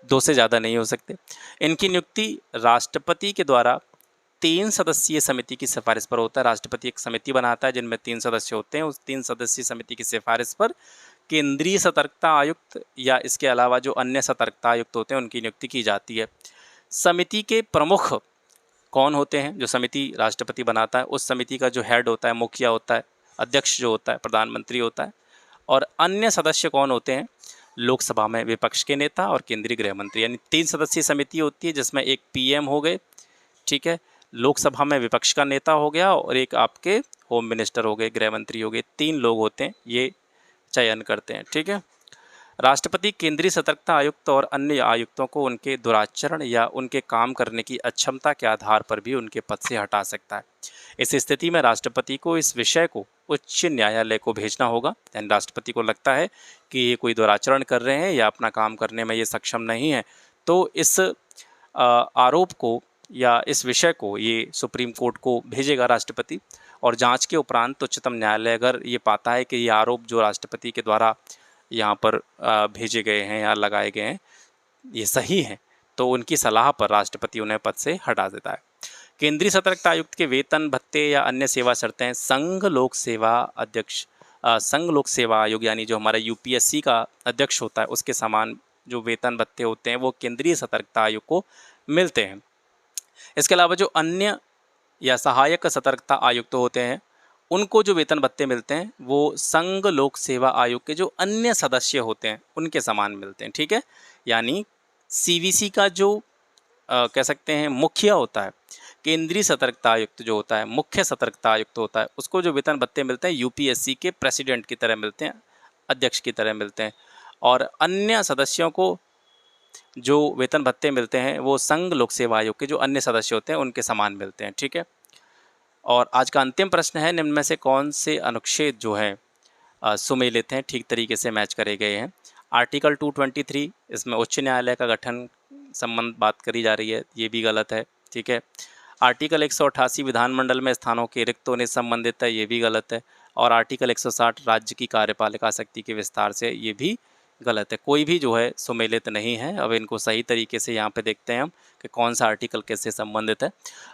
2 से ज़्यादा नहीं हो सकते। इनकी नियुक्ति राष्ट्रपति के द्वारा 3 सदस्यीय समिति की सिफारिश पर होता है। राष्ट्रपति एक समिति बनाता है जिनमें 3 सदस्य होते हैं। उस 3 सदस्यीय समिति की सिफारिश पर केंद्रीय सतर्कता आयुक्त या इसके अलावा जो अन्य सतर्कता आयुक्त होते हैं उनकी नियुक्ति की जाती है। समिति के प्रमुख कौन होते हैं? जो समिति राष्ट्रपति बनाता है, उस समिति का जो हेड होता है, मुखिया होता है, अध्यक्ष जो होता है, प्रधानमंत्री होता है। और अन्य सदस्य कौन होते हैं? लोकसभा में विपक्ष के नेता और केंद्रीय गृह मंत्री। यानी 3 सदस्यीय समिति होती है जिसमें एक पीएम हो गए, ठीक है, लोकसभा में विपक्ष का नेता हो गया और एक आपके होम मिनिस्टर हो गए, गृह मंत्री हो गए। 3 लोग होते हैं, ये चयन करते हैं। ठीक है, राष्ट्रपति केंद्रीय सतर्कता आयुक्त और अन्य आयुक्तों को उनके दुराचरण या उनके काम करने की अक्षमता के आधार पर भी उनके पद से हटा सकता है। इस स्थिति में राष्ट्रपति को इस विषय को उच्च न्यायालय को भेजना होगा। यानी राष्ट्रपति को लगता है कि ये कोई दुराचरण कर रहे हैं या अपना काम करने में ये सक्षम नहीं है, तो इस आरोप को या इस विषय को ये सुप्रीम कोर्ट को भेजेगा राष्ट्रपति और जांच के उपरांत उच्चतम न्यायालय अगर ये पाता है कि ये आरोप जो राष्ट्रपति के द्वारा यहाँ पर भेजे गए हैं या लगाए गए हैं ये सही हैं, तो उनकी सलाह पर राष्ट्रपति उन्हें पद से हटा देता है। केंद्रीय सतर्कता आयुक्त के वेतन भत्ते या अन्य सेवा शर्तें संघ लोक सेवा आयोग यानी जो हमारा यूपीएससी का अध्यक्ष होता है उसके समान जो वेतन भत्ते होते हैं वो केंद्रीय सतर्कता आयोग को मिलते हैं। इसके अलावा जो अन्य या सहायक सतर्कता आयुक्त होते हैं उनको जो वेतन भत्ते मिलते हैं वो संघ लोक सेवा आयोग के जो अन्य सदस्य होते हैं उनके समान मिलते हैं। ठीक है, यानी सीवीसी का जो कह सकते हैं मुखिया होता है, केंद्रीय सतर्कता आयुक्त जो होता है, मुख्य सतर्कता आयुक्त होता है, उसको जो वेतन भत्ते मिलते हैं यूपीएससी के प्रेसिडेंट की तरह मिलते हैं, अध्यक्ष की तरह मिलते हैं। और अन्य सदस्यों को जो वेतन भत्ते मिलते हैं वो संघ लोक सेवा आयोग के जो अन्य सदस्य होते हैं उनके समान मिलते हैं। ठीक है, और आज का अंतिम प्रश्न है, निम्न में से कौन से अनुच्छेद जो है सुमेलित हैं, ठीक तरीके से मैच करे गए हैं। आर्टिकल 223, इसमें उच्च न्यायालय का गठन संबंध बात करी जा रही है, ये भी गलत है। ठीक है, आर्टिकल 188 विधानमंडल में स्थानों के रिक्त होने से संबंधित है, ये भी गलत है। और आर्टिकल 160 राज्य की कार्यपालिका शक्ति के विस्तार से, ये भी गलत है। कोई भी जो है सुमेलित नहीं है। अब इनको सही तरीके से यहाँ पे देखते हैं हम कि कौन सा आर्टिकल किससे संबंधित है।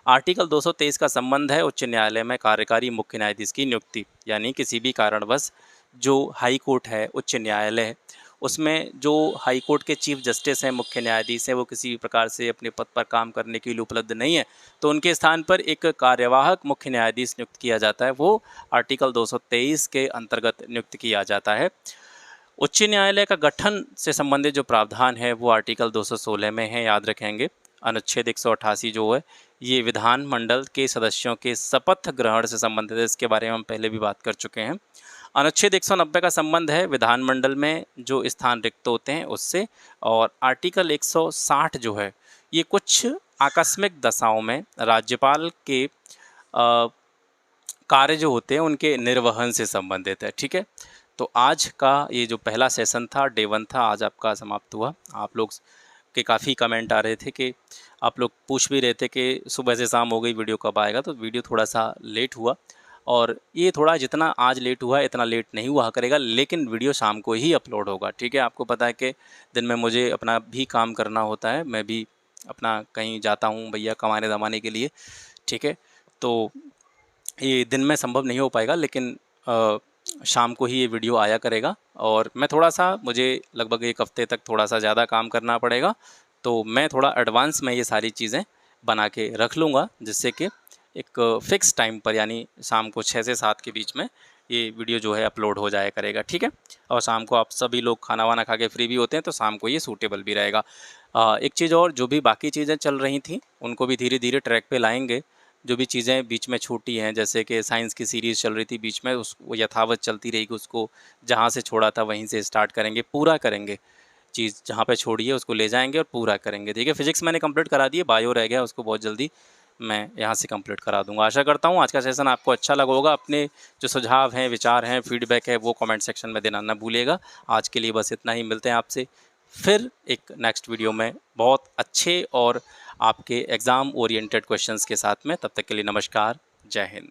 आर्टिकल 223 का संबंध है उच्च न्यायालय में कार्यकारी मुख्य न्यायाधीश की नियुक्ति, यानी किसी भी कारणवश जो हाई कोर्ट है, उच्च न्यायालय है, उसमें जो हाई कोर्ट के चीफ जस्टिस हैं, मुख्य न्यायाधीश हैं, वो किसी प्रकार से अपने पद पर काम करने के लिए उपलब्ध नहीं है, तो उनके स्थान पर एक कार्यवाहक मुख्य न्यायाधीश नियुक्त किया जाता है। वो आर्टिकल 223 के अंतर्गत नियुक्त किया जाता है। उच्च न्यायालय का गठन से संबंधित जो प्रावधान है वो आर्टिकल 216 में है, याद रखेंगे। अनुच्छेद 188 जो है ये विधानमंडल के सदस्यों के शपथ ग्रहण से संबंधित है, इसके बारे में हम पहले भी बात कर चुके हैं। अनुच्छेद 190 का संबंध है विधानमंडल में जो स्थान रिक्त होते हैं उससे। और आर्टिकल 160 जो है ये कुछ आकस्मिक दशाओं में राज्यपाल के कार्य जो होते हैं उनके निर्वहन से संबंधित है। ठीक है, तो आज का ये जो पहला सेशन था, डे 1 था, आज आपका समाप्त हुआ। आप लोग के काफ़ी कमेंट आ रहे थे कि आप लोग पूछ भी रहे थे कि सुबह से शाम हो गई, वीडियो कब आएगा, तो वीडियो थोड़ा सा लेट हुआ। और ये थोड़ा जितना आज लेट हुआ है इतना लेट नहीं हुआ करेगा, लेकिन वीडियो शाम को ही अपलोड होगा। ठीक है, आपको पता है कि दिन में मुझे अपना भी काम करना होता है, मैं भी अपना कहीं जाता हूँ भैया कमाने दमाने के लिए। ठीक है, तो ये दिन में संभव नहीं हो पाएगा, लेकिन शाम को ही ये वीडियो आया करेगा। और मैं थोड़ा सा, मुझे लगभग एक हफ़्ते तक थोड़ा सा ज़्यादा काम करना पड़ेगा, तो मैं थोड़ा एडवांस में ये सारी चीज़ें बना के रख लूँगा, जिससे कि एक फ़िक्स टाइम पर, यानी शाम को 6 से 7 के बीच में ये वीडियो जो है अपलोड हो जाया करेगा। ठीक है, और शाम को आप सभी लोग खाना वाना खा के फ्री भी होते हैं, तो शाम को ये सूटेबल भी रहेगा। एक चीज़ और, जो भी बाकी चीज़ें चल रही थी उनको भी धीरे धीरे ट्रैक पे लाएंगे। जो भी चीज़ें बीच में छूटी हैं, जैसे कि साइंस की सीरीज़ चल रही थी बीच में, उस वो यथावत चलती रहेगी, उसको जहाँ से छोड़ा था वहीं से स्टार्ट करेंगे, पूरा करेंगे। चीज़ जहाँ पे छोड़ी है उसको ले जाएंगे और पूरा करेंगे। ठीक है, फिजिक्स मैंने कंप्लीट करा दी है, बायो रह गया, उसको बहुत जल्दी मैं यहाँ से कंप्लीट करा दूंगा। आशा करता हूँ आज का सेशन आपको अच्छा लगा होगा। अपने जो सुझाव हैं, विचार हैं, फीडबैक है, वो कमेंट सेक्शन में देना ना भूलिएगा। आज के लिए बस इतना ही, मिलते हैं आपसे फिर एक नेक्स्ट वीडियो में बहुत अच्छे और आपके एग्ज़ाम ओरिएंटेड क्वेश्चंस के साथ में। तब तक के लिए नमस्कार, जय हिंद।